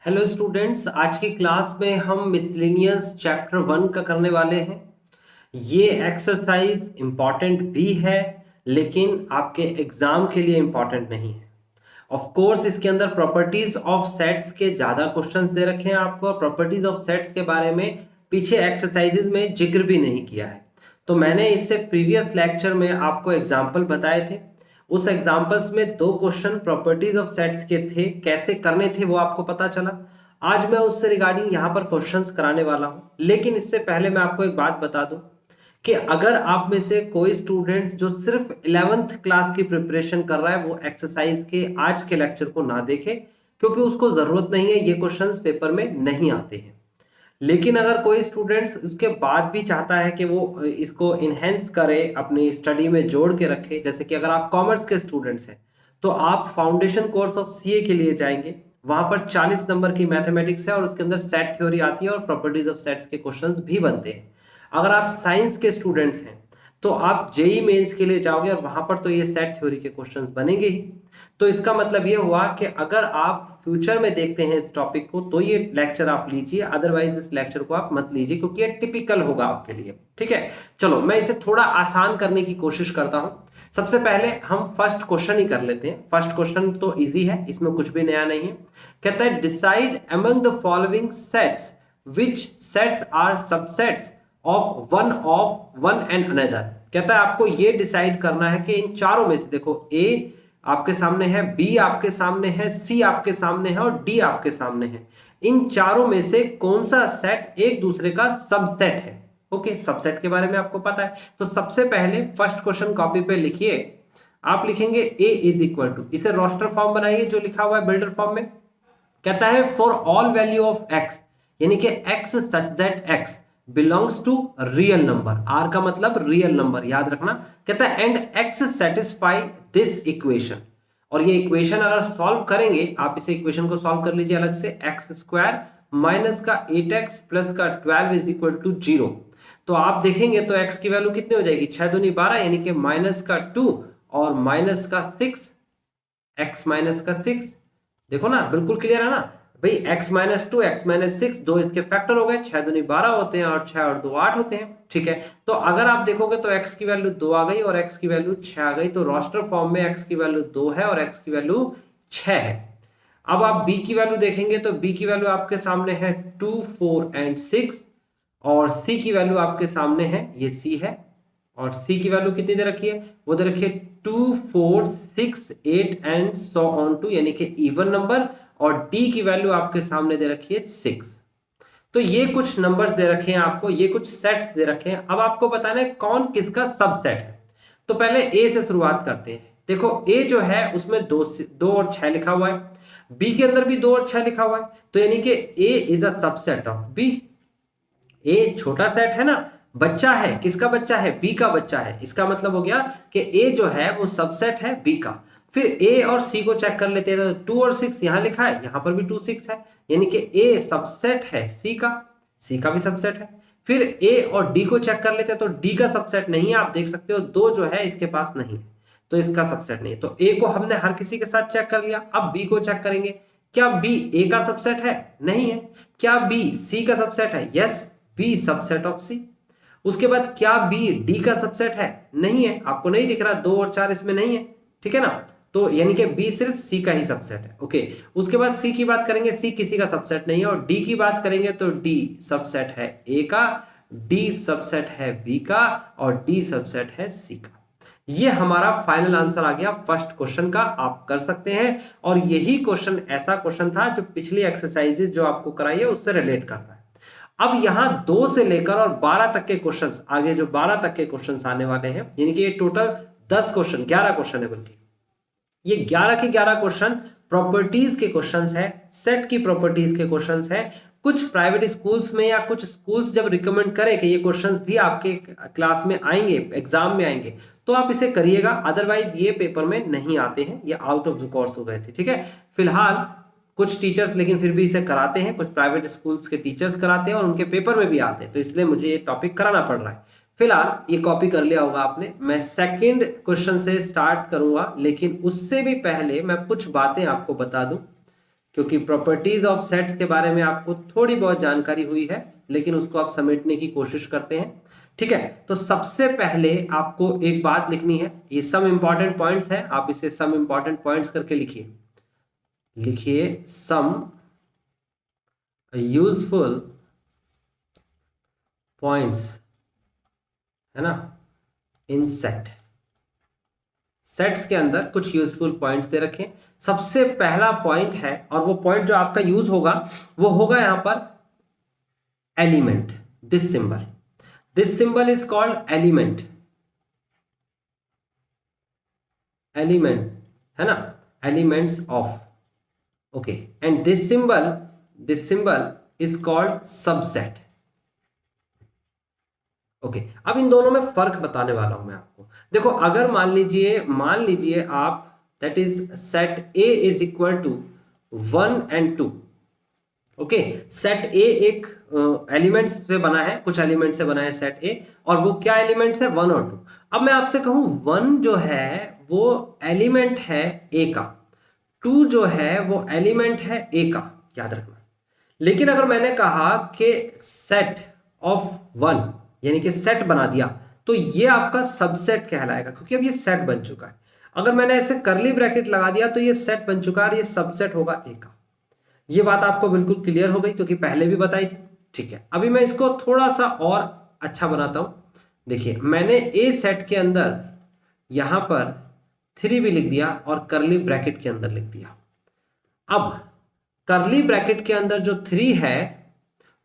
Hello students, आज की class में हम मिसलेनियस चैप्टर 1 का करने वाले हैं। ये एक्सरसाइज इम्पॉर्टेंट भी है लेकिन आपके एग्जाम के लिए इम्पॉर्टेंट नहीं है। ऑफ कोर्स इसके अंदर प्रॉपर्टीज ऑफ सेट्स के ज़्यादा क्वेश्चंस दे रखे हैं आपको, और प्रॉपर्टीज ऑफ सेट्स के बारे में पीछे एक्सरसाइजेज में जिक्र भी नहीं किया है। तो मैंने इससे प्रीवियस लेक्चर में आपको एग्जाम्पल बताए थे। उस एग्जाम्पल्स में दो क्वेश्चन प्रॉपर्टीज ऑफ सेट्स के थे, कैसे करने थे वो आपको पता चला। आज मैं उससे रिगार्डिंग यहाँ पर क्वेश्चंस कराने वाला हूँ, लेकिन इससे पहले मैं आपको एक बात बता दूं कि अगर आप में से कोई स्टूडेंट्स जो सिर्फ 11th क्लास की प्रिपरेशन कर रहा है वो एक्सरसाइज के आज के लेक्चर को ना देखे, क्योंकि उसको जरूरत नहीं है, ये क्वेश्चंस पेपर में नहीं आते हैं। लेकिन अगर कोई स्टूडेंट्स उसके बाद भी चाहता है कि वो इसको इनहेंस करे, अपनी स्टडी में जोड़ के रखे, जैसे कि अगर आप कॉमर्स के स्टूडेंट्स हैं तो आप फाउंडेशन कोर्स ऑफ सीए के लिए जाएंगे। वहां पर 40 नंबर की मैथमेटिक्स है और उसके अंदर सेट थ्योरी आती है और प्रॉपर्टीज ऑफ सेट्स के क्वेश्चंस भी बनते हैं। अगर आप साइंस के स्टूडेंट्स हैं तो आप जेई मेंस के लिए जाओगे और वहां पर तो ये सेट थ्योरी के क्वेश्चंस बनेंगे ही। तो इसका मतलब ये हुआ कि अगर आप फ्यूचर में देखते हैं इस टॉपिक को तो ये लेक्चर आप लीजिए, अदरवाइज इस लेक्चर को आप मत लीजिए, क्योंकि ये टिपिकल होगा आपके लिए। ठीक है, चलो मैं इसे थोड़ा आसान करने की कोशिश करता हूं। सबसे पहले हम फर्स्ट क्वेश्चन ही कर लेते हैं। फर्स्ट क्वेश्चन तो इजी है, इसमें कुछ भी नया नहीं है। कहता है decide among the following sets which sets are subsets of one and another. कहता है आपको ये डिसाइड करना है कि इन चारों में से, देखो ए आपके सामने है, बी आपके सामने है, सी आपके सामने है और डी आपके सामने है, इन चारों में से कौन सा सेट एक दूसरे का सबसेट है। ओके, सबसेट के बारे में आपको पता है। तो सबसे पहले फर्स्ट क्वेश्चन कॉपी पे लिखिए। आप लिखेंगे ए इज इक्वल टू, इसे रोस्टर फॉर्म बनाइए जो लिखा हुआ है बिल्डर फॉर्म में। कहता है for all value of X, यानी कि X such that X belongs to real number, R का मतलब रियल नंबर, याद रखना। कहता है and X satisfy this equation, और ये इक्वेशन अगर सॉल्व करेंगे, आप इसे इक्वेशन को सॉल्व कर लीजिए अलग से, एक्स स्क्वायर माइनस का 8x प्लस का 12 इज इक्वल टू 0। तो आप देखेंगे तो x की वैल्यू कितनी हो जाएगी, 6 दूनी 12, यानी कि माइनस का 2 और माइनस का 6, x माइनस का 6। देखो ना, बिल्कुल क्लियर है ना भाई, x माइनस 2 x माइनस 6, दो इसके फैक्टर हो गए, 6 दूनी 12 होते हैं और 6 और 2 8 होते हैं। ठीक है, तो अगर आप देखोगे तो x की वैल्यू 2 आ गई और x की वैल्यू 6 आ गई, तो रोस्टर फॉर्म में x की वैल्यू 2 है और x की वैल्यू 6 है। अब आप b की वैल्यू देखेंगे तो b की वैल्यू आपके सामने है 2 4 एंड 6, और c की वैल्यू आपके सामने है, ये c है, और c की वैल्यू कितनी दे रखी है, वो दे रखी है 2 4 6 8 एंड सो ऑन टू, यानी कि इवन नंबर, और d की वैल्यू आपके सामने दे रखी है 6। तो ये कुछ नंबर्स दे रखे हैं आपको, ये कुछ सेट्स दे रखे हैं। अब आपको बताना है कौन किसका सबसेट है। तो पहले a से शुरुआत करते हैं। देखो a जो है उसमें 2 और 6 लिखा हुआ है, b के अंदर भी 2 और 6 लिखा हुआ है, तो यानी कि a is a subset of b। ए छोटा सेट है ना, बच्चा है, किसका बच्चा है, बी का बच्चा है। इसका मतलब हो गया कि ए जो है वो सबसेट है बी का। फिर ए और सी को चेक कर लेते हैं, तो 2 और 6 यहां लिखा है, यहां पर भी 2 6 है, यानी कि ए सबसेट है सी का, सी का भी सबसेट है। फिर ए और डी को चेक कर लेते हैं, तो डी का सबसेट नहीं है, आप देख सकते हो 2 जो है इसके पास नहीं है, तो इसका सबसेट नहीं है। तो ए को हमने हर किसी के साथ चेक कर लिया। अब बी को चेक करेंगे, क्या बी ए का सबसेट है, नहीं है। क्या बी सी का सबसेट है, यस, बी सबसेट ऑफ सी। उसके बाद क्या बी डी का सबसेट है, नहीं है, आपको नहीं दिख रहा, 2 और 4 इसमें नहीं है, ठीक है ना। तो यानी कि बी सिर्फ सी का ही सबसेट है। ओके, उसके बाद सी की बात करेंगे, सी किसी का सबसेट नहीं है, और डी की बात करेंगे तो डी सबसेट है ए का, डी सबसेट है बी का, और डी सबसेट है सी का। ये हमारा फाइनल आंसर आ गया फर्स्ट क्वेश्चन का, आप कर सकते हैं। और यही क्वेश्चन ऐसा क्वेश्चन था जो पिछली एक्सरसाइजेज जो आपको कराई है उससे रिलेट करता है। अब यहां 2 से लेकर और 12 तक के क्वेश्चंस, आगे जो 12 तक के क्वेश्चंस आने वाले हैं, यानी कि ये टोटल 10 क्वेश्चन, 11 क्वेश्चन है, बल्कि ये 11 के 11 क्वेश्चन प्रॉपर्टीज के क्वेश्चंस है, सेट की प्रॉपर्टीज के क्वेश्चंस है। कुछ प्राइवेट स्कूल्स में या कुछ स्कूल्स जब रिकमेंड करें कि ये क्वेश्चंस भी आपके क्लास में आएंगे, एग्जाम में आएंगे, तो आप इसे करिएगा, अदरवाइज ये पेपर में नहीं आते हैं, ये आउट ऑफ द कोर्स हो गए थे। ठीक है, फिलहाल कुछ टीचर्स लेकिन फिर भी इसे कराते हैं, कुछ प्राइवेट स्कूल्स के टीचर्स कराते हैं और उनके पेपर में भी आते हैं, तो इसलिए मुझे ये टॉपिक कराना पड़ रहा है। फिलहाल ये कॉपी कर लिया होगा आपने। मैं सेकंड क्वेश्चन से स्टार्ट करूंगा, लेकिन उससे भी पहले मैं कुछ बातें आपको बता दूं, क्योंकि प्रॉपर्टीज ऑफ सेट्स के बारे में आपको थोड़ी बहुत जानकारी हुई है, लेकिन उसको आप समेटने की कोशिश करते हैं। ठीक है, तो सबसे पहले आपको एक बात लिखनी है, ये सम इंपॉर्टेंट पॉइंट्स है, आप इसे सम इंपॉर्टेंट पॉइंट्स करके लिखिए। लिखिए सम यूजफुल पॉइंट्स, है ना, इन सेट। सेट्स के अंदर कुछ यूजफुल पॉइंट्स दे रखें। सबसे पहला पॉइंट है, और वो पॉइंट जो आपका यूज होगा वो होगा यहां पर element. This symbol is called element, है ना, elements of, okay, and this symbol is called subset. Okay, अब इन दोनों में फर्क बताने वाला हूं मैं आपको। देखो, अगर मान लीजिए आप, that is set A is equal to 1 and 2। Okay, set A एक एलिमेंट्स से बना है, कुछ एलिमेंट से बना है सेट ए, और वो क्या एलिमेंट्स है, 1 और 2। अब मैं आपसे कहूं 1 जो है वो एलिमेंट है ए का, 2 जो है वो एलिमेंट है ए का, याद रखना। लेकिन अगर मैंने कहा कि सेट ऑफ 1 यानी कि सेट बना दिया, तो ये आपका सबसेट कहलाएगा, क्योंकि अब ये सेट बन चुका है। अगर मैंने ऐसे करली ब्रैकेट लगा दिया तो ये सेट बन चुका है और ये सबसेट होगा ए का। ये बात आपको बिल्कुल क्लियर हो गई, क्योंकि पहले भी बताई थी। ठीक है, अभी मैं इसको थोड़ा सा और अच्छा बनाता हूं। देखिए, मैंने ए सेट के अंदर यहां पर 3 भी लिख दिया और करली ब्रैकेट के अंदर लिख दिया। अब करली ब्रैकेट के अंदर जो 3 है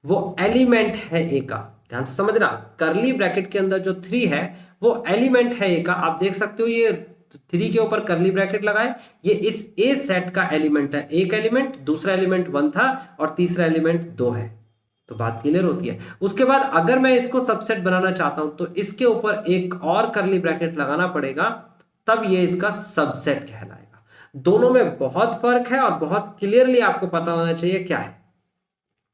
वो एलिमेंट है ए का, ध्यान से समझना। करली ब्रैकेट के अंदर जो 3 है वो एलिमेंट है ए का। आप देख सकते हो ये 3 के ऊपर करली ब्रैकेट लगाए, ये इस ए सेट का एलिमेंट है। एक एलिमेंट, दूसरा एलिमेंट 1 था और तीसरा एलिमेंट 2 है। तो बात क्लियर होती है। उसके बाद अगर मैं इसको सबसेट बनाना चाहता हूं तो इसके ऊपर एक और करली ब्रैकेट लगाना पड़ेगा, तब ये इसका सबसेट कहलाएगा। दोनों में बहुत फर्क है और बहुत क्लियरली आपको पता होना चाहिए क्या है।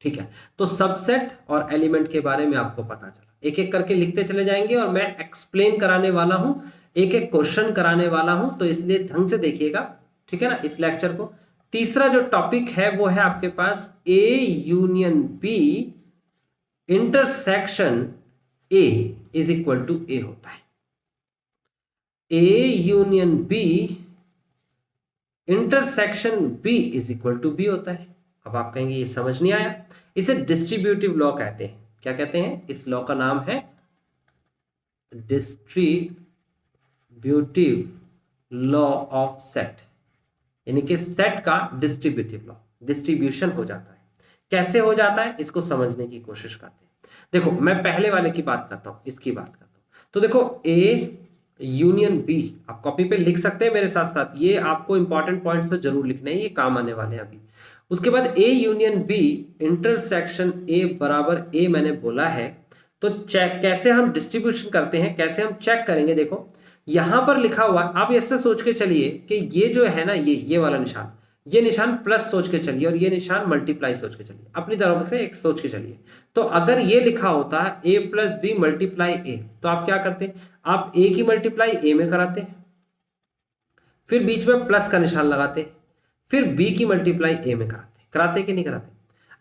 ठीक है, तो सबसेट और एलिमेंट के बारे में आपको पता चला। एक एक करके लिखते चले जाएंगे और मैं एक्सप्लेन कराने वाला हूं, एक एक क्वेश्चन कराने वाला हूं, तो इसलिए ढंग से देखिएगा। ठीक है ना, इस लेक्चर को। तीसरा जो टॉपिक है वो है आपके पास A union B intersection A is equal to A होता है। A union B intersection B is equal to B होता है। अब आप कहेंगे ये समझ नहीं आया। इसे डिस्ट्रीब्यूटिव लॉ कहते हैं। क्या कहते हैं? इस लॉ का नाम है डिस्ट्रीब्यूटिव लॉ ऑफ सेट, यानी कि सेट का डिस्ट्रीब्यूटिव लॉ, डिस्ट्रीब्यूशन हो जाता है। कैसे हो जाता है इसको समझने की कोशिश करते हैं। देखो, मैं पहले वाले की बात करता हूं, इसकी बात करता हूं। तो देखो, ए यूनियन बी, आप कॉपी पे लिख सकते हैं मेरे साथ साथ, ये आपको इंपॉर्टेंट पॉइंट्स तो जरूर लिखने हैं, ये काम आने वाले हैं अभी। उसके बाद A union B intersection A बराबर ए मैंने बोला है। तो चेक कैसे हम डिस्ट्रीब्यूशन करते हैं, कैसे हम चेक करेंगे। देखो, यहां पर लिखा हुआ, आप ऐसे सोच के चलिए कि ये जो है ना, ये वाला निशान, ये निशान प्लस सोच के चलिए और ये निशान मल्टीप्लाई सोच के चलिए, अपनी तरफ से एक सोच के चलिए। तो अगर ये लिखा होता है ए प्लस बी मल्टीप्लाई ए, तो आप क्या करते? आप ए की मल्टीप्लाई ए में कराते, फिर बीच में प्लस का निशान लगाते, फिर बी की मल्टीप्लाई ए में कराते कि नहीं कराते?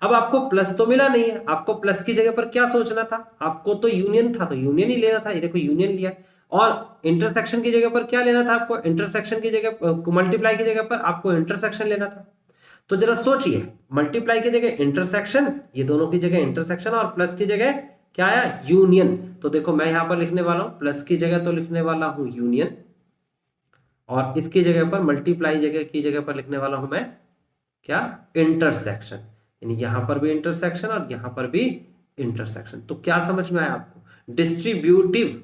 अब आपको प्लस तो मिला नहीं है, आपको प्लस की जगह पर क्या सोचना था? आपको तो यूनियन था, तो यूनियन ही लेना था। ये देखो, यूनियन लिया। और इंटरसेक्शन की जगह पर क्या लेना था आपको? इंटरसेक्शन की जगह, मल्टीप्लाई की जगह पर आपको इंटरसेक्शन लेना था। तो जरा सोचिए, मल्टीप्लाई की जगह इंटरसेक्शन, ये दोनों की जगह इंटरसेक्शन, और प्लस की जगह क्या आया? यूनियन। तो देखो, मैं यहां पर लिखने वाला हूं प्लस की जगह तो लिखने वाला हूं यूनियन, और इसकी जगह पर मल्टीप्लाई की जगह पर लिखने वाला हूं मैं क्या? इंटरसेक्शन। यानी यहां पर भी इंटरसेक्शन और यहां पर भी इंटरसेक्शन। तो क्या समझ में आया आपको? डिस्ट्रीब्यूटिव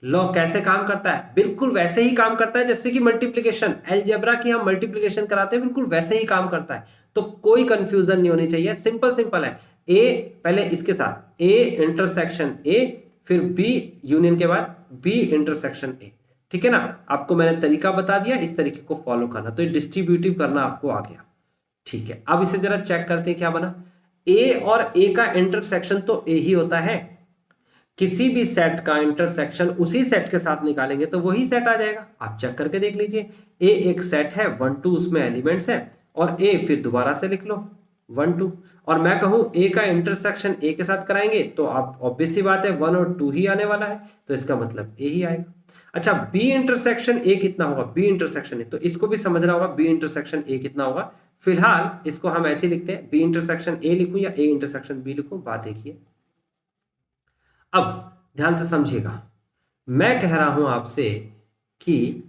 लॉ कैसे काम करता है? बिल्कुल वैसे ही काम करता है जैसे कि मल्टीप्लिकेशन, अलजेब्रा की हम मल्टीप्लिकेशन कराते हैं, बिल्कुल वैसे ही काम करता है। तो कोई कंफ्यूजन नहीं होनी चाहिए, सिंपल है। ए पहले इसके साथ ए इंटरसेक्शन ए, फिर बी यूनियन के बाद बी इंटरसेक्शन ए। ठीक है ना? आपको मैंने तरीका बता दिया, इस तरीके को फॉलो करना। तो ये डिस्ट्रीब्यूटिव करना आपको आ गया। ठीक है, अब इसे जरा चेक करते हैं क्या बना। ए और ए का इंटरसेक्शन तो ए ही होता है। किसी भी सेट का इंटरसेक्शन उसी सेट के साथ निकालेंगे तो वही सेट आ जाएगा। आप चेक करके देख लीजिए। ए एक सेट है, 1 2 उसमें एलिमेंट्स है, और ए फिर दोबारा से लिख लो 1 2, और मैं कहूं ए का इंटरसेक्शन ए के साथ कराएंगे तो आप ऑब्वियस सी बात है 1 और 2 ही आने वाला है, तो इसका मतलब ए ही आएगा। अच्छा, बी इंटरसेक्शन ए कितना होगा, बी इंटरसेक्शन ए, तो इसको भी समझना होगा बी इंटरसेक्शन ए कितना होगा। फिलहाल इसको हम ऐसे लिखते हैं, बी इंटरसेक्शन ए लिखूं या ए इंटरसेक्शन बी लिखूं, बात देखिए। अब ध्यान से समझिएगा, मैं कह रहा हूं आपसे कि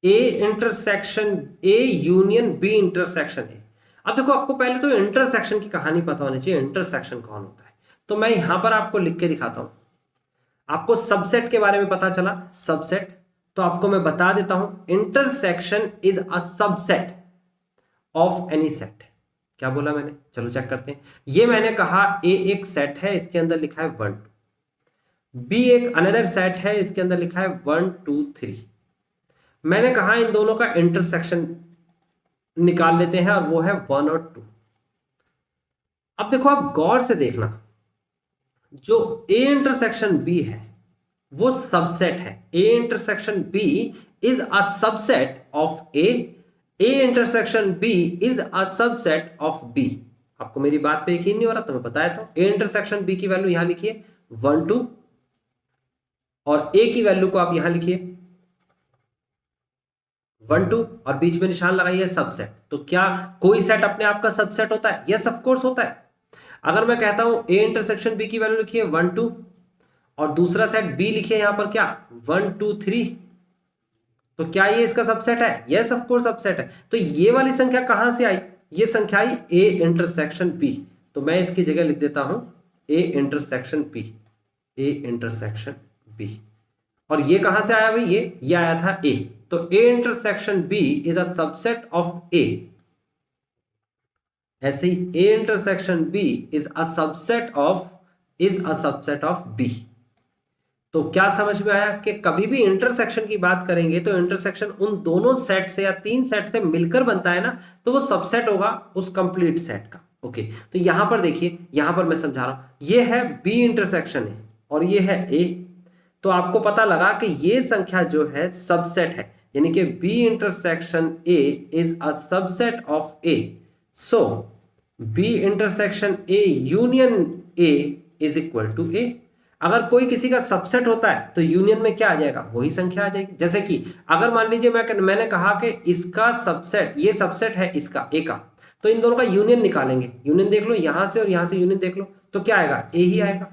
A intersection A union B intersection A. अब देखो, आपको पहले तो इंटरसेक्शन की कहानी पता होनी चाहिए, इंटरसेक्शन कौन होता है। तो मैं यहां पर आपको लिख के दिखाता हूं। आपको सबसेट के बारे में पता चला, सबसेट, तो आपको मैं बता देता हूं, intersection is a subset of any set. क्या बोला मैंने, चलो चेक करते हैं। ये मैंने कहा ए एक सेट है, इसके अंदर लिखा है 1 बी एक अनदर सेट है, इसके अंदर लिखा है 1 2 3। मैंने कहा इन दोनों का इंटरसेक्शन निकाल लेते हैं और वो है 1 और 2। अब देखो, आप गौर से देखना, जो ए इंटरसेक्शन बी है वो सबसेट है। A intersection B is a subset of A, A intersection B is a subset of B. आपको मेरी बात पे यकीन नहीं हो रहा तो मैं बताया था, ए इंटरसेक्शन बी की वैल्यू यहां लिखिए 1 2, और ए की वैल्यू को आप यहां लिखिए 1 2, और बीच में निशान लगाइए सबसेट। तो क्या कोई सेट अपने आप का सबसेट होता है? यस ऑफ कोर्स होता है। अगर मैं कहता हूं ए इंटरसेक्शन बी की वैल्यू लिखिए 1 2, और दूसरा सेट बी लिखिए यहां पर क्या 1 2 3, तो क्या ये इसका सबसेट है? यस ऑफ कोर्स सबसेट है। तो ये वाली संख्या कहां से आई? ये संख्या आई ए इंटरसेक्शन बी। तो मैं इसकी जगह लिख देता हूं A intersection B, A intersection B. और ये कहां से आया भाई? ये आया था ए। तो A intersection B is a subset of A. ऐसे ही A intersection B is a subset of B. तो क्या समझ में आया कि कभी भी इंटरसेक्शन की बात करेंगे तो इंटरसेक्शन उन दोनों सेट से या 3 सेट से मिलकर बनता है ना, तो वो सबसेट होगा उस कंप्लीट सेट का। ओके, तो यहां पर देखिए, यहां पर मैं समझा रहा हूं, ये है बी इंटरसेक्शन है और ये है ए। तो आपको पता लगा कि ये संख्या जो है सबसेट है, यानी कि B intersection A is a subset of A. So B intersection A union A is equal to A. अगर कोई किसी का सबसेट होता है तो यूनियन में क्या आ जाएगा? वही संख्या आ जाएगी। जैसे कि अगर मान लीजिए मैंने कहा कि इसका सबसेट, ये सबसेट है इसका ए का, तो इन दोनों का यूनियन निकालेंगे। यूनियन देख लो, यहां से और यहां से यूनियन देख लो, तो क्या आएगा? ए ही आएगा।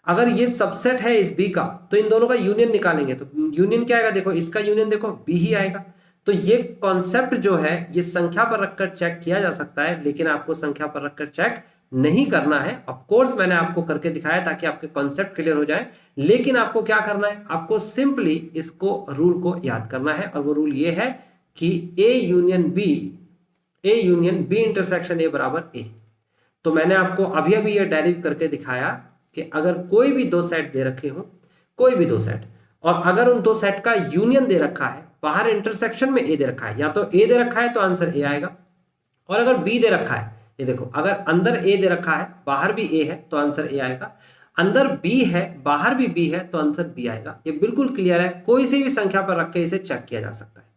अगर ये सबसेट है इस बी का, तो इन दोनों का यूनियन निकालेंगे, तो यूनियन क्या आएगा? देखो, इसका यूनियन देखो बी ही आएगा। तो ये कॉन्सेप्ट जो है ये संख्या पर रखकर चेक किया जा सकता है, लेकिन आपको संख्या पर रखकर चेक नहीं करना है। ऑफ कोर्स मैंने आपको करके दिखाया ताकि आपके कॉन्सेप्ट क्लियर हो जाए, लेकिन आपको क्या करना है? आपको सिंपली इसको रूल को याद करना है, और वो रूल ये है कि A union B intersection A बराबर ए। तो मैंने आपको अभी अभी ये डेरिव करके दिखाया कि अगर कोई भी दो सेट दे रखे हो, कोई भी दो सेट, और अगर उन दो सेट का यूनियन दे रखा है, बाहर इंटरसेक्शन में ए दे रखा है, या तो ए दे रखा है तो आंसर ए आएगा, और अगर बी दे रखा है, ये देखो, अगर अंदर ए दे रखा है बाहर भी ए है तो आंसर ए आएगा, अंदर बी है बाहर भी बी है तो आंसर बी आएगा। ये बिल्कुल क्लियर है, कोई सी भी संख्या पर रख के इसे चेक किया जा सकता है।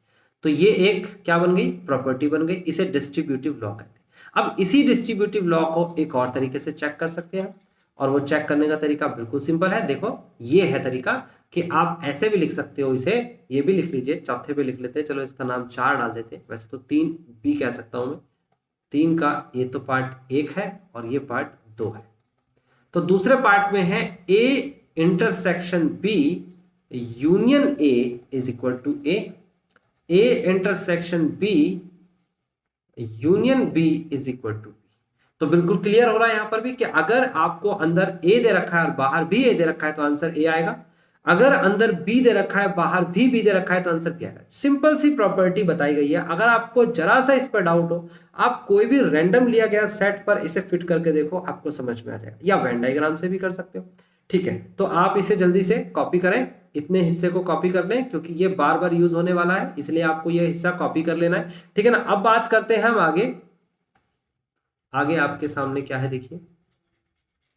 तो ये एक क्या बन गई? प्रॉपर्टी बन गई। इसे डिस्ट्रीब्यूटिव लॉ कहते हैं। अब इसी डिस्ट्रीब्यूटिव लॉ को एक और तरीके से चेक कर सकते हैं, और वो चेक करने का तरीका बिल्कुल सिंपल है। देखो, ये है तरीका कि आप ऐसे भी लिख सकते हो इसे, ये भी लिख लीजिए, चौथे पे लिख लेते हैं, चलो इसका नाम 4 डाल देते हैं, वैसे तो 3 बी कह सकता हूं मैं। 3 का ये तो पार्ट 1 है और ये पार्ट 2 है। तो दूसरे पार्ट में है A intersection B union A is equal to A, A intersection B union B is equal to B. तो बिल्कुल क्लियर हो रहा है यहां पर भी कि अगर आपको अंदर ए दे रखा है और बाहर भी ए दे रखा है तो आंसर ए आएगा, अगर अंदर बी दे रखा है बाहर भी बी दे रखा है तो आंसर बी आएगा। सिंपल सी प्रॉपर्टी बताई गई है। अगर आपको जरा सा इस पर डाउट हो, आप कोई भी रैंडम लिया गया सेट पर इसे फिट करके देखो, आपको समझ में आ जाएगा, या वेन डायग्राम से भी कर सकते हो। ठीक है, तो आप इसे जल्दी से कॉपी करें, इतने हिस्से को कॉपी कर लें, क्योंकि ये बार बार यूज होने वाला है, इसलिए आपको ये हिस्सा कॉपी कर लेना है। ठीक है ना। अब बात करते हैं हम आगे आपके सामने क्या है, देखिए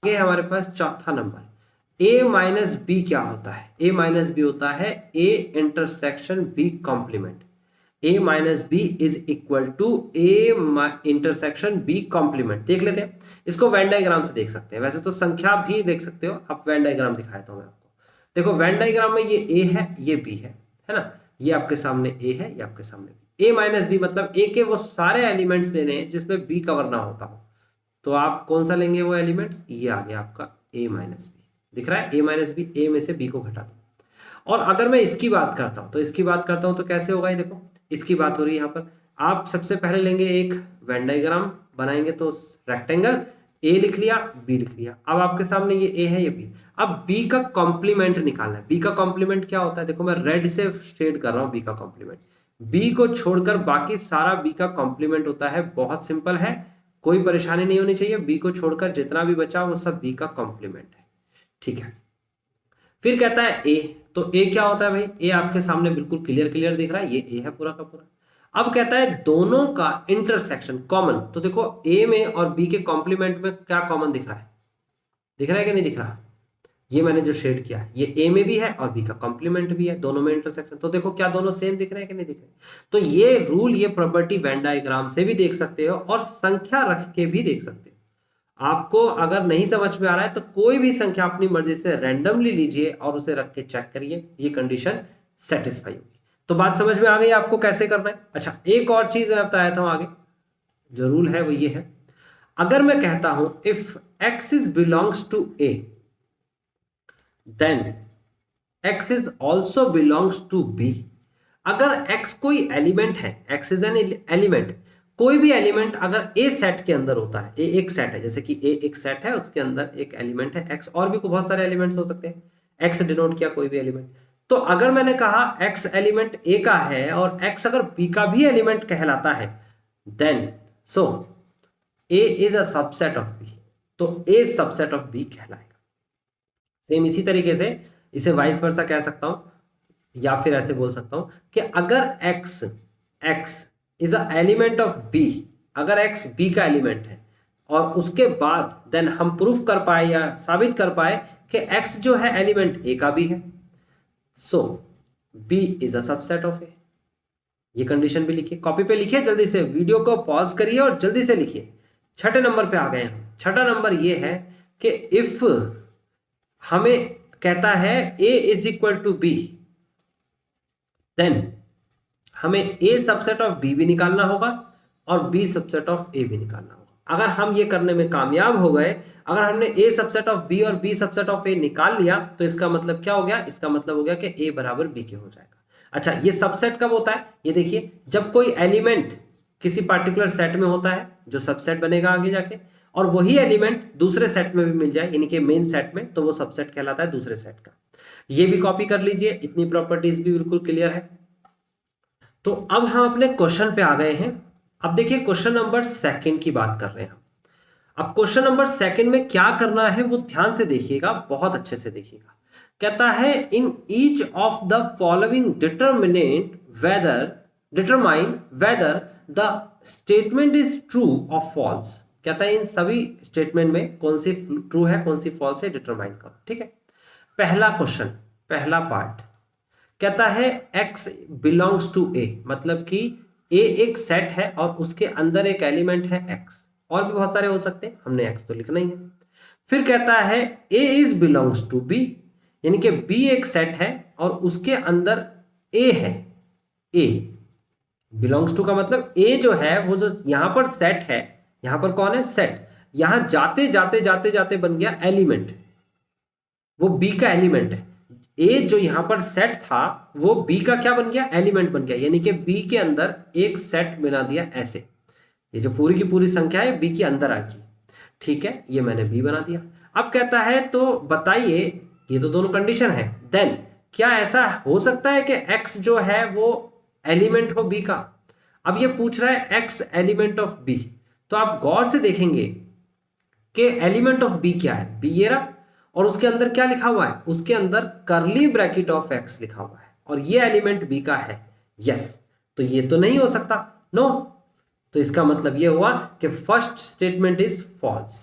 आगे हमारे पास चौथा नंबर, ए माइनस बी क्या होता है? ए माइनस बी होता है A intersection B complement. a minus B is equal to a intersection b complement. देख लेते हैं इसको, वेन डायग्राम से देख सकते हैं, वैसे तो संख्या भी देख सकते हो आप, वेन डायग्राम दिखाया था मैं आपको। देखो वेन डायग्राम में ये a है, ये b है ना, ये आपके सामने a है, ये आपके सामने b। a माइनस बी मतलब a के वो सारे एलिमेंट्स लेने हैं जिसमें b कवर ना होता हो, तो आप कौन सा लेंगे वो एलिमेंट्स, ये आ गया आपका a माइनस बी। दिख रहा है a माइनस बी, a में से b को घटा दो। और अगर मैं इसकी बात करता हूं, तो इसकी बात करता हूं तो कैसे होगा, ये देखो इसकी बात हो रही है यहाँ पर। आप सबसे पहले लेंगे एक वेन डायग्राम बनाएंगे, तो रेक्टेंगल a लिख लिया, b लिख लिया। अब आपके सामने ये a है, ये b। अब b का कॉम्प्लीमेंट निकालना है। b का कॉम्प्लीमेंट क्या होता है, देखो मैं रेड से शेड कर रहा हूं b का कॉम्प्लीमेंट। b को छोड़कर बाकी सारा b का कॉम्प्लीमेंट होता है, बहुत सिंपल है, कोई परेशानी नहीं होनी चाहिए। b को छोड़कर जितना भी बचा वो सब b का कॉम्प्लीमेंट है, ठीक है। फिर कहता है a, तो a क्या होता है भाई, a आपके सामने बिल्कुल क्लियर दिख रहा है, ये a है पूरा का पूरा। अब कहता है दोनों का इंटरसेक्शन कॉमन, तो देखो a में और b के कॉम्प्लीमेंट में क्या कॉमन दिख रहा है, दिख रहा है कि नहीं दिख रहा, ये मैंने जो शेड किया है ये a में भी है और b का कॉम्प्लीमेंट भी है, दोनों में इंटरसेक्शन। तो देखो क्या दोनों सेम दिख रहे हैं कि नहीं दिख रहे। तो ये रूल, ये प्रॉपर्टी वेन डायग्राम से भी देख सकते हो और संख्या रख के भी देख सकते हो। आपको अगर नहीं समझ में आ रहा है तो कोई भी संख्या अपनी मर्जी से रैंडमली लीजिए और उसे रख के चेक करिए, ये कंडीशन सेटिस्फाई होगी। तो बात समझ में आ गई आपको कैसे करना है। अच्छा, एक और चीज मैं बताया था आगे, जो रूल है वो ये है, अगर मैं कहता हूं if x is belongs to a then x is also belongs to b। अगर x कोई एलिमेंट है, x इज एन एलिमेंट, कोई भी एलिमेंट अगर ए सेट के अंदर होता है, ए एक सेट है, जैसे कि ए एक सेट है, उसके अंदर एक एलिमेंट है एक्स, और भी बहुत सारे एलिमेंट्स हो सकते हैं, एक्स डिनोट किया कोई भी एलिमेंट। तो अगर मैंने कहा एक्स एलिमेंट ए का है और एक्स अगर बी का भी एलिमेंट कहलाता है, then so A is a subset of B, तो ए सबसेट ऑफ बी कहलाएगा। सेम इसी तरीके से इसे वाइस वर्सा कह सकता हूं, या फिर ऐसे बोल सकता हूं कि अगर X is a element of B, अगर एक्स बी का एलिमेंट है और उसके बाद देन हम प्रूफ कर पाए या साबित कर पाए कि एक्स जो है एलिमेंट ए का भी है, so B is a subset of A. ये कंडीशन भी लिखिए, कॉपी पे लिखिए, जल्दी से वीडियो को पॉज करिए और जल्दी से लिखिए। छठे नंबर पे आ गए हम। छठा नंबर ये है कि इफ हमें कहता है A is equal to B, then हमें a सबसेट ऑफ b भी निकालना होगा और b सबसेट ऑफ a भी निकालना होगा। अगर हम ये करने में कामयाब हो गए, अगर हमने a सबसेट ऑफ b और b सबसेट ऑफ a निकाल लिया, तो इसका मतलब क्या हो गया, इसका मतलब हो गया कि a बराबर b के हो जाएगा। अच्छा, ये सबसेट कब होता है, ये देखिए, जब कोई एलिमेंट किसी पार्टिकुलर सेट में होता है जो सबसेट बनेगा आगे जाके, और वही एलिमेंट दूसरे सेट में भी मिल जाए, यानी कि मेन सेट में, तो वो सबसेट कहलाता है दूसरे सेट का। ये भी कॉपी कर लीजिए, इतनी प्रॉपर्टीज भी बिल्कुल क्लियर है। तो अब हम अपने क्वेश्चन पे आ गए हैं। अब देखिए क्वेश्चन नंबर सेकंड की बात कर रहे हैं हम। अब क्वेश्चन नंबर सेकंड में क्या करना है वो ध्यान से देखिएगा, बहुत अच्छे से देखिएगा। कहता है in each of the following determine whether the statement is true और फॉल्स। कहता है इन सभी स्टेटमेंट में कौन सी ट्रू है कौन सी फॉल्स है डिटरमाइन करो, ठीक है। पहला क्वेश्चन, पहला पार्ट कहता है x बिलोंग्स टू a, मतलब कि a एक सेट है और उसके अंदर एक एलिमेंट है x, और भी बहुत सारे हो सकते हैं, हमने x तो लिखना ही है। फिर कहता है a is belongs to b, यानी कि b एक सेट है और उसके अंदर a है। a बिलोंग्स टू का मतलब a जो है वो जो यहां पर सेट है, यहां पर कौन है, सेट, यहां जाते जाते जाते जाते बन गया एलिमेंट, वो b का एलिमेंट है। ए जो यहां पर सेट था वो बी का क्या बन गया, एलिमेंट बन गया, यानी कि बी के अंदर एक सेट बना दिया ऐसे, ये जो पूरी की पूरी संख्या है बी के अंदर आ गई, ठीक है, ये मैंने बी बना दिया। अब कहता है तो बताइए, ये तो दोनों कंडीशन है, देन क्या ऐसा हो सकता है कि एक्स जो है वो एलिमेंट हो बी का। अब ये पूछ रहा है एक्स एलिमेंट ऑफ बी, तो आप गौर से देखेंगे कि एलिमेंट ऑफ बी क्या है, बी ये रहा, और उसके अंदर क्या लिखा हुआ है, उसके अंदर करली ब्रैकेट ऑफ एक्स लिखा हुआ है, और ये एलिमेंट बी का है, यस। तो ये तो नहीं हो सकता, नो। तो इसका मतलब ये हुआ कि फर्स्ट स्टेटमेंट इज फॉल्स।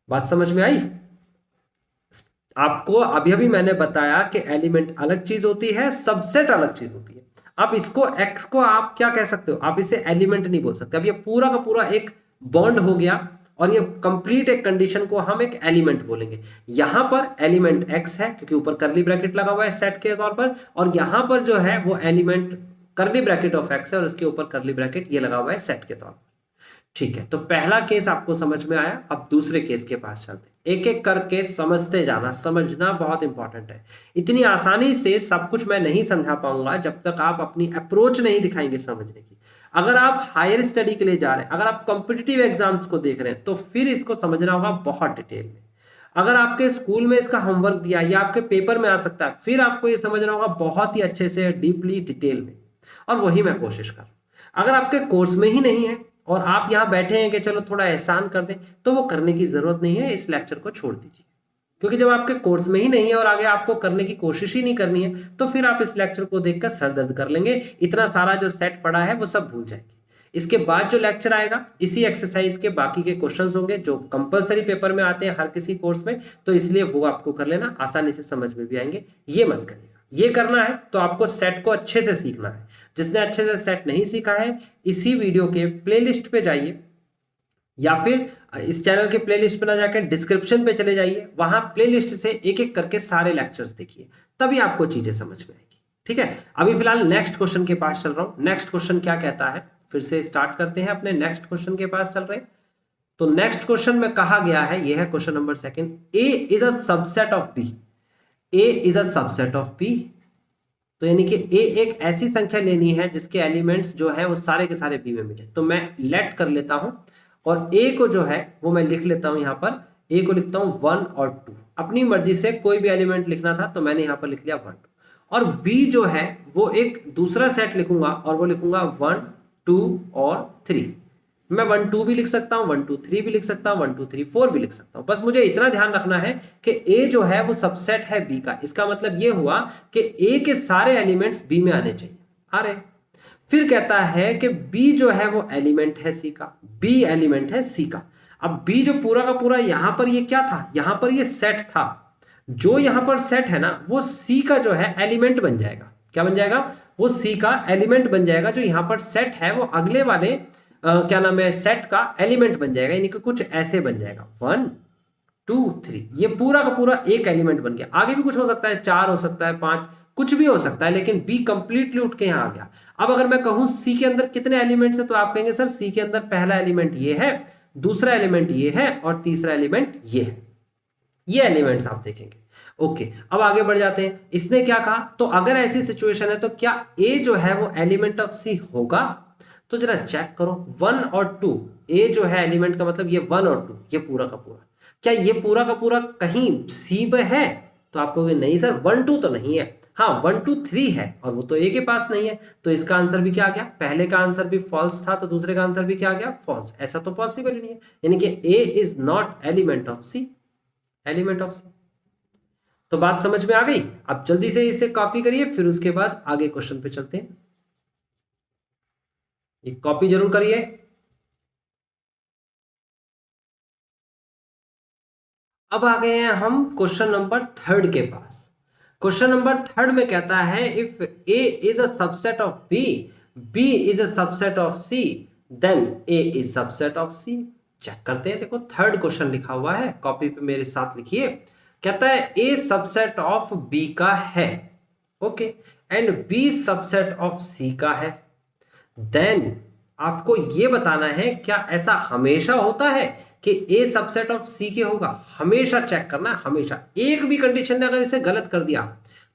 बात समझ में आई आपको? अभी अभी मैंने बताया कि एलिमेंट अलग चीज होती है, सबसेट अलग चीज होती है। अब इसको x को आप क्या कह सकते हो, आप इसे एलिमेंट नहीं बोल सकते। अब ये पूरा का पूरा एक बॉन्ड हो गया और ये कंप्लीट एक कंडीशन को हम एक एलिमेंट बोलेंगे। यहां पर एलिमेंट x है क्योंकि ऊपर करली ब्रैकेट लगा हुआ है सेट के तौर पर, और यहां पर जो है वो एलिमेंट करली ब्रैकेट ऑफ x है और उसके ऊपर करली ब्रैकेट ये लगा हुआ है सेट के तौर पर। ठीक है, तो पहला केस आपको समझ में आया। अब दूसरे केस के पास चलते हैं, एक एक करके समझते जाना, समझना बहुत इंपॉर्टेंट है। इतनी आसानी से सब कुछ मैं नहीं समझा पाऊंगा जब तक आप अपनी अप्रोच नहीं दिखाएंगे समझने की। अगर आप हायर स्टडी के लिए जा रहे हैं, अगर आप कॉम्पिटिटिव एग्जाम्स को देख रहे हैं, तो फिर इसको समझना होगा बहुत डिटेल में। अगर आपके स्कूल में इसका होमवर्क दिया या आपके पेपर में आ सकता है, फिर आपको ये समझना होगा बहुत ही अच्छे से, डीपली, डिटेल में, और वही मैं कोशिश कर रहा हूं। अगर आपके कोर्स में ही नहीं है और आप यहां बैठे हैं कि चलो थोड़ा एहसान कर दें, तो वो करने की जरूरत नहीं है, इस लेक्चर को छोड़ दीजिए। क्योंकि जब आपके कोर्स में ही नहीं है और आगे आपको करने की कोशिश ही नहीं करनी है, तो फिर आप इस लेक्चर को देखकर सर दर्द कर लेंगे, इतना सारा जो सेट पड़ा है वो सब भूल जाएंगे। इसके बाद जो लेक्चर आएगा, इसी एक्सरसाइज के बाकी के क्वेश्चंस होंगे जो कंपलसरी पेपर में आते हैं हर किसी कोर्स में, तो इसलिए वो आपको कर लेना, आसानी से समझ में भी आएंगे। ये मत करिएगा, ये करना है तो आपको सेट को अच्छे से सीखना है। जिसने अच्छे से सेट नहीं सीखा है, इसी वीडियो के प्लेलिस्ट पे जाइए या फिर इस चैनल के प्लेलिस्ट पे ना जाकर डिस्क्रिप्शन पे चले जाइए, वहां प्लेलिस्ट से एक एक करके सारे लेक्चर्स देखिए, तभी आपको चीजें समझ में आएगी। ठीक है, अभी फिलहाल नेक्स्ट क्वेश्चन के पास चल रहा हूं। नेक्स्ट क्वेश्चन क्या कहता है, फिर से स्टार्ट करते हैं, अपने नेक्स्ट क्वेश्चन के पास चल रहे हैं। तो नेक्स्ट क्वेश्चन में कहा गया है, यह है question number second, A is a subset of B. A is a subset of B, तो यानी कि ए एक ऐसी संख्या लेनी है जिसके एलिमेंट्स जो है वो सारे के सारे बी में मिले। तो मैं लेट कर लेता हूं और ए को जो है वो मैं लिख लेता हूं, यहां पर ए को लिखता हूं 1 और 2। अपनी मर्जी से कोई भी एलिमेंट लिखना था तो मैंने यहां पर लिख लिया 1 2। और बी जो है वो एक दूसरा सेट लिखूंगा और वो लिखूंगा 1 2 और 3। मैं 1 2 भी लिख सकता हूं, 1 2 3 भी लिख सकता हूं, 1 2 3 4 भी लिख सकता हूं। बस मुझे इतना ध्यान रखना है कि ए जो है वो सबसेट है बी का। इसका मतलब ये हुआ कि ए के सारे एलिमेंट्स बी में आने चाहिए, आ रहे। फिर कहता है कि बी जो है वो एलिमेंट है सी का, बी एलिमेंट है सी का। अब बी जो पूरा का पूरा यहां पर ये क्या था, यहां पर ये सेट था, जो यहां पर सेट है ना वो सी का जो है एलिमेंट बन जाएगा। क्या बन जाएगा, वो सी का एलिमेंट बन जाएगा। जो यहां पर सेट है वो अगले वाले क्या नाम है, सेट का एलिमेंट बन जाएगा, यानी कि कुछ ऐसे बन जाएगा 1 2 3। ये पूरा का पूरा एक एलिमेंट बन गया। आगे भी कुछ हो सकता है, 4 हो सकता है, 5, कुछ भी हो सकता है, लेकिन बी कंप्लीटली उठ के यहां आ गया। अब अगर मैं कहूं सी के अंदर कितने एलिमेंट्स है, तो आप कहेंगे सर सी के अंदर पहला एलिमेंट ये है, दूसरा एलिमेंट ये है और तीसरा एलिमेंट ये है। ये एलिमेंट्स आप देखेंगे। ओके, अब आगे बढ़ जाते हैं। इसने क्या कहा, तो अगर ऐसी सिचुएशन है तो क्या ए जो है वो एलिमेंट ऑफ सी होगा। तो जरा चेक करो, 1 और 2, ए जो है एलिमेंट का मतलब ये 1 और 2, ये पूरा का पूरा, क्या ये पूरा का पूरा कहीं सी में है। तो आप कहोगे नहीं सर 1 2 तो नहीं है, हाँ 1 2 3 है और वो तो ए के पास नहीं है। तो इसका आंसर भी क्या आ गया, पहले का आंसर भी फॉल्स था तो दूसरे का आंसर भी क्या आ गया, फॉल्स। ऐसा तो पॉसिबल ही नहीं है, यानी कि A is not element of C, element of C. तो बात समझ में आ गई। अब जल्दी से इसे कॉपी करिए, फिर उसके बाद आगे क्वेश्चन पे चलते हैं। ये कॉपी जरूर करिए। अब आ गए हैं हम क्वेश्चन नंबर 3 के पास। क्वेश्चन नंबर 3 में कहता है if A is a subset of B, B is a subset of C, then A is subset of C. Check करते हैं, देखो 3rd क्वेश्चन लिखा हुआ है, कॉपी पे मेरे साथ लिखिए। कहता है ए सबसेट ऑफ बी का है, okay, and B subset of C का है। देन आपको यह बताना है क्या ऐसा हमेशा होता है कि ए सबसेट ऑफ सी के होगा। हमेशा चेक करना है, हमेशा। एक भी कंडीशन ने अगर इसे गलत कर दिया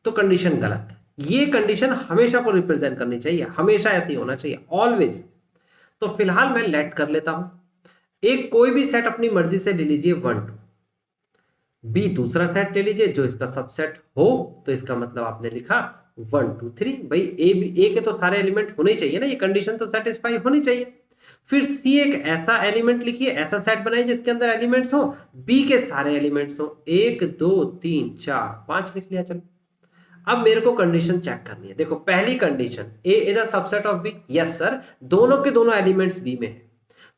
तो कंडीशन गलत है। ये कंडीशन हमेशा को रिप्रेजेंट करनी चाहिए, हमेशा ऐसे ही होना चाहिए, ऑलवेज। तो फिलहाल मैं लेट कर लेता हूं, एक कोई भी सेट अपनी मर्जी से ले लीजिए 1 2, बी दूसरा सेट ले लीजिए जो इसका सबसेट हो। तो इसका मतलब आपने लिखा 1 2 3। भाई ए के तो सारे एलिमेंट होने चाहिए ना, ये कंडीशन तो सेटिस्फाई होनी चाहिए। फिर सी एक ऐसा एलिमेंट लिखिए, ऐसा सेट बनाइए जिसके अंदर एलिमेंट्स हो, बी के सारे एलिमेंट्स हो। 1 2 3 4 5 लिख लिया। चलो अब मेरे को कंडीशन चेक करनी है। देखो पहली condition, A is a subset of B, yes sir, दोनों के दोनों एलिमेंट्स बी में है।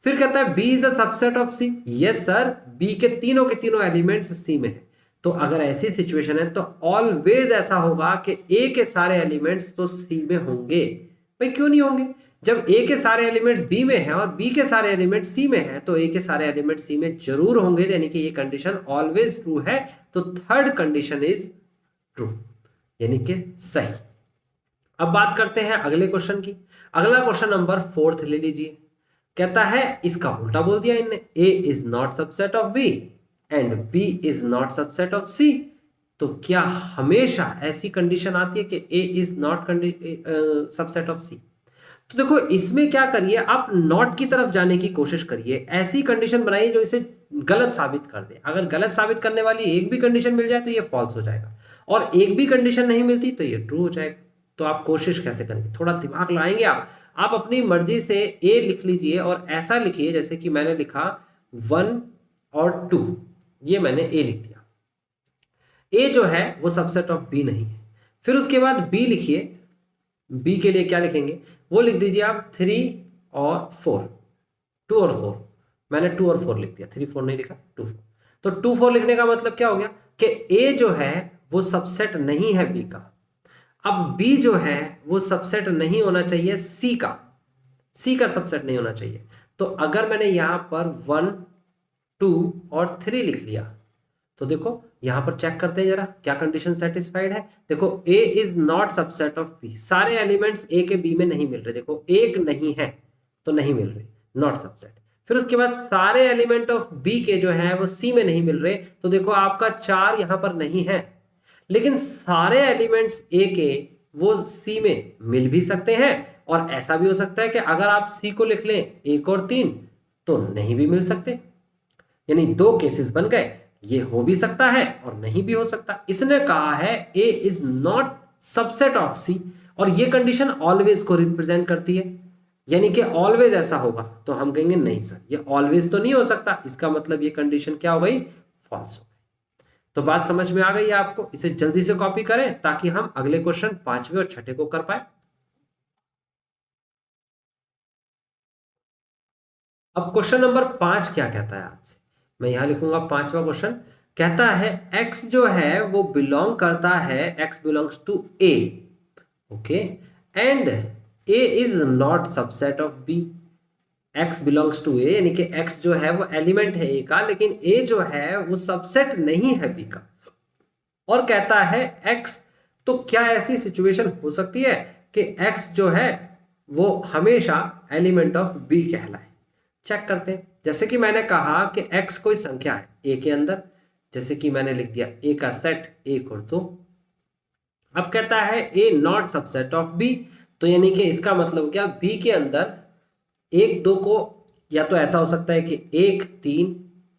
फिर कहता है B is a subset of C, yes sir, B के तीनों एलिमेंट्स सी में है। तो अगर ऐसी सिचुएशन है तो ऑलवेज ऐसा होगा कि ए के सारे एलिमेंट्स तो सी में होंगे। भाई क्यों नहीं होंगे? जब ए के सारे एलिमेंट्स बी में हैं और बी के सारे एलिमेंट्स सी में हैं तो ए के सारे एलिमेंट्स सी में जरूर होंगे, यानी कि ये कंडीशन ऑलवेज ट्रू है। तो थर्ड कंडीशन इज ट्रू, यानी कि सही। अब बात करते हैं अगले क्वेश्चन की। अगला क्वेश्चन नंबर 4 ले लीजिए। कहता है इसका उल्टा बोल दिया इनने, A is not subset of B and B is not subset of C. तो क्या हमेशा ऐसी कंडीशन आती है कि A is not subset of C? तो देखो इसमें क्या करिए, आप नॉट की तरफ जाने की कोशिश करिए, ऐसी कंडीशन बनाइए जो इसे गलत साबित कर दे। अगर गलत साबित करने वाली एक भी कंडीशन मिल जाए तो ये फॉल्स हो जाएगा, और एक भी कंडीशन नहीं मिलती तो ये ट्रू हो जाएगा। तो आप कोशिश कैसे करेंगे, थोड़ा दिमाग लगाएंगे आप अपनी मर्जी से ए लिख लीजिए और ऐसा लिखिए जैसे कि मैंने लिखा 1 और 2, ये मैंने ए लिख दिया। ए जो है वो सबसेट ऑफ बी नहीं है। फिर उसके बाद बी लिखिए, बी के लिए क्या लिखेंगे, वो लिख दीजिए आप 3 और 4, 2 और 4। मैंने 2 और 4 लिख दिया, 3 4 नहीं लिखा, 2 4। तो 2 4 लिखने का मतलब क्या हो गया कि ए जो है वो सबसेट नहीं है बी का। अब बी जो है वो सबसेट नहीं होना चाहिए सी का, सी का सबसेट नहीं होना चाहिए। तो अगर मैंने यहां पर 1 2 और 3 लिख लिया तो देखो यहां पर चेक करते हैं जरा क्या कंडीशन सेटिस्फाइड है। देखो A is not subset of B, सारे एलिमेंट्स ए के बी में नहीं मिल रहे, देखो एक नहीं है तो नहीं मिल रहे, नॉट सबसेट। फिर उसके बाद सारे एलिमेंट ऑफ बी के जो है वो सी में नहीं मिल रहे, तो देखो आपका 4 यहां पर नहीं है। लेकिन सारे एलिमेंट्स ए के वो सी में मिल भी सकते हैं, और ऐसा भी हो सकता है कि अगर आप सी को लिख लें 1 और 3 तो नहीं भी मिल सकते, यानी 2 केसेस बन गए। ये हो भी सकता है और नहीं भी हो सकता। इसने कहा है A is not subset of सी, और ये कंडीशन ऑलवेज को रिप्रेजेंट करती है, यानी कि ऑलवेज ऐसा होगा। तो हम कहेंगे नहीं सर ये ऑलवेज तो नहीं हो सकता, इसका मतलब ये कंडीशन क्या हो गई, फॉल्स हो गई। तो बात समझ में आ गई है आपको? इसे जल्दी से कॉपी करें ताकि हम अगले क्वेश्चन 5वें और 6ठे को कर पाए। अब क्वेश्चन नंबर 5 क्या कहता है आपसे, मैं यहां लिखूंगा 5वां क्वेश्चन। कहता है x जो है वो बिलोंग करता है, x belongs to a, okay, and a is not subset of b। x belongs to a यानी कि x जो है वो एलिमेंट है a का, लेकिन a जो है वो सबसेट नहीं है b का। और कहता है x, तो क्या ऐसी सिचुएशन हो सकती है कि x जो है वो हमेशा एलिमेंट ऑफ b कहलाए? चेक करते हैं। जैसे कि मैंने कहा कि x कोई संख्या है a के अंदर, जैसे कि मैंने लिख दिया a का सेट 1 और 2। अब कहता है a not subset of b, तो यानी कि इसका मतलब क्या, b के अंदर 1 2 को, या तो ऐसा हो सकता है कि 1 3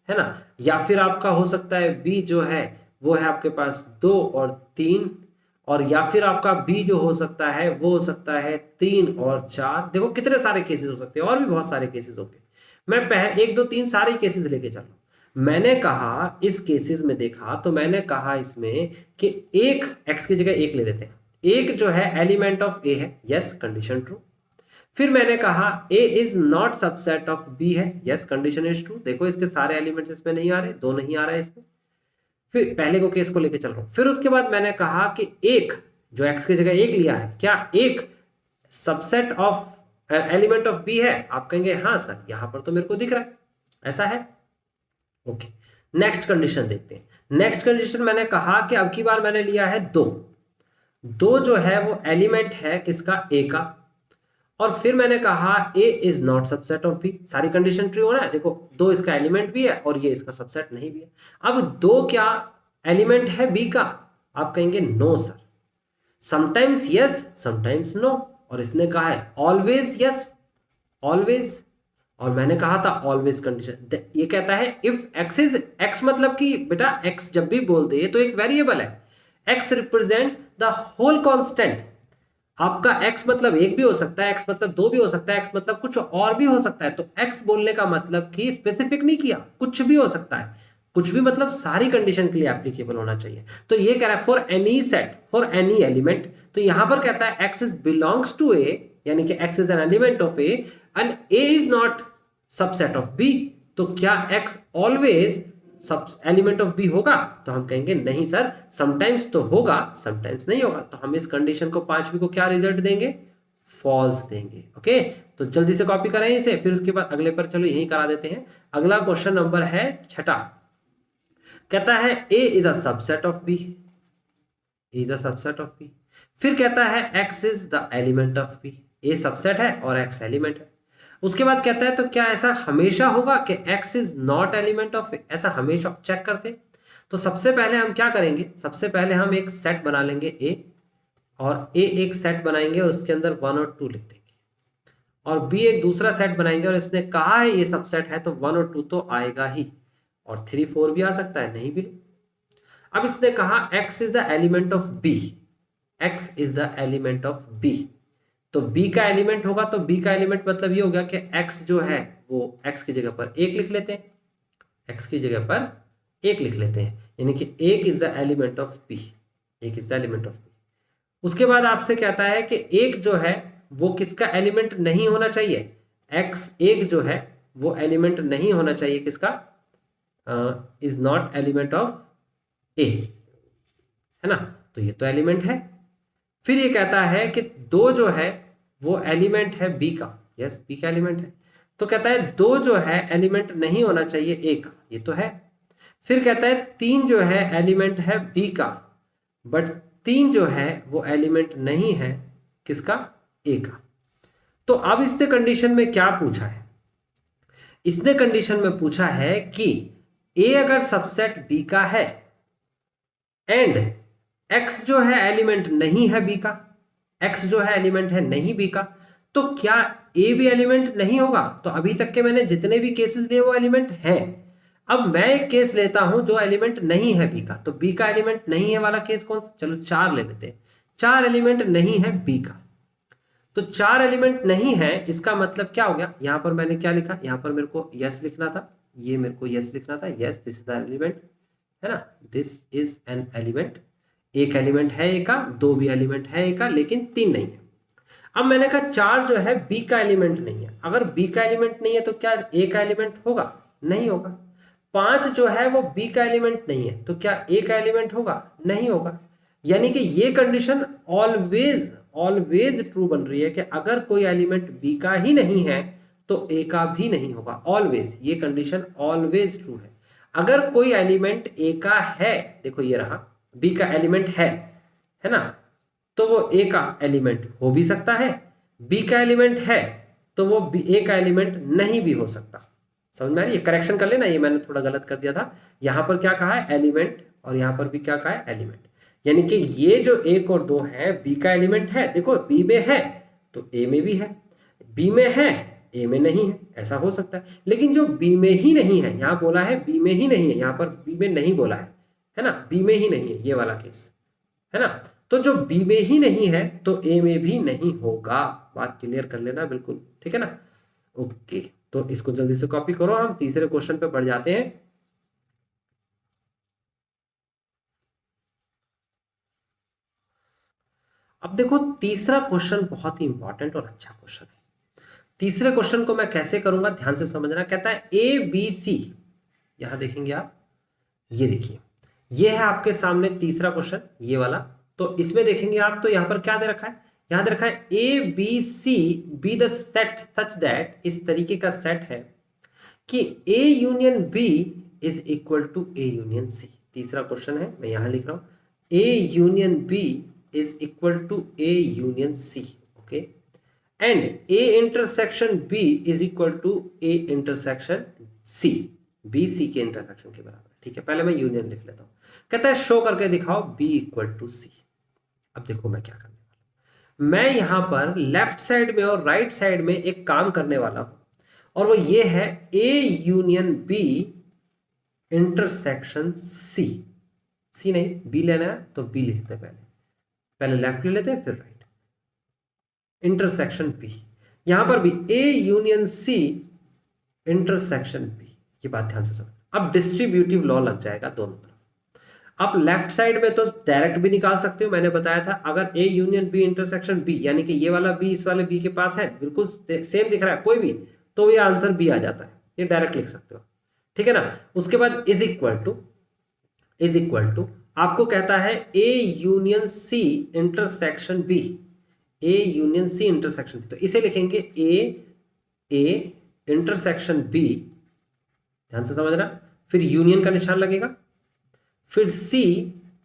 है ना, या फिर आपका हो सकता है b जो है वो है आपके पास 2 और 3, और या फिर आपका b जो हो सकता है वो हो सकता है 3 और 4। देखो कितने सारे केसेस हो सकते हैं, और भी बहुत सारे केसेस होंगे। मैं पहले 1 2 3 सारे केसेस लेके चल रहा हूं। मैंने कहा इस केसेस में देखा तो मैंने कहा इसमें कि एक x की जगह 1 ले लेते हैं, एक जो है एलिमेंट ऑफ a है, यस कंडीशन ट्रू। फिर मैंने कहा a is not subset of b है, यस कंडीशन इज ट्रू। देखो इसके सारे एलिमेंट्स इसमें नहीं आ रहे, 2 नहीं आ रहा है इसमें। फिर पहले को केस को लेके चल रहा हूं। फिर उसके बाद मैंने कहा कि एक जो x की जगह 1 लिया है, क्या एक subset of element of B है? आप कहेंगे हाँ सर यहां पर तो मेरे को दिख रहा है, ऐसा है, ओके। नेक्स्ट कंडीशन देखते हैं। नेक्स्ट कंडीशन मैंने कहा कि अब की बार मैंने लिया है 2, 2 जो है वो एलिमेंट है किसका, a का। और फिर मैंने कहा a is not subset of b, सारी कंडीशन ट्रू हो रहा है। देखो 2 इसका एलिमेंट भी है और ये इसका सबसेट नहीं भी है। अब 2 क्या एलिमेंट है b का? आप कहेंगे no sir, sometimes yes sometimes no, और इसने कहा है ऑलवेज यस ऑलवेज, और मैंने कहा था ऑलवेज कंडीशन। ये कहता है इफ x इज x, मतलब कि बेटा x जब भी बोल दे तो एक वेरिएबल है, x represent the whole constant. आपका x मतलब 1 भी हो सकता है, x मतलब 2 भी हो सकता है, x मतलब कुछ और भी हो सकता है। तो x बोलने का मतलब कि स्पेसिफिक नहीं किया, कुछ भी हो सकता है। कुछ भी मतलब सारी कंडीशन के लिए एप्लीकेबल होना चाहिए। तो ये कह रहा है for any set, for any element. तो यहां पर कहता है x is belongs to a, यानी कि x is an element of a and a is not subset of b। तो क्या x ऑलवेज सब एलिमेंट ऑफ बी होगा? तो हम कहेंगे नहीं सर, समटाइम्स तो होगा, समटाइम्स नहीं होगा। तो हम इस कंडीशन को 5वीं को क्या रिजल्ट देंगे? फॉल्स देंगे। ओके, तो जल्दी से कॉपी करें इसे, फिर उसके बाद अगले पर चलो यही करा देते हैं। अगला क्वेश्चन नंबर है 6, कहता है A is a subset of B, is a subset of B. फिर कहता है X is the element of B, A subset है और एक्स एलिमेंट है। उसके बाद कहता है तो क्या ऐसा हमेशा होगा कि x is not element of A? ऐसा हमेशा चेक करते हैं। तो सबसे पहले हम क्या करेंगे, सबसे पहले हम एक सेट बना लेंगे ए, और ए एक सेट बनाएंगे और उसके अंदर 1 और 2 लिख देंगे, और बी एक दूसरा सेट बनाएंगे और इसने कहा है ये सबसेट है, तो 1 और 2 तो आएगा ही, और 3 4 भी आ सकता है, नहीं भी। अब इसने कहा x is the element of B, x is the element of B, तो b का एलिमेंट होगा, तो b का एलिमेंट मतलब ये हो गया कि x जो है वो x की जगह पर 1 लिख लेते हैं, x की जगह पर 1 लिख लेते हैं, यानी कि 1 is the element of b, 1 is the element of b। उसके बाद आपसे कहता है कि 1 जो है वो किसका एलिमेंट नहीं होना चाहिए, x 1 जो है वो एलिमेंट नहीं होना चाहिए किसका, is not element of a, है ना, तो ये तो एलिमेंट है। फिर ये कहता है कि 2 जो है वो एलिमेंट है बी का, यस बी का एलिमेंट है, तो कहता है 2 जो है एलिमेंट नहीं होना चाहिए ए का, ये तो है। फिर कहता है 3 जो है एलिमेंट है बी का, बट 3 जो है वो एलिमेंट नहीं है किसका, ए का। तो अब इसने कंडीशन में क्या पूछा है, इसने कंडीशन में पूछा है कि ए अगर सबसेट बी का है एंड x जो है एलिमेंट नहीं है b का, x जो है एलिमेंट है नहीं b का, तो क्या a भी एलिमेंट नहीं होगा? तो अभी तक के मैंने जितने भी केसेस लिए वो एलिमेंट हैं। अब मैं एक केस लेता हूं जो एलिमेंट नहीं है b का, तो b का एलिमेंट नहीं है वाला केस कौन सा, चलो 4 ले लेते हैं। 4 एलिमेंट नहीं है b का, तो 4 एलिमेंट नहीं है, इसका मतलब क्या हो गया, यहां पर मैंने क्या लिखा, यहां पर मेरे को यस लिखना था, ये मेरे को यस लिखना था, yes this is the element, है ना, दिस इज एन एलिमेंट। एक एलिमेंट है ए का, 2 भी एलिमेंट है ए का, लेकिन 3 नहीं है। अब मैंने कहा 4 जो है बी का एलिमेंट नहीं है, अगर बी का एलिमेंट नहीं है तो क्या ए का एलिमेंट होगा, नहीं होगा। 5 जो है वो बी का एलिमेंट नहीं है, तो क्या ए का एलिमेंट होगा, नहीं होगा। यानी कि ये कंडीशन ऑलवेज ऑलवेज ट्रू बन रही है कि अगर कोई एलिमेंट बी का ही नहीं है तो ए का भी नहीं होगा, ऑलवेज, ये कंडीशन ऑलवेज ट्रू है। अगर कोई एलिमेंट ए का है, देखो ये रहा बी का एलिमेंट है ना, तो वो ए का एलिमेंट हो भी सकता है, बी का एलिमेंट है तो वो ए का एलिमेंट नहीं भी हो सकता। समझ में आ रही है, करेक्शन कर लेना, ये मैंने थोड़ा गलत कर दिया था, यहां पर क्या कहा है एलिमेंट, और यहां पर भी क्या कहा है एलिमेंट, यानी कि ये जो 1 और 2 है बी का एलिमेंट है, देखो बी में है तो ए में भी है, बी में है ए में नहीं है, ऐसा हो सकता है। लेकिन जो बी में ही नहीं है, यहां बोला है बी में ही नहीं है, यहां पर बी में नहीं बोला है ना, बी में ही नहीं है ये वाला केस, है ना, तो जो बी में ही नहीं है तो ए में भी नहीं होगा। बात क्लियर कर लेना बिल्कुल, ठीक है ना, ओके। तो इसको जल्दी से कॉपी करो, हम तीसरे क्वेश्चन पे बढ़ जाते हैं। अब देखो तीसरा क्वेश्चन बहुत ही इंपॉर्टेंट और अच्छा क्वेश्चन है। तीसरे क्वेश्चन को मैं कैसे करूंगा, ध्यान से समझना। कहता है ए बी सी, यहां देखेंगे आप, ये देखिए ये है आपके सामने तीसरा क्वेश्चन, ये वाला। तो इसमें देखेंगे आप तो यहां पर क्या दे रखा है, यहां दे रखा है A B C be the set such that, इस तरीके का सेट है कि A union B is equal to A union C. तीसरा क्वेश्चन है, मैं यहां लिख रहा हूं A union B is equal to A union C, okay, and A intersection B is equal to A intersection C, B C के intersection के बराबर, ठीक है। पहले मैं यूनियन लिख लेता हूं। कहता है शो करके दिखाओ बी इक्वल टू सी। अब देखो मैं क्या करने वाला, मैं यहां पर लेफ्ट साइड में और राइट साइड में एक काम करने वाला हूं, और वो ये है A union B intersection C, C नहीं बी लेना है तो बी लिखते हैं, पहले लेफ्ट ले लेते हैं फिर राइट, इंटरसेक्शन बी, यहां पर भी A union C intersection B, ये बात ध्यान से समझ। अब डिस्ट्रीब्यूटिव लॉ लग जाएगा दोनों तरफ। आप लेफ्ट साइड में तो डायरेक्ट भी निकाल सकते हो, मैंने बताया था अगर A union B intersection B, यानी कि ये वाला बी इस वाले बी के पास है, बिल्कुल सेम दिख रहा है कोई भी, तो ये आंसर बी आ जाता है, ये डायरेक्ट लिख सकते हो। ठीक है ना। उसके बाद इज इक्वल टू आपको कहता है A union C intersection B, A union C intersection B, तो इसे लिखेंगे ए इंटरसेक्शन बी, ध्यान से समझना, फिर यूनियन का निशान लगेगा, फिर सी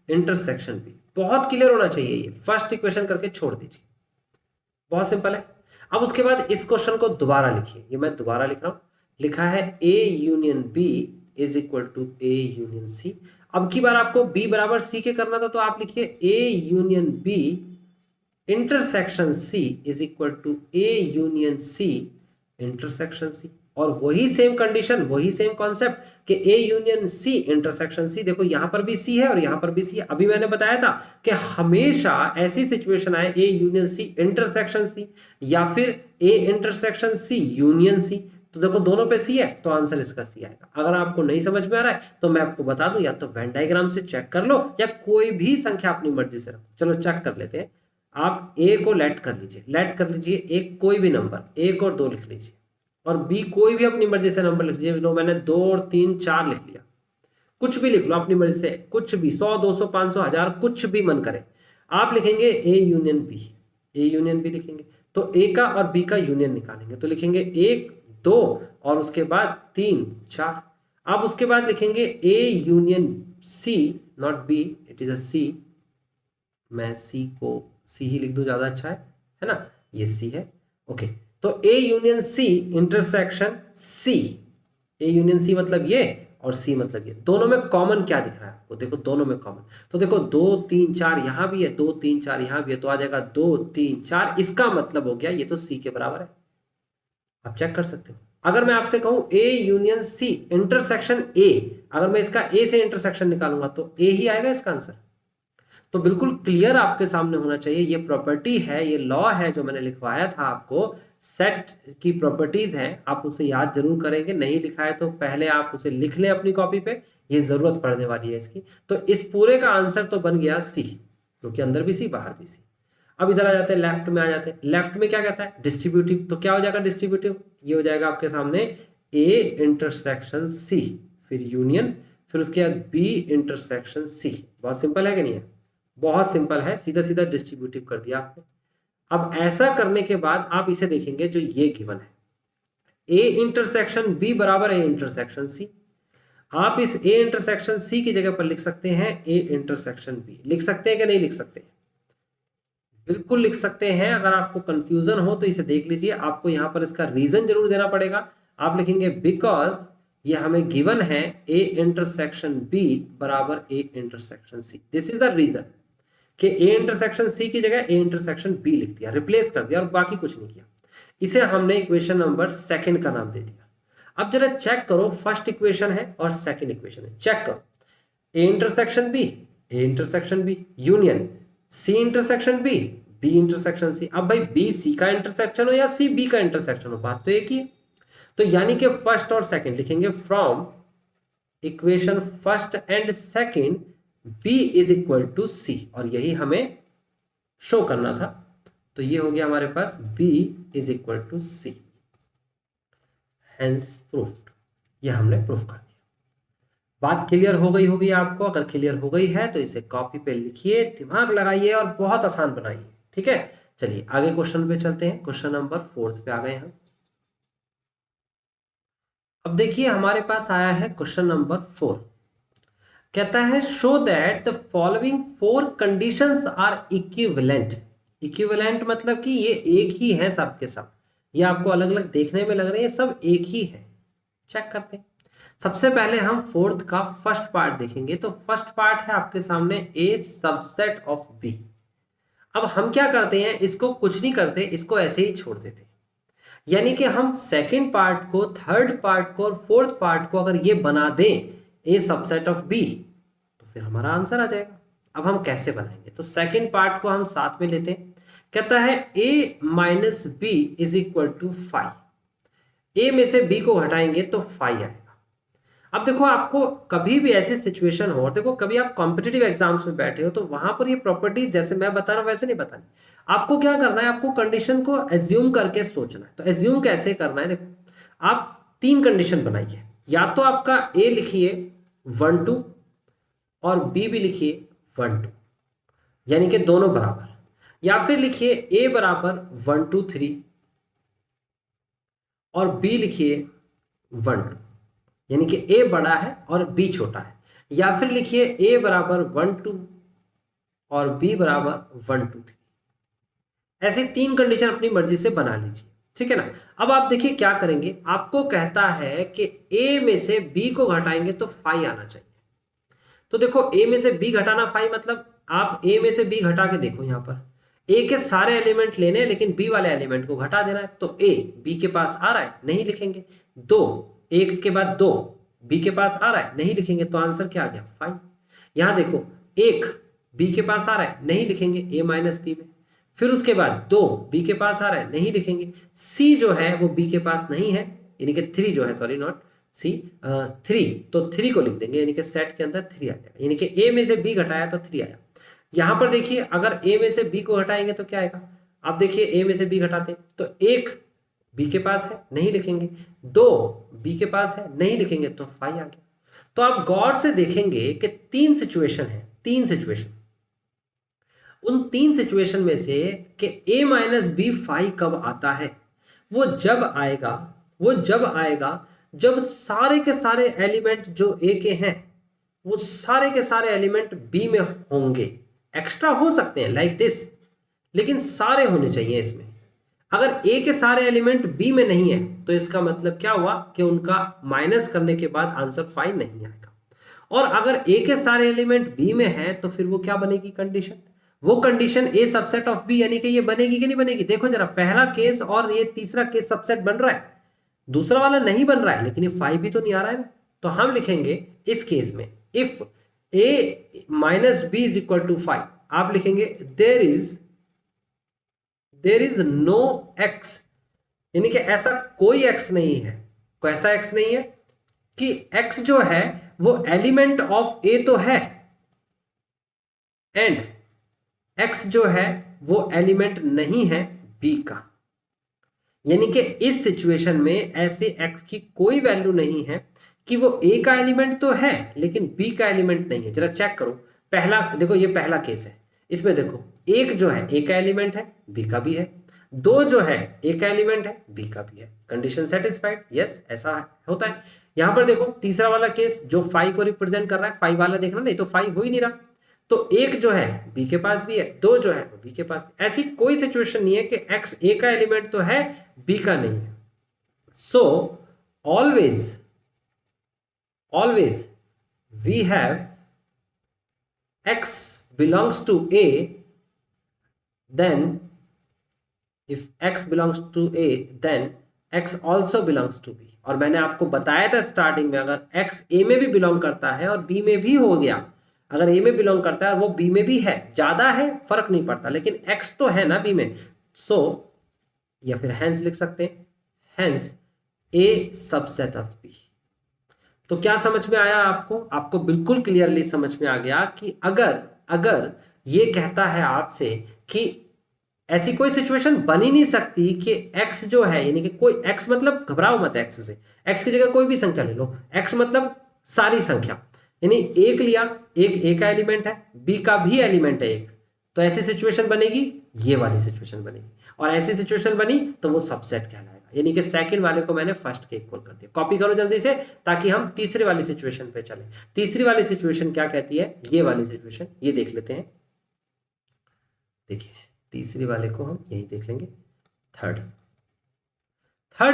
इंटरसेक्शन बी। बहुत क्लियर होना चाहिए, ये फर्स्ट इक्वेशन करके छोड़ दीजिए, बहुत सिंपल है। अब उसके बाद इस क्वेश्चन को दोबारा लिखिए, ये मैं दोबारा लिख रहा हूं, लिखा है A union B is equal to A union C. अब की बार आपको बी बराबर सी के करना था, तो आप लिखिए A union B intersection C is equal to A union C intersection C. और वही सेम कंडीशन, वही सेम कॉन्सेप्ट कि ए यूनियन सी इंटरसेक्शन सी, देखो यहां पर भी सी है और यहां पर भी सी है। अभी मैंने बताया था कि हमेशा ऐसी सिचुएशन आए ए यूनियन सी इंटरसेक्शन सी या फिर ए इंटरसेक्शन सी यूनियन सी, तो देखो दोनों पे सी है तो आंसर इसका सी आएगा। अगर आपको नहीं समझ में आ रहा है तो मैं आपको बता दूं, या तो वेन डायग्राम से चेक कर लो या कोई भी संख्या अपनी मर्जी से रखो। चलो चेक कर लेते हैं। आप ए को लेट कर लीजिए, एक कोई भी नंबर 1 और 2 लिख लीजिए, और बी कोई भी अपनी मर्जी से नंबर लिख लीजिए। लो मैंने 2 और 3 4 लिख लिया, कुछ भी लिख लो अपनी मर्जी से, कुछ भी 100 200 500 1000 कुछ भी मन करे। आप लिखेंगे ए यूनियन बी लिखेंगे, तो ए का और बी का यूनियन निकालेंगे, तो लिखेंगे 1 2 और उसके बाद 3 4। अब उसके बाद लिखेंगे A union C, not B, it is a C, मैं सी को सी ही लिख दूं, ज्यादा अच्छा है ना, ये सी है, ओके। तो A union C intersection C, A union C मतलब ये और सी मतलब ये, दोनों में कॉमन क्या दिख रहा है आपको, देखो दोनों में कॉमन, तो देखो 2 3 4 यहां भी है, 2 3 4 यहां भी है, तो आ जाएगा 2 3 4, इसका मतलब हो गया ये तो सी के बराबर है। आप चेक कर सकते हो। अगर मैं आपसे कहूं ए यूनियन सी इंटरसेक्शन ए, अगर मैं इसका ए से इंटरसेक्शन निकालूंगा तो ए ही आएगा इसका आंसर। तो बिल्कुल क्लियर आपके सामने होना चाहिए, ये प्रॉपर्टी है, ये लॉ है जो मैंने लिखवाया था आपको, सेट की प्रॉपर्टीज हैं, आप उसे याद जरूर करेंगे। नहीं लिखा है तो पहले आप उसे लिख लें अपनी कॉपी पे, ये जरूरत पड़ने वाली है इसकी। तो इस पूरे का आंसर तो बन गया सी, क्योंकि अंदर भी सी बाहर भी सी। अब इधर आ जाते हैं, लेफ्ट में आ जाते हैं। लेफ्ट में क्या कहता है, डिस्ट्रीब्यूटिव, तो क्या हो जाएगा डिस्ट्रीब्यूटिव, ये हो जाएगा आपके सामने ए इंटरसेक्शन सी, फिर यूनियन, फिर उसके बाद बी इंटरसेक्शन सी। बहुत सिंपल है कि नहीं है, बहुत सिंपल है, सीधा सीधा डिस्ट्रीब्यूटिव कर दिया आपने। अब ऐसा करने के बाद आप इसे देखेंगे, जो ये गिवन है ए इंटरसेक्शन बी बराबर ए इंटरसेक्शन सी, आप इस ए इंटरसेक्शन सी की जगह पर लिख सकते हैं ए इंटरसेक्शन बी। लिख सकते हैं कि नहीं लिख सकते, बिल्कुल लिख सकते हैं। अगर आपको कंफ्यूजन हो तो इसे देख लीजिए, आपको यहां पर इसका रीजन जरूर देना पड़ेगा। आप लिखेंगे बिकॉज ये हमें गिवन है ए इंटरसेक्शन बी बराबर A intersection C, this is the reason कि ए इंटरसेक्शन सी की जगह ए इंटरसेक्शन बी लिख दिया, रिप्लेस कर दिया और बाकी कुछ नहीं किया। इसे हमने इक्वेशन नंबर सेकंड का नाम दे दिया। अब जरा चेक करो, फर्स्ट इक्वेशन है और सेकंड इक्वेशन है, चेक करो, A intersection B, A intersection B, union C intersection B, B intersection C. अब भाई बी सी का इंटरसेक्शन हो या सी बी का इंटरसेक्शन हो, बात तो एक ही है। तो यानी कि फर्स्ट और सेकंड लिखेंगे, from equation first and second B is equal to C, और यही हमें शो करना था। तो ये हो गया हमारे पास B is equal to C, hence proofed, ये हमने प्रूफ कर दिया। बात क्लियर हो गई होगी आपको, अगर क्लियर हो गई है तो इसे कॉपी पे लिखिए, दिमाग लगाइए और बहुत आसान बनाइए, ठीक है। चलिए आगे क्वेश्चन पे चलते हैं, क्वेश्चन नंबर 4 पे आ गए हम। अब देखिए हमारे पास आया है क्वेश्चन नंबर 4, कहता है show that the following 4 conditions are equivalent. Equivalent मतलब कि ये एक ही है सब के सब, ये आपको अलग अलग देखने में लग रहे हैं, सब एक ही है। चेक करते हैं। सबसे पहले हम फोर्थ का फर्स्ट पार्ट देखेंगे, तो फर्स्ट पार्ट है आपके सामने ए सबसेट ऑफ बी। अब हम क्या करते हैं, इसको कुछ नहीं करते, इसको ऐसे ही छोड़ देते हैं। यानी कि हम सेकेंड पार्ट को, थर्ड पार्ट को और फोर्थ पार्ट को अगर ये बना दें ए सबसेट ऑफ बी, तो फिर हमारा आंसर आ जाएगा। अब हम कैसे बनाएंगे, तो सेकेंड पार्ट को हम साथ में लेते हैं। कहता है a minus B is equal to 5, A में से बी को हटाएंगे तो 5 आएगा। अब देखो आपको कभी भी ऐसी सिचुएशन हो, देखो कभी आप कॉम्पिटिटिव एग्जाम्स में बैठे हो तो वहां पर ये प्रॉपर्टीज जैसे मैं बता रहा हूं वैसे नहीं बतानी, आपको क्या करना है, आपको कंडीशन को एज्यूम करके सोचना है। तो एज्यूम कैसे करना है, देखो आप 3 कंडीशन बनाइए, या तो आपका ए लिखिए 1 2 और बी भी लिखिए 1 2, यानी कि दोनों बराबर, या फिर लिखिए ए बराबर 1 2 3 और बी लिखिए 1 2, यानी कि ए बड़ा है और बी छोटा है, या फिर लिखिए ए बराबर 1 2 और बी बराबर 1 2 3। ऐसे 3 कंडीशन अपनी मर्जी से बना लीजिए, ठीक है ना। अब आप देखिए क्या करेंगे, आपको कहता है कि ए में से बी को घटाएंगे तो 5 आना चाहिए। तो देखो ए में से बी घटाना 5 मतलब आप ए में से बी घटा के देखो, यहां पर ए के सारे एलिमेंट लेने हैं लेकिन बी वाले एलिमेंट को घटा देना है। तो ए बी के पास आ रहा है, नहीं लिखेंगे। 2 एक के बाद 2 बी के पास आ रहा है, नहीं लिखेंगे। तो आंसर क्या आ गया 5। यहां देखो 1 बी के पास आ रहा है, नहीं लिखेंगे ए माइनस बी में। फिर उसके बाद 2 बी के पास आ रहा है, नहीं लिखेंगे। सी जो है वो बी के पास नहीं है, यानी कि 3 जो है, सॉरी नॉट सी 3, तो 3 को लिख देंगे, यानी कि सेट के अंदर 3 आ जाएगा, यानी कि ए में से बी घटाया तो 3 आया। यहां पर देखिए अगर ए में से बी को घटाएंगे तो क्या आएगा, आप देखिए ए में से बी घटाते हैं तो 1 बी के पास है, नहीं लिखेंगे। 2 बी के पास है, नहीं लिखेंगे, तो 5 आ गया। तो आप गौर से देखेंगे कि 3 सिचुएशन है, 3 सिचुएशन। उन 3 सिचुएशन में से कि a माइनस बी 5 कब आता है, वो जब आएगा जब सारे के सारे एलिमेंट जो a के हैं वो सारे के सारे एलिमेंट b में होंगे। एक्स्ट्रा हो सकते हैं लाइक दिस, लेकिन सारे होने चाहिए इसमें। अगर a के सारे एलिमेंट b में नहीं है तो इसका मतलब क्या हुआ कि उनका माइनस करने के बाद आंसर 5 नहीं आएगा। और अगर a के सारे एलिमेंट b में है तो फिर वो क्या बनेगी कंडीशन, वो condition A subset of B, यानी कि ये बनेगी कि नहीं बनेगी। देखो जरा, पहला केस और ये तीसरा केस सबसेट बन रहा है, दूसरा वाला नहीं बन रहा है, लेकिन ये 5 भी तो नहीं आ रहा है ना। तो हम लिखेंगे इस केस में if a minus B is equal to 5, आप लिखेंगे देर इज नो x, यानी कि ऐसा कोई x नहीं है, कोई ऐसा x नहीं है कि x जो है वो एलिमेंट ऑफ a तो है एंड x जो है वो एलिमेंट नहीं है b का। यानी कि इस सिचुएशन में ऐसे x की कोई वैल्यू नहीं है कि वो a का एलिमेंट तो है लेकिन b का एलिमेंट नहीं है। जरा चेक करो, पहला देखो, ये पहला केस है, इसमें देखो 1 जो है a का एलिमेंट है, b का भी है। 2 जो है a का एलिमेंट है, b का भी है। कंडीशन सेटिस्फाइड, यस, ऐसा होता है। यहां पर देखो तीसरा वाला केस जो 5 को रिप्रेजेंट कर रहा है, 5 वाला देखना, नहीं तो 5 हो ही नहीं रहा। तो 1 जो है b के पास भी है, 2 जो है b के पास भी। ऐसी कोई सिचुएशन नहीं है कि x a का एलिमेंट तो है b का नहीं है। So always we have x belongs to a, then if x belongs to a then x also belongs to b। और मैंने आपको बताया था स्टार्टिंग में, अगर x a में भी बिलोंग करता है और b में भी हो गया, अगर a में बिलोंग करता है और वो b में भी है, ज्यादा है फर्क नहीं पड़ता, लेकिन x तो है ना b में। सो या फिर हैंस लिख सकते हैं, hence a subset of b। तो क्या समझ में आया आपको बिल्कुल क्लियरली समझ में आ गया कि अगर ये कहता है आपसे कि ऐसी कोई सिचुएशन बन ही नहीं सकती कि x जो है, यानी कि कोई x, मतलब घबराओ मत x से, x की जगह कोई भी संख्या ले लो, x मतलब सारी संख्या, यानी एक लिया, एक a का एलिमेंट है, b का भी एलिमेंट है एक, तो ऐसी सिचुएशन बनेगी, ये वाली सिचुएशन बनेगी। और ऐसी सिचुएशन बनी तो वो सबसेट कहलाएगा, यानी कि सेकंड वाले को मैंने फर्स्ट के इक्वल कर दिया। कॉपी करो जल्दी से ताकि हम तीसरे वाली सिचुएशन पे चलें। तीसरी वाली सिचुएशन क्या कहती है, ये वाली सिचुएशन, ये देख लेते हैं। देखिए तीसरी वाले को हम यही देख लेंगे। थर्ड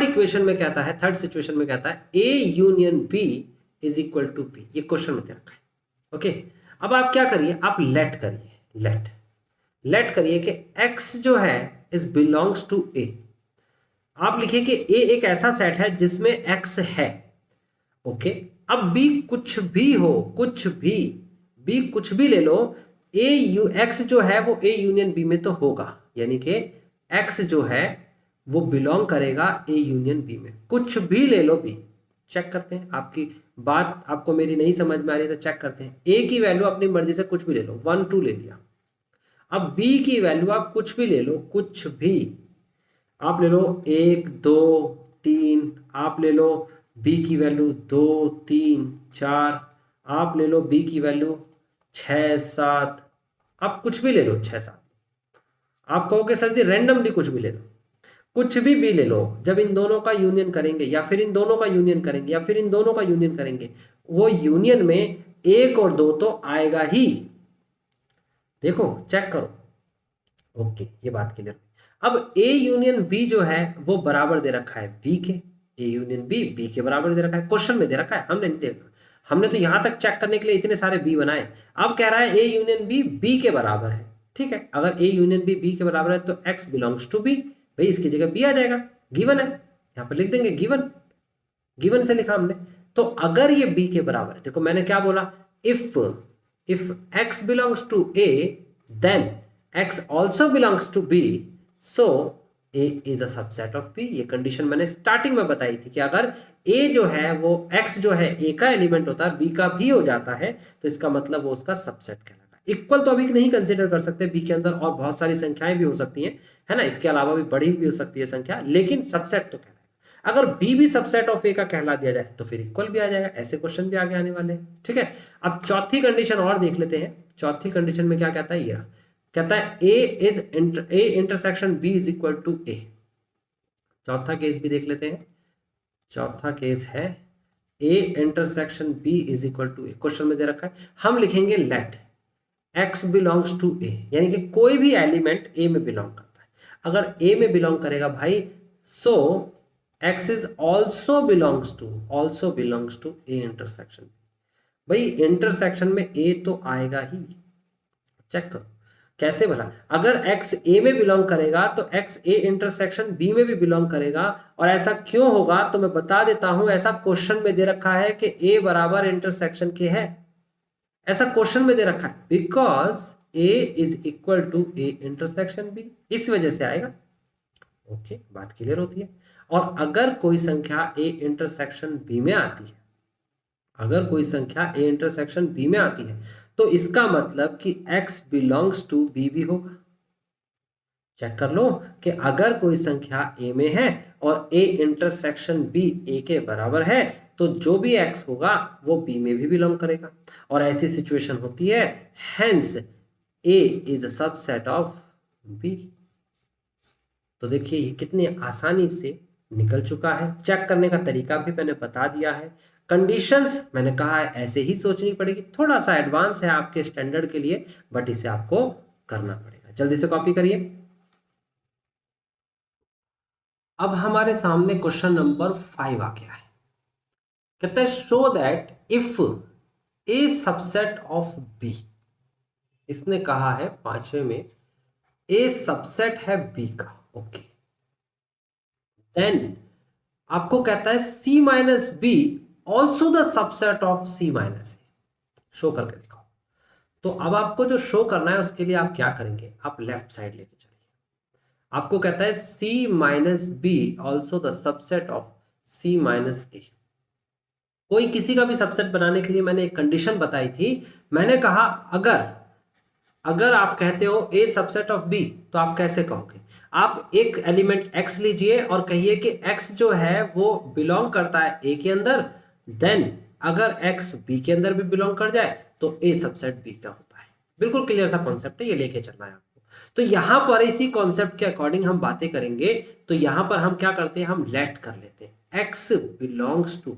इक्वेशन में कहता है, थर्ड सिचुएशन में कहता है A union B is equal to B. ये क्वेश्चन में दे रखा है, ओके। अब आप क्या करिए, आप लेट करिए, लेट करिए कि x जो है इज बिलोंग्स टू a। आप लिखिए कि a एक ऐसा सेट है जिसमें x है, ओके। अब b कुछ भी हो, b कुछ भी ले लो, x जो है वो a यूनियन b में तो होगा, यानी कि x जो है वो बिलोंग करेगा a यूनियन b में। कुछ भी ले लो b, चेक करते हैं। आपकी बात आपको मेरी नहीं समझ में आ रही तो चेक करते हैं। a की वैल्यू अपनी मर्जी से कुछ भी ले लो, 1 2 ले लिया। अब b की वैल्यू आप कुछ भी ले लो, कुछ भी आप ले लो, 1 2 3, आप ले लो बी की वैल्यू 2 3 4, आप ले लो बी की वैल्यू 6 7, आप कुछ भी ले लो 6 7, आप कहोगे सर जी रैंडमली कुछ भी ले लो, कुछ भी ले लो। जब इन दोनों का यूनियन करेंगे या फिर इन दोनों का यूनियन करेंगे या फिर इन दोनों का यूनियन करेंगे, वो यूनियन में 1 और 2 तो आएगा ही। देखो चेक करो। ओके, ये बात क्लियर। अब ए यूनियन बी जो है वो बराबर दे रखा है बी के, ए यूनियन बी बी के बराबर दे रखा है, क्वेश्चन में दे रखा है, हमने नहीं दे रखा। हमने तो यहां तक चेक करने के लिए इतने सारे बी बनाए। अब कह रहा है ए यूनियन बी बी के बराबर है। ठीक है, अगर ए यूनियन बी बी के बराबर है तो एक्स बिलोंग्स टू बी, भाई इसकी जगह बी आ जाएगा, गिवन है, यहां पर लिख देंगे गिवन, गिवन से लिखा हमने। तो अगर ये बी के बराबर है, देखो मैंने क्या बोला, if x belongs to a then x also belongs to b, so a is a subset of b। ये कंडीशन मैंने स्टार्टिंग में बताई थी कि अगर a जो है वो x जो है a का एलिमेंट होता है, b का भी हो जाता है, तो इसका मतलब वो उसका सबसेट कहलाएगा। इक्वल तो अभी नहीं कंसीडर कर सकते, b के अंदर और बहुत सारी संख्याएं भी हो सकती हैं, है ना, इसके अलावा भी बड़ी भी हो सकती है संख्या, लेकिन सबसेट तो कहलाएगा। अगर बी भी सबसेट ऑफ ए का कहला दिया जाए तो फिर इक्वल भी आ जाएगा। ऐसे क्वेश्चन भी आगे आने वाले हैं। ठीक है, अब चौथी कंडीशन और देख लेते हैं। चौथी कंडीशन में क्या कहता है, ये कहता है A intersection B is equal to A. चौथा केस भी देख लेते हैं। चौथा केस है A intersection B is equal to A, question में दे रखा है, हम लिखेंगे let X belongs to A, यानी कि कोई भी एलिमेंट ए में बिलोंग करता है। अगर ए में बिलोंग करेगा भाई, सो x is also belongs to a intersection। भाई इंटरसेक्शन में a तो आएगा ही, चेक करो कैसे भला। अगर x a में बिलोंग करेगा तो x a इंटरसेक्शन b में भी बिलोंग करेगा। और ऐसा क्यों होगा तो मैं बता देता हूं, ऐसा क्वेश्चन में दे रखा है कि a बराबर इंटरसेक्शन के है, ऐसा क्वेश्चन में दे रखा है, because a is equal to a intersection b, इस वजह से आएगा। ओके, बात क्लियर होती है। और अगर कोई संख्या ए इंटरसेक्शन बी में आती है, अगर कोई संख्या ए इंटरसेक्शन बी में आती है, तो इसका मतलब कि x बिलोंग्स टू बी भी होगा। चेक कर लो कि अगर कोई संख्या ए में है और ए इंटरसेक्शन बी ए के बराबर है, तो जो भी x होगा वो बी में भी बिलोंग करेगा। और ऐसी सिचुएशन होती है, hence A is a subset of B. तो देखिए ये कितनी आसानी से निकल चुका है। चेक करने का तरीका भी मैंने बता दिया है। कंडीशंस मैंने कहा है ऐसे ही सोचनी पड़ेगी, थोड़ा सा एडवांस है आपके स्टैंडर्ड के लिए, बट इसे आपको करना पड़ेगा। जल्दी से कॉपी करिए। अब हमारे सामने क्वेश्चन नंबर 5 आ गया है। कहता है show that if A subset of B, इसने कहा है 5वें में ए सबसेट है बी का। ओके, देन आपको कहता है C minus B also the subset of C minus A, show करके दिखाओ। तो अब आपको जो शो करना है उसके लिए आप क्या करेंगे, आप लेफ्ट साइड लेके चलिए। आपको कहता है C minus B also the subset of C minus A. कोई किसी का भी सबसेट बनाने के लिए मैंने एक कंडीशन बताई थी। मैंने कहा अगर आप कहते हो ए सबसेट ऑफ बी, तो आप कैसे कहोगे, आप एक एलिमेंट x लीजिए और कहिए कि x जो है वो बिलोंग करता है a के अंदर, देन अगर x b के अंदर भी बिलोंग कर जाए तो a सबसेट b का होता है। बिल्कुल क्लियर सा कॉन्सेप्ट है, ये लेके चलना है आपको। तो यहां पर इसी कॉन्सेप्ट के अकॉर्डिंग हम बातें करेंगे। तो यहां पर हम क्या करते हैं, हम लेट कर लेते हैं x belongs to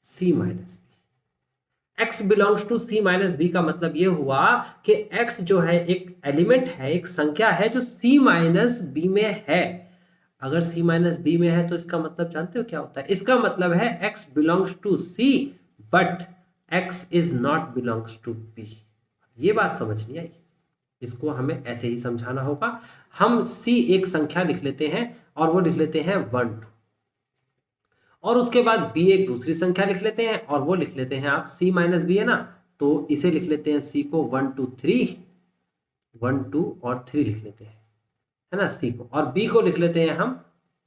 c minus B. x belongs to c minus B का मतलब ये हुआ कि x जो है एक एलिमेंट है, एक संख्या है जो c माइनस बी में है। अगर c माइनस बी में है तो इसका मतलब जानते हो क्या होता है, इसका मतलब है x belongs to c but x is not belongs to b। ये बात समझ नहीं आई, इसको हमें ऐसे ही समझाना होगा। हम c एक संख्या लिख लेते हैं और वो लिख लेते हैं 1 2, और उसके बाद b एक दूसरी संख्या लिख लेते हैं और वो लिख लेते हैं आप c माइनस बी है ना, तो इसे लिख लेते हैं c को 1 2 3, 1 2 और 3 लिख लेते हैं, है ना, c को, और b को लिख लेते हैं हम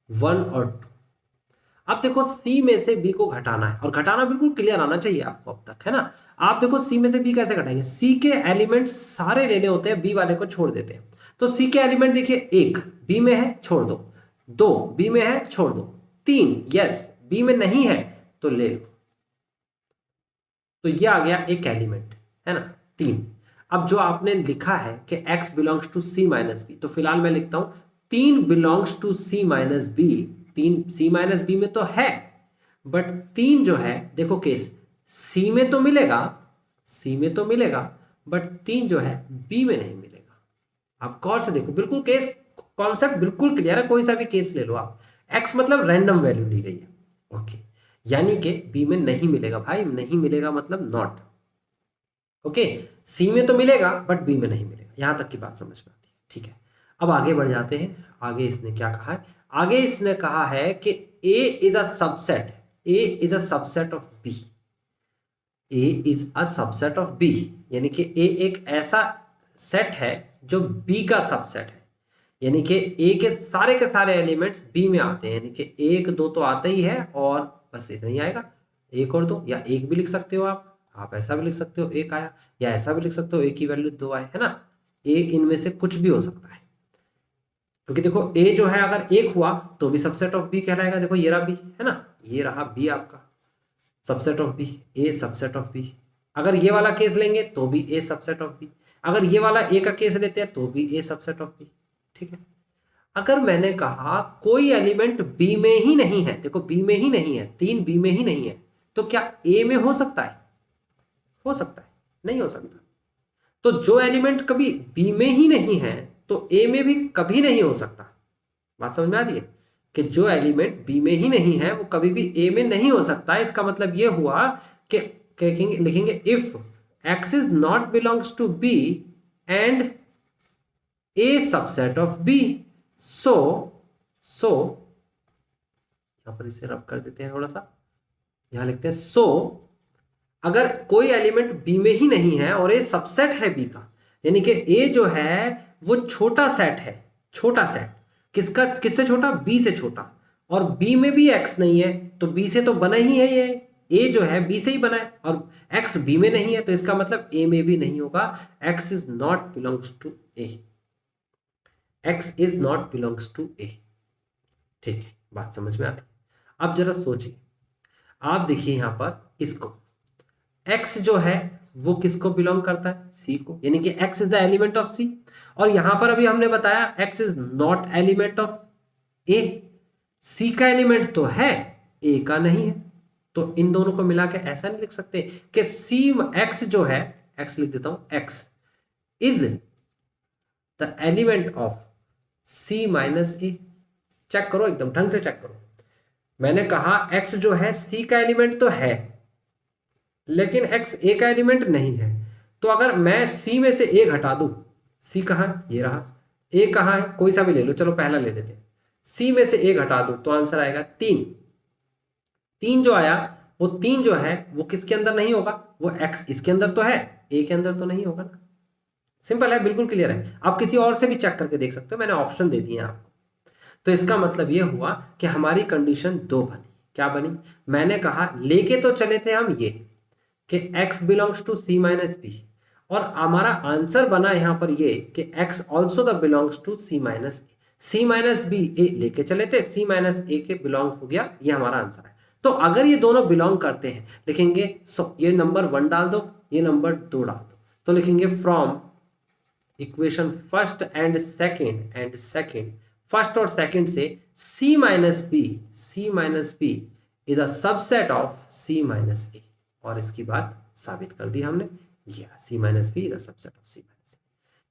1 और 2। अब देखो c में से b को घटाना है, और घटाना बिल्कुल क्लियर आना चाहिए आपको अब तक, है ना। आप देखो c में से b कैसे घटाएंगे, c के एलिमेंट सारे लेने होते हैं, b वाले को छोड़ देते हैं। तो c के एलिमेंट देखिए 1 b में है, छोड़ दो, 2 b में है, छोड़ दो, 3 यस b में नहीं है तो ले लो। तो ये आ गया एक एलिमेंट, है ना, 3। अब जो आपने लिखा है कि x belongs to c minus B, तो फिलहाल मैं लिखता हूं 3 belongs to c minus B. 3 c minus B में तो है, बट 3 जो है, देखो केस c में तो मिलेगा, c में तो मिलेगा, बट 3 जो है b में नहीं मिलेगा। आप गौर से देखो, बिल्कुल केस कॉन्सेप्ट बिल्कुल क्लियर है, कोई सा भी केस ले लो आप। x मतलब रैंडम वैल्यू ली गई है, ओके, यानी कि b में नहीं मिलेगा भाई, नहीं मिलेगा मतलब नॉट, ओके। सी में तो मिलेगा बट बी में नहीं मिलेगा। यहां तक की बात समझ में आती है, ठीक है। अब आगे बढ़ जाते हैं। आगे इसने क्या कहा है? आगे इसने कहा है कि A is a subset, A is a subset of B, A is a subset of B, यानी कि ए एक ऐसा सेट है जो बी का सबसेट है, यानी कि ए के सारे एलिमेंट्स बी में आते हैं, यानी कि 1 2 तो आता ही है और बस इतना ही आएगा, 1 और 2, या 1 भी लिख सकते हो आप ऐसा भी लिख सकते हो 1 आया, या ऐसा भी लिख सकते हो 1 की वैल्यू 2 आए, है ना। ए इनमें से कुछ भी हो सकता है, क्योंकि देखो ए जो है अगर 1 हुआ तो भी सबसेट ऑफ बी कहलाएगा। देखो ये रहा बी, है ना, ये रहा बी आपका subset of B, A subset of B. अगर ये वाला केस लेंगे तो भी ए सबसेट ऑफ बी, अगर ये वाला ए का केस लेते हैं तो भी ए सबसेट ऑफ बी, ठीक है। अगर मैंने कहा कोई एलिमेंट बी में ही नहीं है, देखो बी में ही नहीं है, 3 बी में ही नहीं है, तो क्या ए में हो सकता है? हो सकता है? नहीं हो सकता। तो जो एलिमेंट कभी बी में ही नहीं है तो ए में भी कभी नहीं हो सकता। बात समझ में आ रही है कि जो एलिमेंट बी में ही नहीं है वो कभी भी ए में नहीं हो सकता। इसका मतलब ये हुआ कि लिखेंगे if X is not belongs to B and A subset of B, so यहां पर इसे रब कर देते हैं थोड़ा सा, यहां लिखते हैं सो अगर कोई एलिमेंट बी में ही नहीं है और ए सबसेट है बी का, यानी कि ए जो है वो छोटा सेट है, छोटा सेट किसका, किससे छोटा? बी से छोटा, और बी में भी एक्स नहीं है तो बी से तो बना ही है ये, ए जो है बी से ही बना है, और एक्स बी में नहीं है तो इसका मतलब ए में भी नहीं होगा। X is not belongs to A, X is not belongs to A, ठीक है, बात समझ में आती है। अब जरा सोचिए, आप देखिए यहां पर इसको, x जो है वो किसको बिलोंग करता है? c को, यानी कि x is the element of c, और यहां पर अभी हमने बताया x is not element of a, c का एलिमेंट तो है a का नहीं है, तो इन दोनों को मिला के ऐसा नहीं लिख सकते कि x जो है, x लिख देता हूं, x is the element of c minus A. Check करो, एकदम ढंग से चेक करो। मैंने कहा x जो है c का एलिमेंट तो है लेकिन x a का एलिमेंट नहीं है, तो अगर मैं c में से a घटा दूं, c कहां है? ये रहा। a कहां है? कोई सा भी ले लो, चलो पहला ले लेते हैं। c में से a घटा दूं तो आंसर आएगा 3। 3 जो आया वो 3 जो है वो किसके अंदर नहीं होगा? वो x इसके अंदर तो है, a के अंदर तो नहीं होगा ना। सिंपल है, बिल्कुल क्लियर है। आप किसी और से भी चेक करके देख सकते हो, मैंने ऑप्शन दे दिए आपको। तो इसका मतलब ये हुआ कि हमारी कंडीशन 2 बनी। क्या बनी? मैंने कहा लेके तो चले थे हम ये कि x belongs to c minus B, और हमारा आंसर बना यहां पर ये कि x also the belongs to c minus A, c minus B A लेके चले थे, c माइनस ए के बिलोंग हो गया, ये हमारा आंसर है। तो अगर ये दोनों बिलोंग करते हैं, लिखेंगे ये नंबर 1 डाल दो, ये नंबर 2 डाल दो, तो लिखेंगे from equation first and second, first और सेकेंड से c minus B is a subset of c minus A, और इसकी बात साबित कर दी हमने, ये c minus B is a subset of c minus A.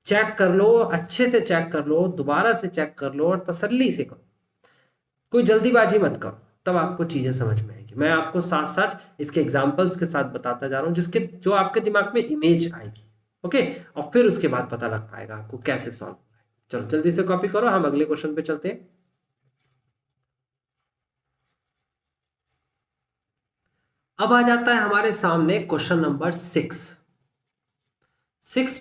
Check कर लो, अच्छे से चेक कर लो, दोबारा से चेक कर लो और तसल्ली से करो, कोई जल्दीबाजी मत करो, तब आपको चीजें समझ में आएगी। मैं आपको साथ साथ इसके एग्जांपल्स के साथ बताता जा रहा हूं, जिसके जो आपके दिमाग में इमेज आएगी, ओके, और फिर उसके बाद पता लग पाएगा आपको कैसे सॉल्व होगा। चलो जल्दी से कॉपी करो, हम अगले क्वेश्चन पे चलते हैं। अब आ जाता है हमारे सामने क्वेश्चन नंबर 6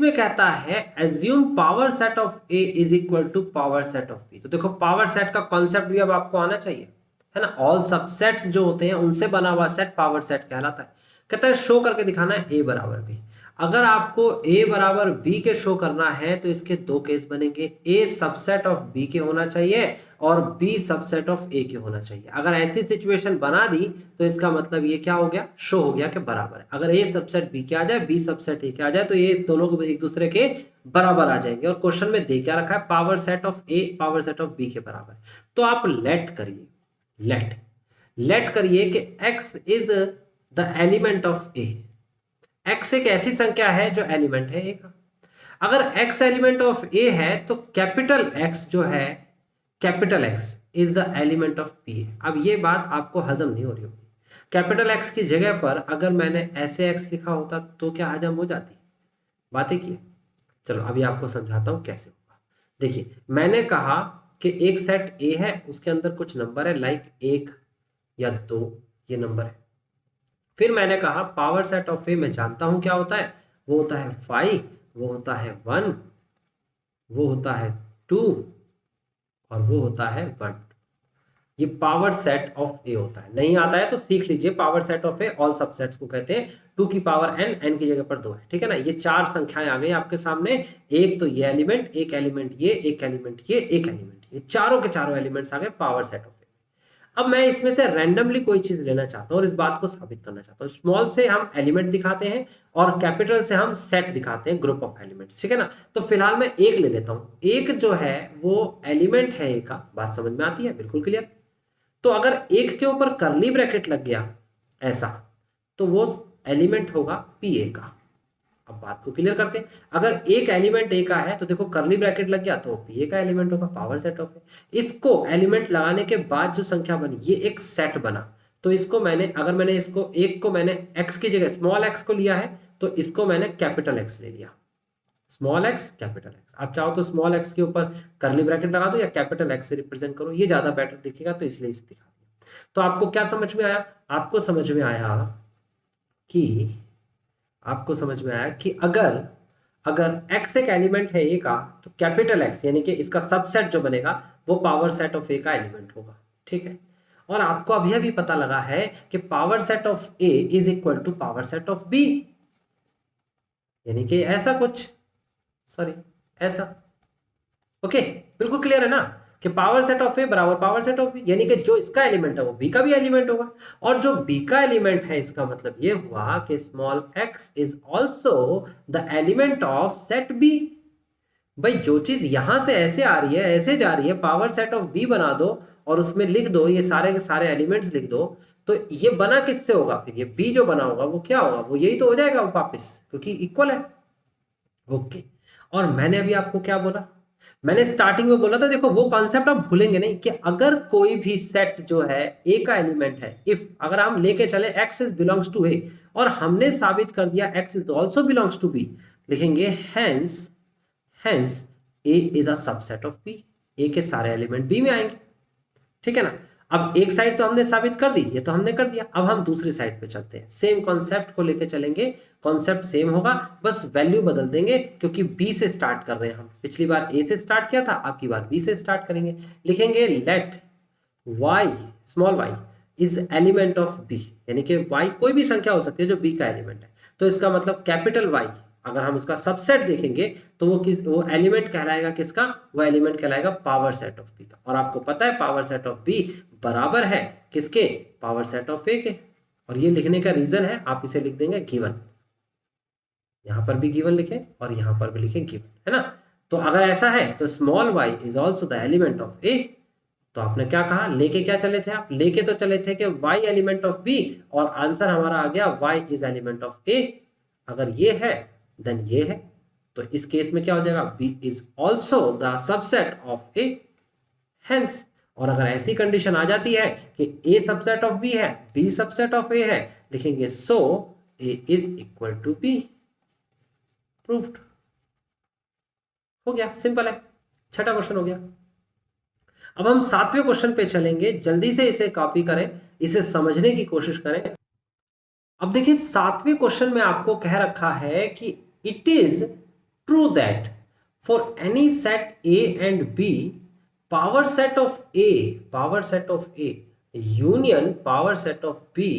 में कहता है assume power set of A is equal to power set of B. तो देखो पावर सेट का कॉन्सेप्ट भी अब आपको आना चाहिए, है ना। ऑल सबसेट्स जो होते हैं उनसे बना हुआ सेट पावर सेट कहलाता है। कहता है शो करके दिखाना है ए बराबर बी। अगर आपको A बराबर B के शो करना है तो इसके दो केस बनेंगे, A सबसेट ऑफ B के होना चाहिए और B सबसेट ऑफ A के होना चाहिए। अगर ऐसी सिचुएशन बना दी तो इसका मतलब ये क्या हो गया, शो हो गया कि बराबर है। अगर A सबसेट B के आ जाए, B सबसेट A के आ जाए तो ये दोनों एक दूसरे के बराबर आ जाएंगे। और क्वेश्चन में दे क्या रखा है, power set of A power set of B के बराबर। तो आप लेट करिए, लेट करिए कि X is the element of A। x एक ऐसी संख्या है जो एलिमेंट है ए का। अगर x एलिमेंट ऑफ ए है तो कैपिटल x जो है, capital x is the element of p। अब ये बात आपको हजम नहीं हो रही होगी। कैपिटल x की जगह पर अगर मैंने ऐसे x लिखा होता तो क्या हजम हो जाती, बातें की। चलो अभी आपको समझाता हूं कैसे होगा। देखिए मैंने कहा कि एक सेट a है, उसके अंदर कुछ नंबर है, लाइक 1 या 2 ये नंबर है। फिर मैंने कहा पावर सेट ऑफ ए मैं जानता हूं क्या होता है, वो होता है 5, वो होता है 1, वो होता है 2 और वो होता है 1। ये पावर सेट ऑफ ए होता है। नहीं आता है तो सीख लीजिए, power set of A all subsets को कहते हैं। 2 की पावर n, n की जगह पर 2 है, ठीक है ना। ये चार संख्याएं आ गई आपके सामने, एक तो ये एलिमेंट, एक एलिमेंट ये, एक एलिमेंट ये, एक एलिमेंट ये, चारों के चारों एलिमेंट्स आ गए पावर सेट ऑफ। अब मैं इसमें से रैंडमली कोई चीज लेना चाहता हूं और इस बात को साबित करना चाहता हूं। स्मॉल से हम एलिमेंट दिखाते हैं और कैपिटल से हम सेट दिखाते हैं, ग्रुप ऑफ एलिमेंट्स, ठीक है ना। तो फिलहाल मैं एक ले लेता हूं। एक जो है वो एलिमेंट है ए का, बात समझ में आती है, बिल्कुल क्लियर। तो अगर एक के ऊपर करली ब्रैकेट लग गया ऐसा, तो वो एलिमेंट होगा पी ए का। अब बात को क्लियर करते हैं। अगर एक एलिमेंट ए का है तो देखो करली ब्रैकेट लग गया तो पी ए का एलिमेंट होगा, पावर सेट ऑफ ए। इसको एलिमेंट लगाने के बाद जो संख्या बनी ये एक सेट बना। तो इसको मैंने, अगर मैंने इसको एक को मैंने एक्स की जगह स्मॉल एक्स को लिया है तो इसको मैंने कैपिटल एक्स ले लिया, स्मॉल एक्स कैपिटल एक्स। आप चाहो तो स्मॉल एक्स के ऊपर करली ब्रैकेट लगा दो या कैपिटल एक्स से रिप्रेजेंट करो, ये ज्यादा बेटर दिखेगा तो इसलिए इसे दिखा दिया। तो आपको क्या समझ में आया, आपको समझ में आया कि अगर अगर x एक एलिमेंट है a का तो कैपिटल X यानी कि इसका सबसेट जो बनेगा वो पावर सेट ऑफ a का एलिमेंट होगा, ठीक है। और आपको अभी अभी पता लगा है कि power set of a is equal to power set of b, यानी कि ऐसा कुछ, सॉरी ऐसा, ओके बिल्कुल क्लियर है ना कि पावर सेट ऑफ ए बराबर पावर सेट ऑफ बी, यानी कि जो इसका एलिमेंट है वो बी का भी एलिमेंट होगा। और जो बी का एलिमेंट है इसका मतलब ये हुआ कि small x is also the element of set B. भाई जो चीज यहां से ऐसे आ रही है, ऐसे जा रही है, पावर सेट ऑफ बी बना दो और उसमें लिख दो ये सारे के सारे एलिमेंट्स लिख दो, तो ये बना किससे होगा, फिर ये बी जो बना होगा वो क्या होगा, वो यही तो हो जाएगा वापस, क्योंकि इक्वल है। ओके और मैंने अभी आपको क्या बोला, मैंने स्टार्टिंग में बोला था, देखो वो कॉन्सेप्ट आप भूलेंगे नहीं कि अगर कोई भी सेट जो है ए का एलिमेंट है, इफ अगर हम लेके चले x is belongs to A और हमने साबित कर दिया x is also belongs to B, लिखेंगे hence A is a subset of B, A के सारे एलिमेंट बी में आएंगे, ठीक है ना। अब एक साइड तो हमने साबित कर दी, ये तो हमने कर दिया। अब हम दूसरी साइड पे चलते हैं, सेम कॉन्सेप्ट को लेके चलेंगे, कॉन्सेप्ट सेम होगा, बस वैल्यू बदल देंगे क्योंकि बी से स्टार्ट कर रहे हैं हम। पिछली बार ए से स्टार्ट किया था, अब की बार बी से स्टार्ट करेंगे। लिखेंगे let y small y is element of B, यानी कि y कोई भी संख्या हो सकती है जो बी का एलिमेंट है। तो इसका मतलब कैपिटल Y अगर हम उसका सबसेट देखेंगे तो वो एलिमेंट कहलाएगा किसका, वो एलिमेंट कहलाएगा पावर सेट ऑफ बी का। और आपको पता है पावर सेट ऑफ बी बराबर है किसके, पावर सेट ऑफ ए के। और ये लिखने का रीजन है, आप इसे लिख देंगे गिवन, यहां पर भी गिवन लिखे और यहां पर भी लिखे गिवन, है ना। तो अगर ऐसा है तो small y is also the element of A. तो आपने क्या कहा, लेके क्या चले थे आप, लेके तो चले थे कि y एलिमेंट ऑफ b और आंसर हमारा आ गया y is element of a। अगर ये है देन ये है, तो इस केस में क्या हो जाएगा, b is also the subset of a hence. और अगर ऐसी कंडीशन आ जाती है कि a सबसेट ऑफ b है, b सबसेट ऑफ a है, लिखेंगे so a is equal to b। Proved हो गया, सिंपल है। छठा क्वेश्चन हो गया। अब हम सातवें क्वेश्चन पे चलेंगे, जल्दी से इसे कॉपी करें, इसे समझने की कोशिश करें। अब देखिए सातवें क्वेश्चन में आपको कह रखा है कि it is true that for any set A and B power set of A union power set of B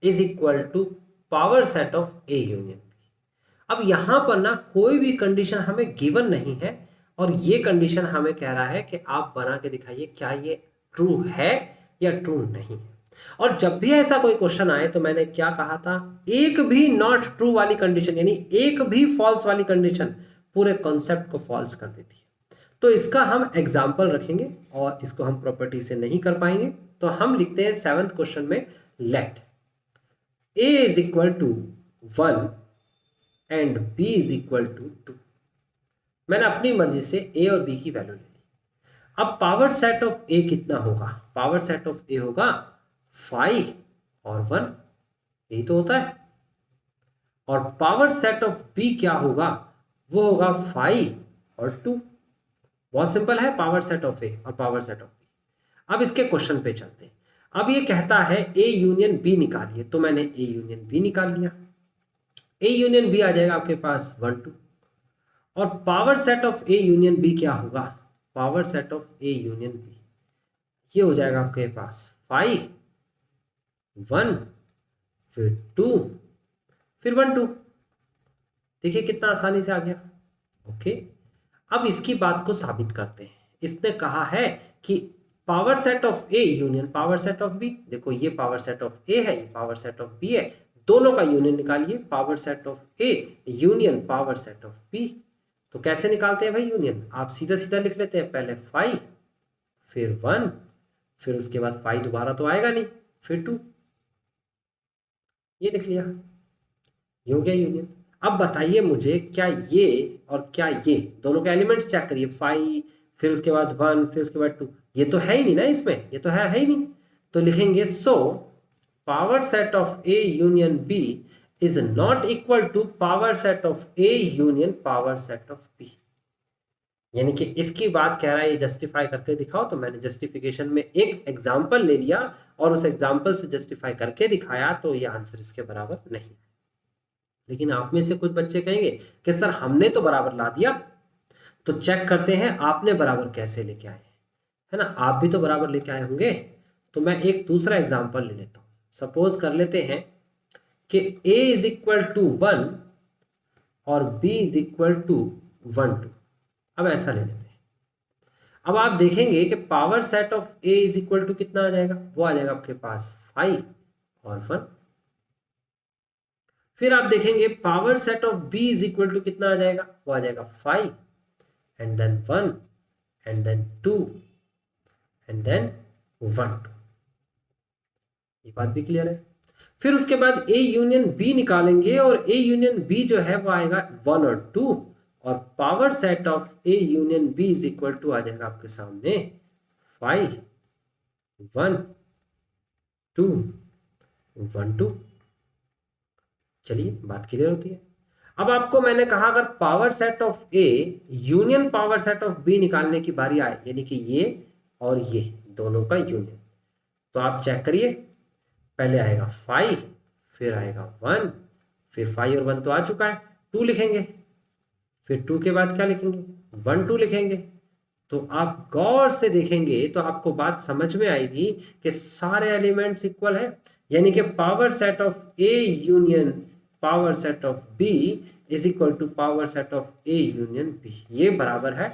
is equal to power set of A union B. अब यहां पर ना कोई भी कंडीशन हमें गिवन नहीं है और ये कंडीशन हमें कह रहा है कि आप बना के दिखाइए क्या ये ट्रू है या ट्रू नहीं है। और जब भी ऐसा कोई क्वेश्चन आए तो मैंने क्या कहा था, एक भी नॉट ट्रू वाली कंडीशन यानी एक भी फॉल्स वाली कंडीशन पूरे कॉन्सेप्ट को फॉल्स कर देती है। तो इसका हम एग्जाम्पल रखेंगे और इसको हम प्रॉपर्टी से नहीं कर पाएंगे। तो हम लिखते हैं 7th क्वेश्चन में, let a is equal to 1 and b is equal to 2। मैंने अपनी मर्जी से a और b की वैल्यू ले ली। अब पावर सेट ऑफ a कितना होगा, पावर सेट ऑफ a होगा 5 और 1, यही तो होता है। और पावर सेट ऑफ b क्या होगा, वो होगा 5 और 2। बहुत सिंपल है, पावर सेट ऑफ a और पावर सेट ऑफ b। अब इसके क्वेश्चन पे चलते हैं। अब ये कहता है a यूनियन b निकालिए, तो मैंने a यूनियन b निकाल लिया। a यूनियन b आ जाएगा आपके पास 1 2। और power set of a union b क्या होगा, power set of a union b ये हो जाएगा आपके पास 5 1 फिर 2 फिर 1 2। देखिए कितना आसानी से आ गया। ओके, अब इसकी बात को साबित करते हैं। इसने कहा है कि power set of A union power set of B, देखो ये पावर सेट ऑफ ए है, ये पावर सेट ऑफ बी है, दोनों का यूनियन निकालिए, power set of A union power set of B. तो कैसे निकालते हैं भाई यूनियन, आप सीधा सीधा लिख लेते हैं, पहले 5 फिर 1 फिर उसके बाद 5 दोबारा तो आएगा नहीं, फिर 2, ये लिख लिया, ये हो गया यूनियन। अब बताइए मुझे क्या ये और क्या ये दोनों के एलिमेंट्स चेक करिए, 5 फिर उसके बाद 1 फिर उसके बाद 2, ये तो है ही नहीं ना इसमें, ये तो है ही नहीं। तो लिखेंगे so power set of A union B is not equal to power set of A union power set of B. यानी कि इसकी बात कह रहा है ये जस्टिफाई करके दिखाओ, तो मैंने जस्टिफिकेशन में एक एग्जाम्पल ले लिया और उस एग्जाम्पल से जस्टिफाई करके दिखाया, तो ये आंसर इसके बराबर नहीं। लेकिन आप में से कुछ बच्चे कहेंगे कि सर हमने तो बराबर ला दिया, तो चेक करते हैं आपने बराबर कैसे लेके आए, है ना, आप भी तो बराबर लेके आए होंगे। तो मैं एक दूसरा एग्जांपल ले लेता हूं। सपोज कर लेते हैं कि a इज इक्वल टू 1 और b इज इक्वल टू 1 2। अब ऐसा ले लेते हैं। अब आप देखेंगे कि power set of a is equal to कितना आ जाएगा, वो आ जाएगा आपके पास 5 और 1। फिर आप देखेंगे power set of b is equal to कितना आ जाएगा, वो आ जाएगा 5 and then 1 and then 2 and then 1 2। ये बात भी क्लियर है। फिर उसके बाद a यूनियन b निकालेंगे और a यूनियन b जो है वो आएगा 1 और 2, और power set of a union b is equal to आ जाएगा आपके सामने 5 1 2 1 2। चलिए बात क्लियर होती है। अब आपको मैंने कहा अगर power set of A union power set of B निकालने की बारी आए, यानी कि ये और ये दोनों का यूनियन, तो आप चेक करिए, पहले आएगा 5 फिर आएगा 1 फिर 5 और 1 तो आ चुका है, 2 लिखेंगे, फिर 2 के बाद क्या लिखेंगे 1 2 लिखेंगे। तो आप गौर से देखेंगे तो आपको बात समझ में आएगी कि सारे एलिमेंट्स इक्वल है, यानी कि power set of A union power set of B is equal to power set of A union B, ये बराबर है।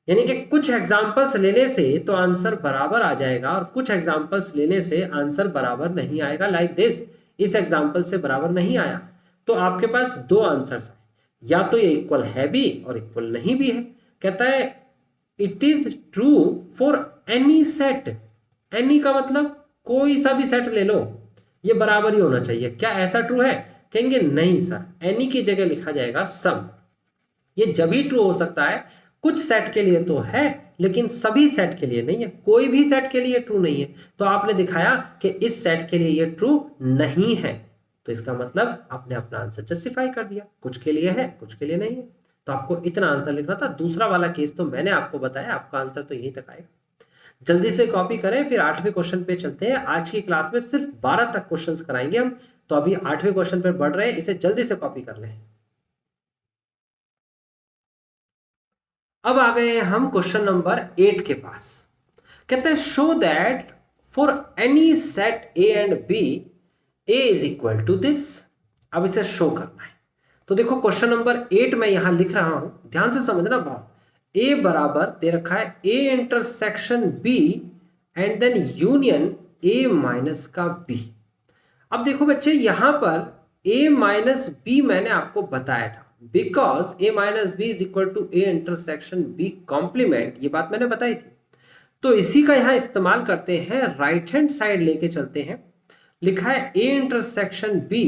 यानी कि कुछ एग्जांपल्स लेने से तो आंसर बराबर आ जाएगा और कुछ एग्जांपल्स लेने से आंसर बराबर नहीं आएगा, लाइक दिस, इस एग्जांपल से बराबर नहीं आया। तो आपके पास दो आंसर्स हैं, या तो ये इक्वल है भी और इक्वल नहीं भी है। कहता है it is true for any set, any का मतलब कोई सा भी सेट ले लो, ये बराबर ही होना चाहिए। क्या ऐसा ट्रू है, कहेंगे नहीं सर, एनी की जगह लिखा जाएगा सम। ये जब ही ट्रू हो सकता है, कुछ सेट के लिए तो है लेकिन सभी सेट के लिए नहीं है, कोई भी सेट के लिए ट्रू नहीं है। तो आपने दिखाया कि इस सेट के लिए ये ट्रू नहीं है, तो इसका मतलब आपने अपना आंसर जस्टिफाई कर दिया, कुछ के लिए है कुछ के लिए नहीं है। तो आपको इतना आंसर लिखना था। दूसरा वाला केस तो मैंने आपको बताया, आपका आंसर तो यहीं तक आएगा। जल्दी से कॉपी करें, फिर 8वें क्वेश्चन पे चलते हैं। आज की क्लास में सिर्फ 12 तक क्वेश्चंस कराएंगे हम, तो अभी 8वें क्वेश्चन पे बढ़ रहे हैं, इसे जल्दी से कॉपी कर लें। अब आ गए हैं हम क्वेश्चन नंबर 8 के पास। कहते हैं show that for any set A and B A is equal to this. अब इसे शो करना है, तो देखो क्वेश्चन नंबर 8 मैं यहां लिख रहा हूं, ध्यान से समझना बहुत। ए बराबर दे रखा है A intersection B and then union A minus का बी। अब देखो बच्चे यहां पर a माइनस बी मैंने आपको बताया था, because a minus B is equal to A intersection B complement, ये बात मैंने बताई थी। तो इसी का यहां इस्तेमाल करते हैं, राइट हैंड साइड लेके चलते हैं। लिखा है a इंटरसेक्शन b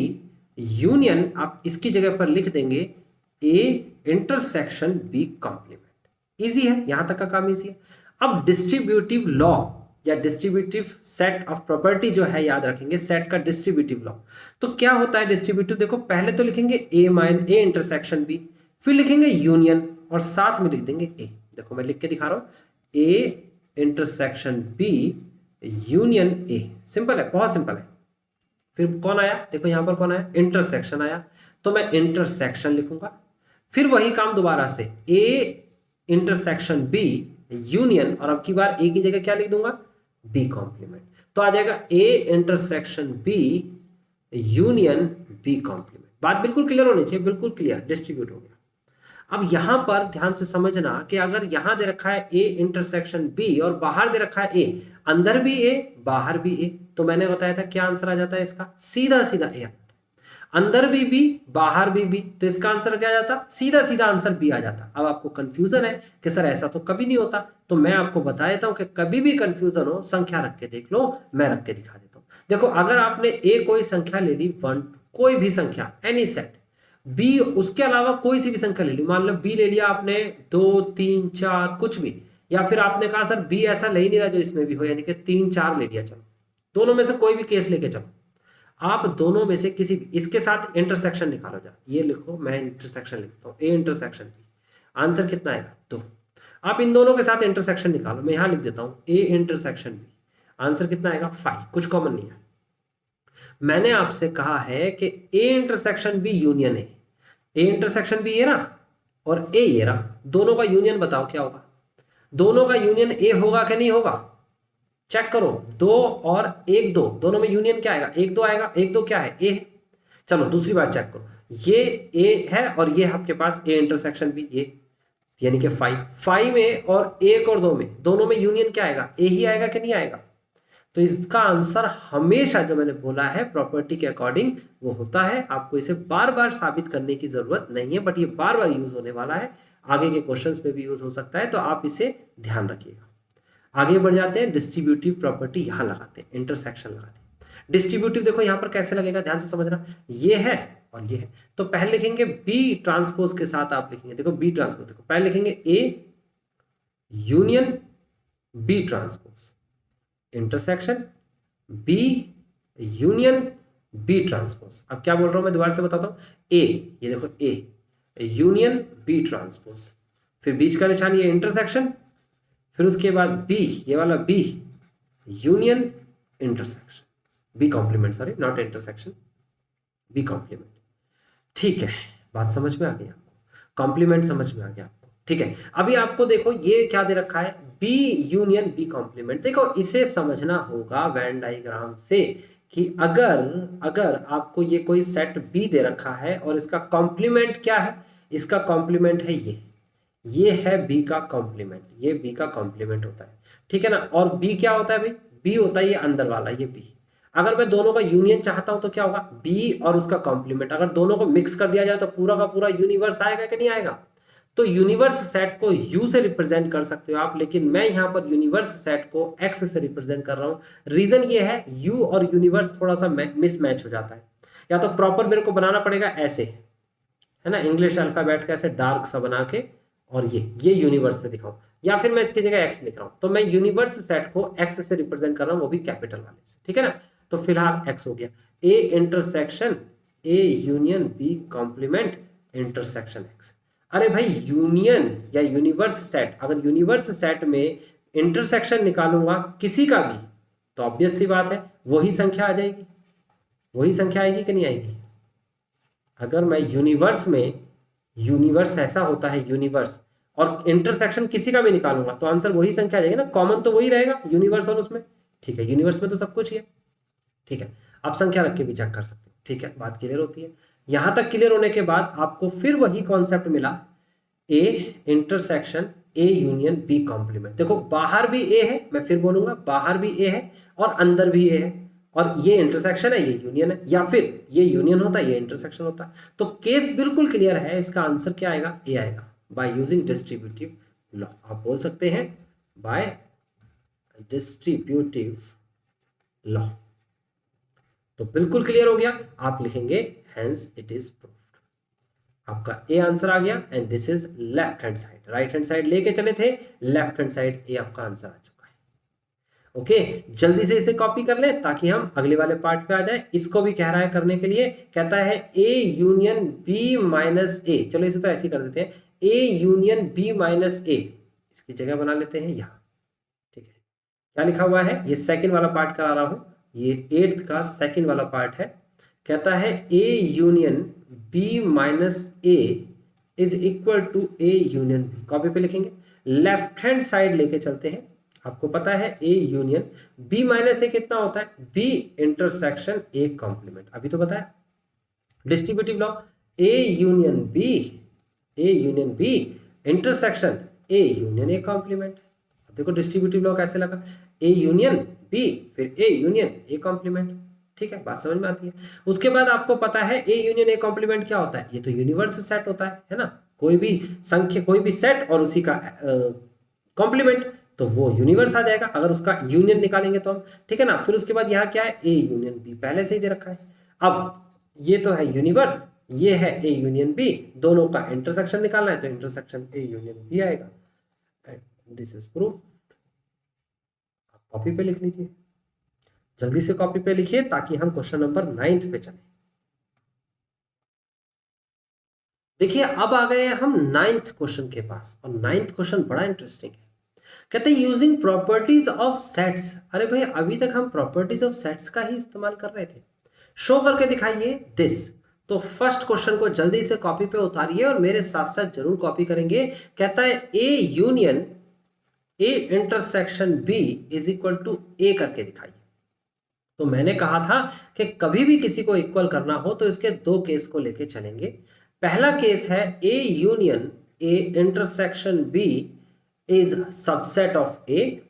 यूनियन, आप इसकी जगह पर लिख देंगे a intersection b complement. Easy है, यहां तक का काम इजी है। अब डिस्ट्रीब्यूटिव लॉ या डिस्ट्रीब्यूटिव सेट ऑफ प्रॉपर्टी जो है याद रखेंगे, सेट का डिस्ट्रीब्यूटिव लॉ। तो क्या होता है डिस्ट्रीब्यूटिव, देखो पहले तो लिखेंगे ए इंटरसेक्शन बी, फिर लिखेंगे यूनियन और साथ में लिख देंगे ए। देखो मैं लिख के दिखा रहा हूं, A intersection B union A. Simple है, बहुत सिंपल है। फिर कौन आया, देखो यहां पर कौन आया, इंटरसेक्शन आया, तो मैं इंटरसेक्शन लिखूंगा। फिर वही काम दोबारा से, ए इंटरसेक्शन बी यूनियन, और अब की बार ए की जगह क्या लिख दूंगा, बी कॉम्प्लीमेंट। तो आ जाएगा A intersection B union B complement. बात बिल्कुल क्लियर होनी चाहिए, बिल्कुल क्लियर, डिस्ट्रीब्यूट हो गया। अब यहां पर ध्यान से समझना कि अगर यहां दे रखा है ए इंटरसेक्शन बी और बाहर दे रखा है ए, अंदर भी ए बाहर भी ए, तो मैंने बताया था क्या आंसर आ जाता है इसका, सीधा सीधा ए आता है। अंदर भी बी बाहर भी बी, तो इसका आंसर क्या आ जाता, सीधा सीधा आंसर बी आ जाता। अब आपको कंफ्यूजन है कि सर ऐसा तो कभी नहीं होता, तो मैं आपको बता देता हूं कि कभी भी कंफ्यूजन हो संख्या रख के देख लो, मैं रख के दिखा देता हूं। देखो अगर आपने ए कोई संख्या ले ली 1, कोई भी संख्या एनी सेट, बी उसके अलावा कोई सी भी संख्या ले ली, मान लो बी ले लिया आपने 2 3 4 कुछ भी, या फिर आपने कहा सर बी ऐसा ले ही नहीं रहा जो इसमें भी हो, यानी कि 3 4 ले लिया, चलो दोनों में से कोई भी केस लेके चलो, आप दोनों में से किसी भी, इसके साथ इंटरसेक्शन निकालो जा, ये लिखो, मैं इंटरसेक्शन लिखता हूं, ए इंटरसेक्शन बी, आंसर कितना आएगा 2। आप इन दोनों के साथ इंटरसेक्शन निकालो, मैं यहां लिख देता हूं ए इंटरसेक्शन बी, आंसर कितना आएगा 5, कुछ कॉमन नहीं है। मैंने आपसे कहा है कि ए इंटरसेक्शन बी यूनियन है, ए इंटरसेक्शन बी ये रहा और ए ये रहा, दोनों का यूनियन बताओ क्या होगा, दोनों का यूनियन ए होगा कि नहीं होगा, चेक करो, 2 और 1 2, दोनों में यूनियन क्या आएगा, 1 2 आएगा, 1 2 क्या है, ए है। चलो दूसरी बार चेक करो, ये ए है और ये आपके पास ए इंटरसेक्शन भी ए, यानी कि 5 में और 1 और 2 में, दोनों में यूनियन क्या आएगा, ए ही आएगा कि नहीं आएगा। तो इसका आंसर हमेशा जो मैंने बोला है प्रॉपर्टी के अकॉर्डिंग वो होता है। आपको इसे बार बार साबित करने की जरूरत नहीं है, बट ये बार बार यूज होने वाला है, आगे के क्वेश्चंस में भी यूज हो सकता है, तो आप इसे ध्यान रखिएगा। आगे बढ़ जाते हैं, डिस्ट्रीब्यूटिव प्रॉपर्टी यहां लगाते हैं, इंटरसेक्शन लगाते हैं। डिस्ट्रीब्यूटिव देखो यहां पर कैसे लगेगा, ध्यान से समझना, ये है और ये है, तो पहले लिखेंगे बी ट्रांसपोज के साथ, आप लिखेंगे देखो बी ट्रांसपोज, देखो पहले लिखेंगे A union B transpose, intersection B union B transpose. अब क्या बोल रहा हूं मैं, दोबारा से बताता हूं, ए, ये देखो ए यूनियन बी ट्रांसपोज, फिर बीच का निशान ये इंटरसेक्शन, फिर उसके बाद बी, ये वाला B union intersection, B complement, sorry not intersection, B complement. ठीक है, बात समझ में आ गई आपको, कॉम्प्लीमेंट समझ में आ गया आपको, ठीक है। अभी आपको देखो ये क्या दे रखा है, बी यूनियन बी कॉम्प्लीमेंट। देखो इसे समझना होगा वेन डायग्राम से कि अगर आपको ये कोई सेट बी दे रखा है और इसका कॉम्प्लीमेंट क्या है, इसका कॉम्प्लीमेंट है ये है बी का कॉम्प्लीमेंट, ये बी का कॉम्प्लीमेंट होता है, ठीक है ना। और बी क्या होता है भाई, बी होता है ये अंदर वाला, ये बी। अगर मैं दोनों का यूनियन चाहता हूं तो क्या होगा, बी और उसका कॉम्प्लीमेंट, अगर दोनों को मिक्स कर दिया जाए तो पूरा का पूरा यूनिवर्स आएगा कि नहीं आएगा। तो यूनिवर्स सेट को यू से रिप्रेजेंट कर सकते हो आप, लेकिन मैं यहां पर यूनिवर्स सेट को एक्स से रिप्रेजेंट कर रहा हूं। रीजन ये है, यू और यूनिवर्स थोड़ा सा मिसमैच हो जाता है, या तो प्रॉपर मेरे को बनाना पड़ेगा ऐसे, है ना, इंग्लिश अल्फाबेट का ऐसे डार्क सा बना के, और ये यूनिवर्स से दिखाऊं, या फिर मैं इसकी जगह एक्स लिख रहा हूं, तो मैं यूनिवर्स सेट को एक्स से रिप्रेजेंट कर रहा हूं, वो भी कैपिटल वाले से, ठीक है ना। तो फिलहाल एक्स हो गया, A intersection A union B complement intersection X. अरे भाई यूनियन या यूनिवर्स सेट, अगर यूनिवर्स सेट में इंटरसेक्शन निकालूंगा किसी का भी, तो ऑब्वियस सी बात है वही संख्या आ जाएगी, वही संख्या आएगी कि नहीं आएगी। अगर मैं यूनिवर्स में, यूनिवर्स ऐसा होता है यूनिवर्स, और इंटरसेक्शन किसी का भी निकालूंगा तो आंसर वही संख्या आ जाएगी ना, कॉमन तो वही रहेगा यूनिवर्स और उसमें, ठीक है। यूनिवर्स में तो सब कुछ ही है, ठीक है। आप संख्या रख के भी चेक कर सकते हो, ठीक है, बात क्लियर होती है। यहां तक क्लियर होने के बाद आपको फिर वही कॉन्सेप्ट मिला, A intersection A union B complement. देखो बाहर भी ए है, मैं फिर बोलूंगा बाहर भी ए है और अंदर भी ए है, और ये इंटरसेक्शन है ये यूनियन है, या फिर ये यूनियन होता है ये इंटरसेक्शन होता है। तो केस बिल्कुल क्लियर है, इसका आंसर क्या आएगा, ए आएगा, बाय यूजिंग डिस्ट्रीब्यूटिव लॉ। आप बोल सकते हैं बाय डिस्ट्रीब्यूटिव लॉ। तो बिल्कुल क्लियर हो गया, आप लिखेंगे हेंस इट इज प्रूव्ड। आपका ए आंसर आ गया and this is left hand side. Right hand side लेके चले थे, लेफ्ट हैंड साइड ए आपका आंसर आ चुका है। ओके, जल्दी से इसे कॉपी कर ले ताकि हम अगले वाले पार्ट पे आ जाए। इसको भी कह रहा है करने के लिए, कहता है ए यूनियन बी माइनस ए। चलो इसे तो ऐसे ही कर देते हैं, ए यूनियन बी माइनस ए, इसकी जगह बना लेते हैं यहां। ठीक है, क्या लिखा हुआ है, ये सेकंड वाला पार्ट करा रहा हूं, ये 8th का सेकंड वाला पार्ट है। कहता है A union B minus A is equal to A union B. Copy पे लिखेंगे, लेफ्ट हैंड साइड लेके चलते हैं। आपको पता है ए यूनियन बी माइनस ए कितना होता है, बी इंटरसेक्शन ए कॉम्प्लीमेंट, अभी तो बताया distributive law. A union B intersection A union A complement. देखो डिस्ट्रीब्यूटिव लॉ कैसे लगा, ए यूनियन बी फिर ए यूनियन ए कॉम्प्लीमेंट। ठीक है, बात समझ में आती है। उसके बाद आपको पता है ए यूनियन ए कॉम्प्लीमेंट क्या होता है, ये तो यूनिवर्स सेट होता है ना, कोई भी संख्या कोई भी सेट और उसी का कॉम्प्लीमेंट, तो वो यूनिवर्स आ जाएगा अगर उसका यूनियन निकालेंगे तो हम। ठीक है ना, फिर उसके बाद यहाँ क्या है, ए यूनियन बी पहले से ही दे रखा है। अब ये तो है यूनिवर्स, ये है ए यूनियन बी, दोनों का इंटरसेक्शन निकालना है तो इंटरसेक्शन ए यूनियन बी आएगा। This is proof. कॉपी पे लिख लीजिए, जल्दी से कॉपी पे लिखिए ताकि हम क्वेश्चन नंबर 9th पे चलें। देखिए अब आ गए हम 9th क्वेश्चन के पास, और 9th क्वेश्चन बड़ा इंटरेस्टिंग है। कहते हैं यूजिंग प्रॉपर्टीज ऑफ सेट्स। अरे भाई अभी तक हम प्रॉपर्टीज ऑफ सेट्स का ही इस्तेमाल कर रहे थे, शो करके दिखाइए दिस। तो फर्स्ट क्वेश्चन को जल्दी से कॉपी पे उतारिए और मेरे साथ साथ जरूर कॉपी करेंगे। कहता है A union A intersection B is equal to A करके दिखाइए। तो मैंने कहा था कि कभी भी किसी को इक्वल करना हो तो इसके दो केस को लेके चलेंगे। पहला केस है A union A intersection B is subset of A.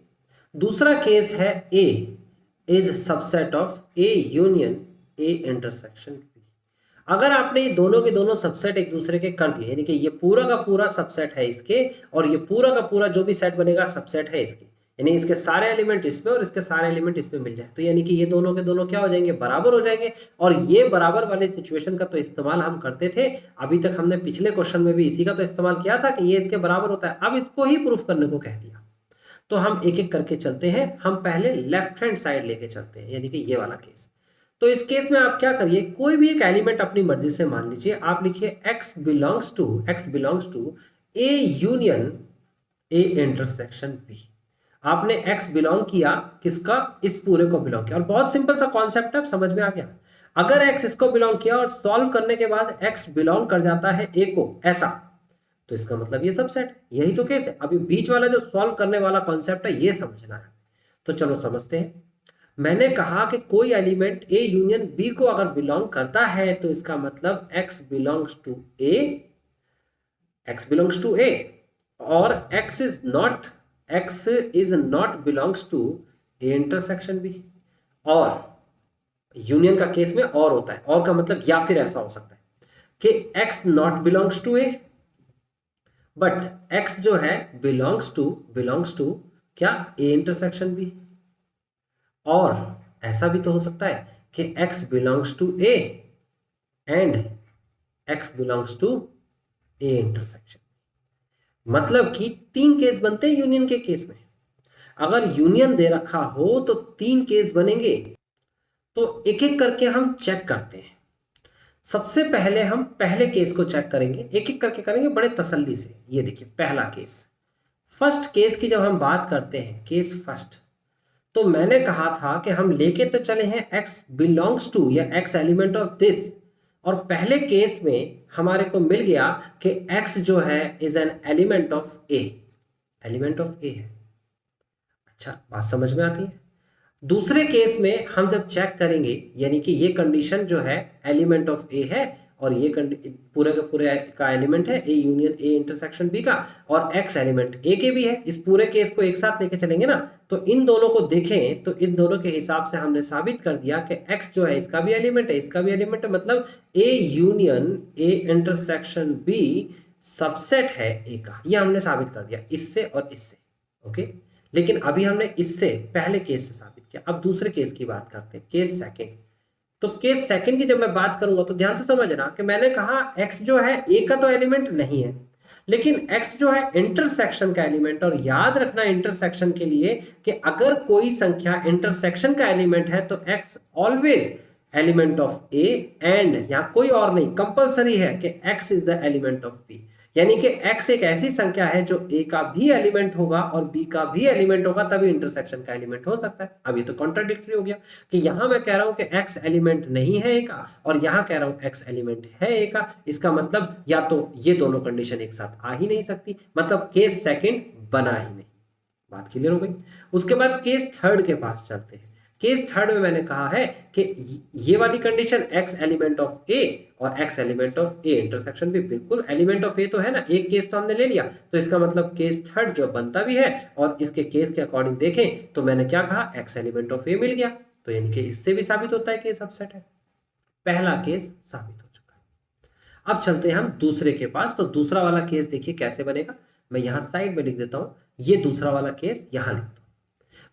दूसरा केस है A is subset of A union A intersection B. अगर आपने ये दोनों के दोनों सबसेट एक दूसरे के कर दिए, यानी कि ये पूरा का पूरा सबसेट है इसके और ये पूरा का पूरा जो भी सेट बनेगा सबसेट है इसके, यानी इसके सारे एलिमेंट इसमें और इसके सारे एलिमेंट इसमें मिल जाए, तो यानी कि ये दोनों के दोनों क्या हो जाएंगे, बराबर हो जाएंगे। और ये बराबर वाले सिचुएशन का तो इस्तेमाल हम करते थे, अभी तक हमने पिछले क्वेश्चन में भी इसी का तो इस्तेमाल किया था कि ये इसके बराबर होता है। अब इसको ही प्रूफ करने को कह दिया, तो हम एक एक करके चलते हैं। हम पहले लेफ्ट हैंड साइड लेके चलते हैं, यानी कि ये वाला केस। तो इस केस में आप क्या करिए, कोई भी एक एलिमेंट अपनी मर्जी से मान लीजिए, आप लिखिए x belongs to A union A intersection b। आपने x बिलोंग किया किसका, इस पूरे को बिलोंग किया, और बहुत सिंपल सा कॉन्सेप्ट है, समझ में आ गया। अगर x इसको बिलोंग किया और सॉल्व करने के बाद x बिलोंग कर जाता है a को ऐसा, तो इसका मतलब ये सबसेट, यही तो केस है। अभी बीच वाला जो सॉल्व करने वाला कॉन्सेप्ट है ये समझना है, तो चलो समझते हैं। मैंने कहा कि कोई एलिमेंट ए यूनियन बी को अगर बिलोंग करता है तो इसका मतलब x बिलोंग्स टू ए और x is not belongs to A intersection B. और यूनियन का केस में और होता है, और का मतलब या फिर ऐसा हो सकता है कि x not belongs to A but x जो है बिलोंग्स टू क्या, ए इंटरसेक्शन बी। और ऐसा भी तो हो सकता है कि x belongs to a and x belongs to a intersection. मतलब कि 3 केस बनते हैं यूनियन के केस में। अगर यूनियन दे रखा हो तो 3 केस बनेंगे, तो एक एक करके हम चेक करते हैं। सबसे पहले हम पहले केस को चेक करेंगे, एक एक करके करेंगे बड़े तसल्ली से। ये देखिए पहला केस, फर्स्ट केस की जब हम बात करते हैं, केस फर्स्ट, तो मैंने कहा था कि हम लेके तो चले हैं x बिलोंग्स टू या x एलिमेंट ऑफ दिस, और पहले केस में हमारे को मिल गया कि x जो है is an element of a, element of a है। अच्छा, बात समझ में आती है। दूसरे केस में हम जब चेक करेंगे, यानी कि ये कंडीशन जो है एलिमेंट ऑफ a है और ये पूरे का पूरे का एलिमेंट है A union A intersection B का, और एक्स एलिमेंट ए के भी है। इस पूरे केस को एक साथ लेके चलेंगे ना, तो इन दोनों को देखें तो इन दोनों के हिसाब से हमने साबित कर दिया कि एक्स जो है इसका भी एलिमेंट है, इसका भी एलिमेंट है, मतलब A union A intersection B subset है ए का। ये हमने साबित कर दिया इससे और इससे। ओके, लेकिन अभी हमने इससे पहले केस से साबित किया, अब दूसरे केस की बात करते हैं, केस सेकंड। तो केस सेकंड की जब मैं बात करूंगा तो ध्यान से समझना कि मैंने कहा x जो है a का तो एलिमेंट नहीं है, लेकिन x जो है इंटरसेक्शन का एलिमेंट। और याद रखना इंटरसेक्शन के लिए कि अगर कोई संख्या इंटरसेक्शन का एलिमेंट है तो x always element of a, and यहां कोई और नहीं, कंपलसरी है कि x is the element of b। यानी कि x एक ऐसी संख्या है जो a का भी एलिमेंट होगा और b का भी एलिमेंट होगा, तभी इंटरसेक्शन का एलिमेंट हो सकता है। अब ये तो कॉन्ट्राडिक्टरी हो गया कि यहां मैं कह रहा हूं कि x एलिमेंट नहीं है a का और यहां कह रहा हूं x एलिमेंट है a का। इसका मतलब या तो ये दोनों कंडीशन एक साथ आ ही नहीं सकती, मतलब केस सेकंड बना ही नहीं। बात क्लियर हो गई। उसके बाद केस थर्ड के पास चलते हैं। केस थर्ड में मैंने कहा है कि ये वाली condition x element of a और x element of a intersection भी बिल्कुल एलिमेंट ऑफ a तो है ना, एक केस तो हमने ले लिया, तो इसका मतलब केस थर्ड जो बनता भी है और इसके केस के अकॉर्डिंग देखें तो मैंने क्या कहा, x एलिमेंट ऑफ a मिल गया, तो यानी कि इससे भी साबित होता है कि सबसेट है। पहला केस साबित हो चुका है। अब चलते हैं हम दूसरे के पास। तो दूसरा वाला केस देखिए कैसे बनेगा, मैं यहां साइड में लिख देता हूं, ये दूसरा वाला केस यहां लिखता हूं।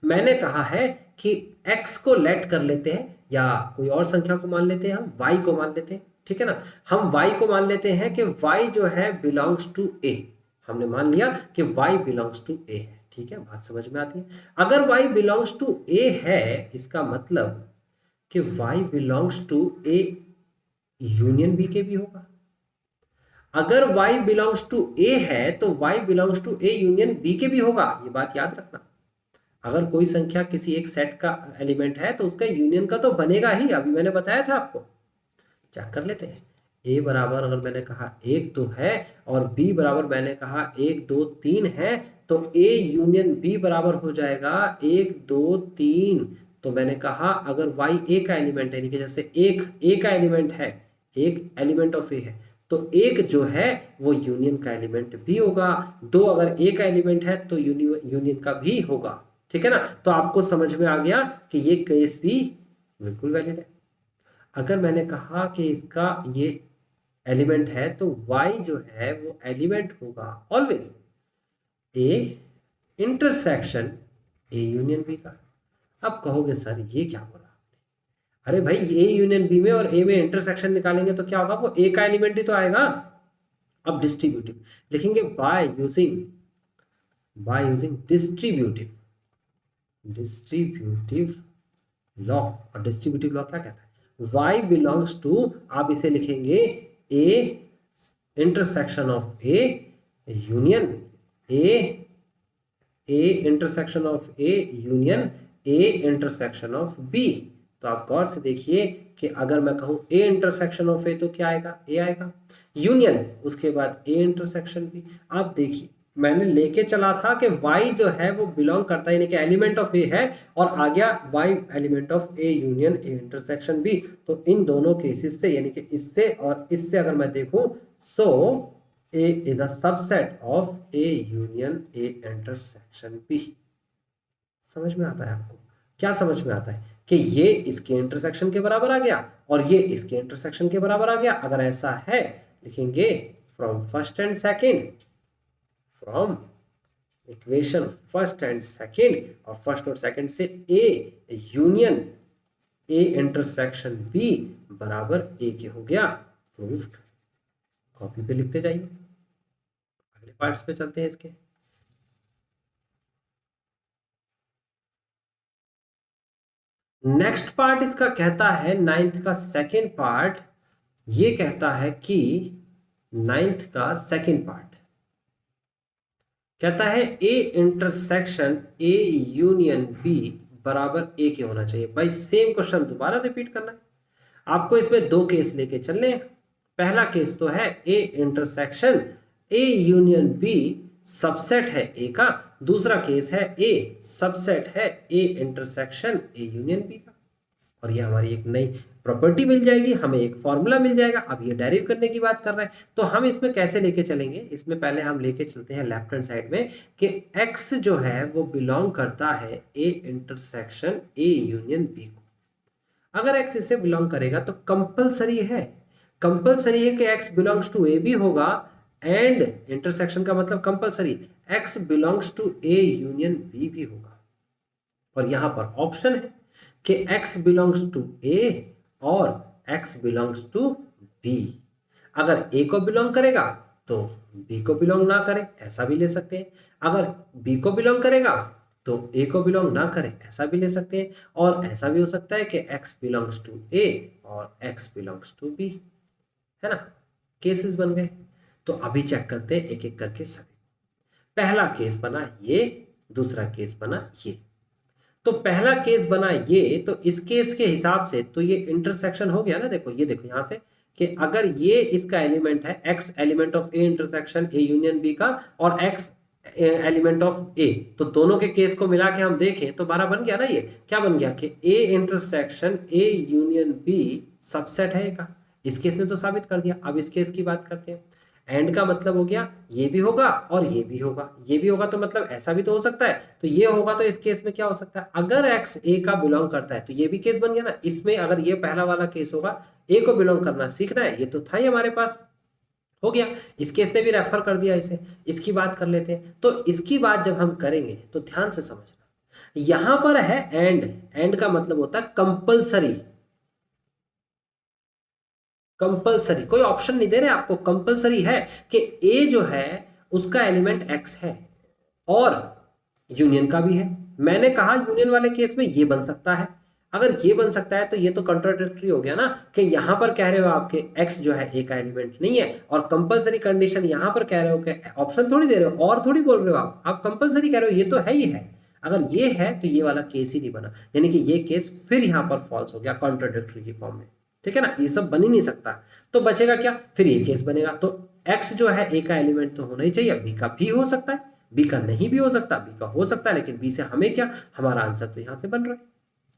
मैंने कहा है कि x को लेट कर लेते हैं या कोई और संख्या को मान लेते हैं, हम y को मान लेते हैं, ठीक है ना। हम y को मान लेते हैं कि y जो है बिलोंग्स टू a। हमने मान लिया कि y बिलोंग्स टू a है, ठीक है, बात समझ में आती है। अगर y बिलोंग्स टू a है, इसका मतलब कि y belongs to a union b के भी होगा। अगर y बिलोंग्स टू a है तो y belongs to a union b के भी होगा, ये बात याद रखना। अगर कोई संख्या किसी एक सेट का एलिमेंट है तो उसका यूनियन का तो बनेगा ही, अभी मैंने बताया था आपको। चेक कर लेते हैं। a बराबर अगर मैंने कहा 1 2 है और b बराबर मैंने कहा 1 2 3 है, तो a यूनियन b बराबर हो जाएगा 1 2 3। तो मैंने कहा अगर y a का एलिमेंट है, यानी कि जैसे एक a का एलिमेंट है, एक एलिमेंट ऑफ a है, तो एक जो है वो यूनियन का एलिमेंट भी होगा। दो अगर a का एलिमेंट है तो यूनियन का भी होगा, ठीक है ना। तो आपको समझ में आ गया कि ये केस भी बिल्कुल वैलिड है। अगर मैंने कहा कि इसका ये एलिमेंट है तो y जो है वो एलिमेंट होगा always a intersection a union b का। अब कहोगे सर ये क्या बोला आपने? अरे भाई a यूनियन b में और a में इंटरसेक्शन निकालेंगे तो क्या होगा, वो a का एलिमेंट ही तो आएगा। अब डिस्ट्रीब्यूटिव लिखेंगे बाय यूजिंग डिस्ट्रीब्यूटिव लॉ। और डिस्ट्रीब्यूटिव लॉ क्या कहता है, y बिलोंग्स टू, आप इसे लिखेंगे a intersection of a union a intersection of a union a intersection of b। तो आप गौर से देखिए कि अगर मैं कहूं a इंटरसेक्शन ऑफ a तो क्या आएगा, a आएगा, यूनियन उसके बाद a इंटरसेक्शन b। आप देखिए मैंने लेके चला था कि y जो है वो बिलोंग करता है, यानी कि एलिमेंट ऑफ a है, और आ गया y element of a union a intersection b। तो इन दोनों केसेस से, यानी कि इससे और इससे अगर मैं देखूं, सो a is a subset of a union a intersection b। समझ में आता है आपको? क्या समझ में आता है कि ये इसके इंटरसेक्शन के बराबर आ गया और ये इसके इंटरसेक्शन के बराबर आ गया। अगर ऐसा है लिखेंगे from first and second, from equation first and second, और फर्स्ट और सेकंड से a union a intersection b बराबर a के हो गया, प्रूफ्ड। कॉपी पे लिखते जाइए। अगले पार्ट्स पे चलते हैं इसके। नेक्स्ट पार्ट इसका कहता है, नाइन्थ का सेकंड पार्ट, ये कहता है कि नाइन्थ का सेकंड पार्ट कहता है a intersection a union b बराबर a के होना चाहिए। भाई सेम क्वेश्चन दोबारा रिपीट करना है आपको, इसमें दो केस लेके चलने हैं। पहला केस तो है a intersection a union b subset है a का, दूसरा केस है a सबसेट है a intersection a union b का। और ये हमारी एक नई प्रॉपर्टी मिल जाएगी, हमें एक फॉर्मूला मिल जाएगा। अब ये डेरिव करने की बात कर रहे हैं, तो हम इसमें कैसे लेके चलेंगे, इसमें पहले हम लेके चलते हैं लेफ्ट हैंड साइड में कि x जो है वो बिलोंग करता है A intersection A union B को। अगर x इसे बिलोंग करेगा तो कंपलसरी है कि x बिलोंग्स टू A भी होगा, एंड इंटरसेक्शन का मतलब compulsory x belongs to A union B भी होगा। और यहां पर ऑप्शन है कि x बिलोंग्स टू A और x बिलोंग्स टू B। अगर A को बिलोंग करेगा तो B को बिलोंग ना करे, ऐसा भी ले सकते हैं। अगर B को बिलोंग करेगा तो A को बिलोंग ना करे, ऐसा भी ले सकते हैं। और ऐसा भी हो सकता है कि x बिलोंग्स टू A और x बिलोंग्स टू B, है ना। केसेस बन गए। तो अभी चेक करते हैं एक एक करके सभी। पहला केस बना ये, दूसरा केस बना ये। तो पहला केस बना ये, तो इस केस के हिसाब से तो ये इंटरसेक्शन हो गया ना। देखो ये देखो यहां से कि अगर ये इसका एलिमेंट है x element of A intersection A union B का और x एलिमेंट ऑफ A, तो दोनों के केस को मिला के हम देखें तो हमारा बन गया ना। ये क्या बन गया कि A intersection A union B subset है A का। इस केस ने तो साबित कर दिया। अब इस केस की बात करते हैं। एंड का मतलब हो गया ये भी होगा और ये भी होगा। ये भी होगा तो मतलब ऐसा भी तो हो सकता है, तो ये होगा। तो इस केस में क्या हो सकता है, अगर x A का बिलोंग करता है तो ये भी केस बन गया ना। इसमें अगर ये पहला वाला केस होगा, A को बिलोंग करना सीखना है, ये तो था ही हमारे पास, हो गया। इस केस ने भी रेफर कर दिया इसे। इसकी बात कर लेते हैं। तो इसकी बात जब हम करेंगे तो ध्यान से समझना, यहां पर है एंड का मतलब होता है कंपलसरी। कंपलसरी, कोई ऑप्शन नहीं दे रहे आपको, कंपलसरी है कि A जो है उसका एलिमेंट x है और यूनियन का भी है। मैंने कहा यूनियन वाले केस में ये बन सकता है। अगर ये बन सकता है तो ये तो कंट्राडिक्टरी हो गया ना, कि यहां पर कह रहे हो आपके x जो है A का एलिमेंट नहीं है, और कंपलसरी कंडीशन यहां पर कह रहे हो कि ऑप्शन थोड़ी दे रहे हो और थोड़ी बोल रहे हो आप कंपलसरी कह रहे हो, ये तो है ही है। अगर ये है तो ये वाला केस ही नहीं बना, यानी कि ये केस फिर यहां पर फॉल्स हो गया कॉन्ट्राडिक्टरी की फॉर्म में। ठीक है ना, ये सब बन ही नहीं सकता। तो बचेगा क्या, फिर ये केस बनेगा। तो x जो है A का एलिमेंट तो होना ही चाहिए, B का भी हो सकता है, B का नहीं भी हो सकता, B का हो सकता है, लेकिन B से हमें क्या, हमारा आंसर तो यहां से बन रहा है।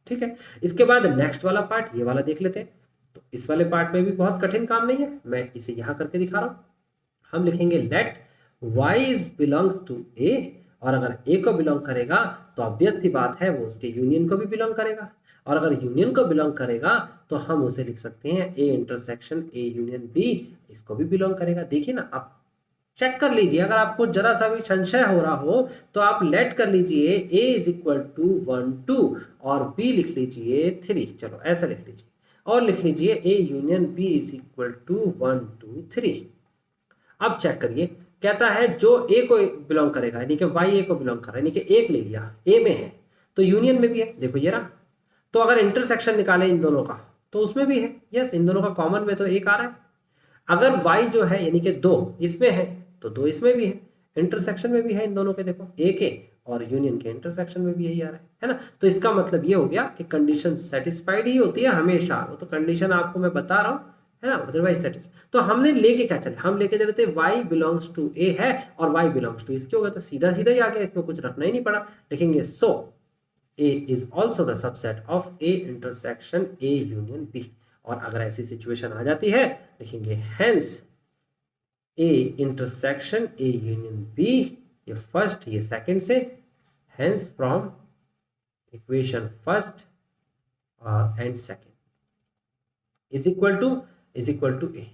ठीक है, इसके बाद नेक्स्ट वाला पार्ट ये वाला देख लेते हैं। तो इस वाले पार्ट में भी बहुत कठिन काम नहीं है, मैं इसे यहां करके दिखा रहा हूं। हम लिखेंगे let y is belongs to A, और अगर A को बिलोंग करेगा तो ऑब्वियस सी बात है वो उसके यूनियन को भी बिलोंग करेगा, और अगर यूनियन को बिलोंग करेगा तो हम उसे लिख सकते हैं A intersection A union B, इसको भी बिलोंग करेगा। देखिए ना, आप चेक कर लीजिए, अगर आपको जरा सा भी संशय हो रहा हो तो आप लेट कर लीजिए A इज इक्वल टू 1 2 और B लिख लीजिए 3। चलो ऐसा लिख लीजिए, और लिख लीजिए A union B is equal to 1 2 3। अब चेक करिए, कहता है जो A को बिलोंग करेगा, यानी कि y A को बिलोंग कर रहा है, यानी कि एक ले लिया, A में है तो यूनियन में भी है। देखो ये रहा। तो अगर इंटरसेक्शन निकाले इन दोनों का तो उसमें भी है। यस, इन दोनों का कॉमन में तो एक आ रहा है। अगर y जो है यानी कि 2 इसमें है तो 2 इसमें भी है, इंटरसेक्शन में भी है इन दोनों के। देखो A के और यूनियन के इंटरसेक्शन में भी यही आ रहा है ना। तो इसका मतलब ये हो गया कि कंडीशन सेटिस्फाइड ही होती है हमेशा, वो तो कंडीशन आपको मैं बता रहा हूँ, है ना, अदरवाइज सेटिस्फाइड। तो हमने लेके क्या चले, हम लेके चले थे y बिलोंग्स टू A है और y बिलोंग्स टू इसके हो गया, तो सीधा सीधा ही आ गया, इसमें कुछ रखना ही नहीं पड़ा। लिखेंगे so A is also the subset of A intersection A union B। और अगर ऐसी सिचुएशन आ जाती है लिखेंगे hence A intersection A union B, ये फर्स्ट ये सेकंड से, hence from equation first and second is equal to A।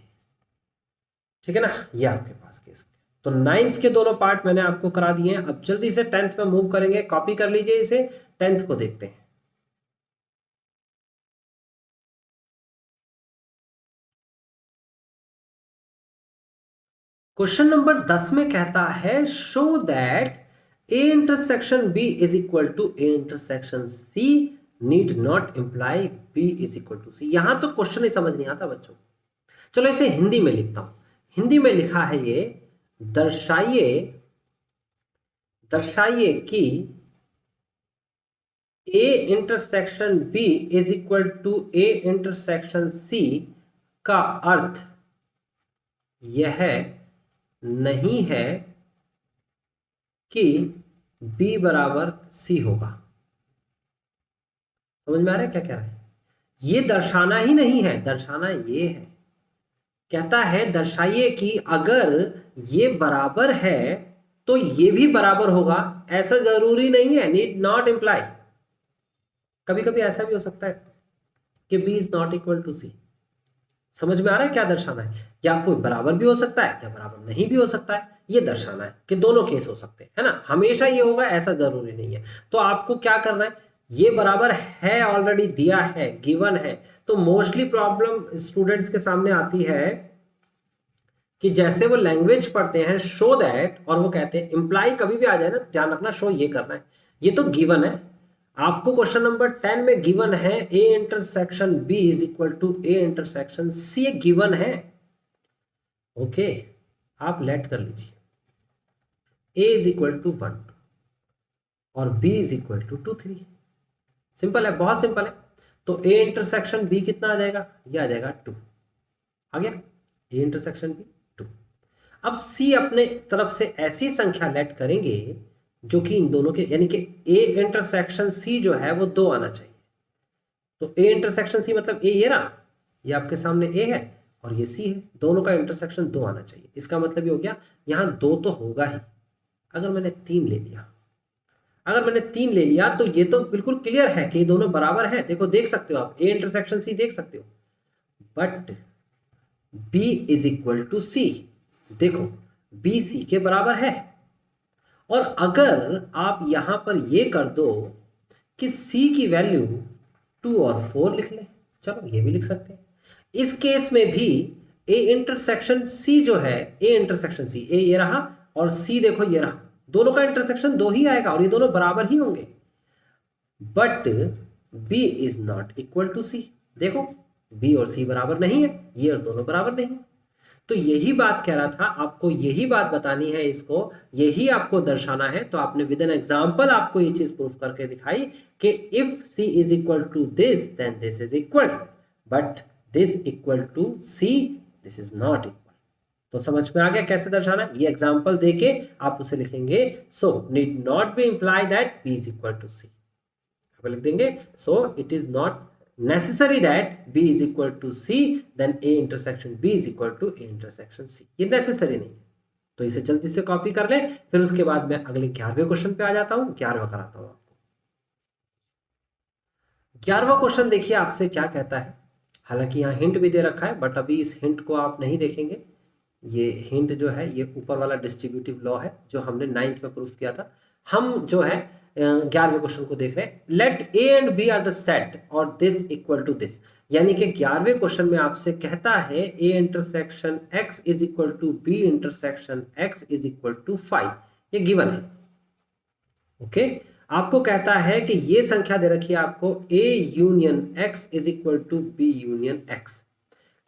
ठीक है ना, ये आपके पास केस। तो नाइन्थ के दोनों पार्ट मैंने आपको करा दिए हैं। अब जल्दी से 10th में मूव करेंगे, कॉपी कर लीजिए इसे, 10th को देखते हैं। क्वेश्चन नंबर 10 में कहता है show that A intersection B is equal to A intersection C need not imply B is equal to C। यहां तो क्वेश्चन ही समझ नहीं आता बच्चों। चलो इसे हिंदी में लिखता हूं। हिंदी में लिखा है ये, दर्शाइए दर्शाइए कि A intersection B is equal to A intersection C का अर्थ यह नहीं है कि B बराबर C होगा। समझ में आ रहा है क्या कह रहा है? ये दर्शाना ही नहीं है, दर्शाना ये है, कहता है दर्शाइए कि अगर ये बराबर है तो ये भी बराबर होगा। ऐसा जरूरी नहीं है, नीड नॉट इम्प्लाई। कभी कभी ऐसा भी हो सकता है कि B is not equal to C. समझ में आ रहा है क्या दर्शाना है? या कोई बराबर भी हो सकता है या बराबर नहीं भी हो सकता है, ये दर्शाना है कि दोनों केस हो सकते हैं, है ना। हमेशा ये होगा ऐसा जरूरी नहीं है। तो आपको क्या करना है, ये बराबर है ऑलरेडी दिया है, गिवन है। तो मोस्टली प्रॉब्लम स्टूडेंट्स के सामने आती है कि जैसे वो लैंग्वेज पढ़ते हैं शो दैट, और वो कहते हैं इंप्लाई कभी भी आ जाए ना, ध्यान रखना शो ये करना है, ये तो गिवन है। आपको क्वेश्चन नंबर 10 में गिवन है A intersection B is equal to A intersection C, given है। ओके, आप लेट कर लीजिए ए इज इक्वल टू 1 और B is equal to 2 3। Simple है, बहुत सिंपल है। तो ए इंटरसेक्शन बी कितना आ जाएगा, ये आ जाएगा 2। आ गया ए इंटरसेक्शन बी 2। अब सी अपने तरफ से ऐसी संख्या लेट करेंगे जो कि इन दोनों के, यानी कि ए इंटरसेक्शन सी जो है वो 2 आना चाहिए। तो ए इंटरसेक्शन सी मतलब ए ये रहा, ये आपके सामने ए है और ये सी है, दोनों का इंटरसेक्शन 2 आना चाहिए। इसका मतलब ये हो गया यहां 2 तो होगा ही। अगर मैंने 3 ले लिया, अगर मैंने 3 ले लिया तो ये तो बिल्कुल क्लियर है कि ये दोनों बराबर है। देखो देख सकते हो आप, ए इंटरसेक्शन सी देख सकते हो। But B is equal to C, देखो B C के बराबर है। और अगर आप यहां पर ये कर दो कि C की वैल्यू 2 और 4 लिख ले, चलो ये भी लिख सकते हैं। इस केस में भी A इंटरसेक्शन C जो है, A इंटरसेक्शन C, A ये रहा और C देखो ये रहा, दोनों का इंटरसेक्शन 2 ही आएगा और ये दोनों बराबर ही होंगे। But B is not equal to C, देखो B और C बराबर नहीं है, ये और दोनों बराबर नहीं है। तो यही बात कह रहा था, आपको यही बात बतानी है, इसको यही आपको दर्शाना है। तो आपने विद एन एग्जांपल आपको ये चीज प्रूफ करके दिखाई कि if C is equal to this then this is equal, but this equal to C, this is not equal. तो समझ में आ गया कैसे दर्शाना है? ये एग्जांपल देके आप उसे लिखेंगे, so need not be imply that B is equal to C, लिख देंगे so it is not necessary that B is equal to C, then A intersection B is equal to A intersection C, ये necessary नहीं है। तो इसे जल्दी से copy कर ले, फिर उसके बाद मैं अगले 11वें क्वेश्चन पे आ जाता हूं, 11वां कराता हूं आपको। 11वां क्वेश्चन देखिए आपसे क्या कहता है। हालांकि यहाँ हिंट भी दे रखा है, बट अभी इस हिंट को आप नहीं देखेंगे। ये हिंट जो है ये ऊपर वाला डिस्ट्रीब्यूटिव लॉ है जो हमने 9th में प्रूफ किया था। हम जो है 11वें क्वेश्चन को देख रहे हैं। Let A and B are the set और दिस इक्वल टू दिस, यानी कि 11वें क्वेश्चन में आपसे कहता है A intersection X is equal to B intersection X is equal to 5, ये गिवन है। ओके, आपको कहता है कि ये संख्या दे रखी है आपको A union X is equal to B union X.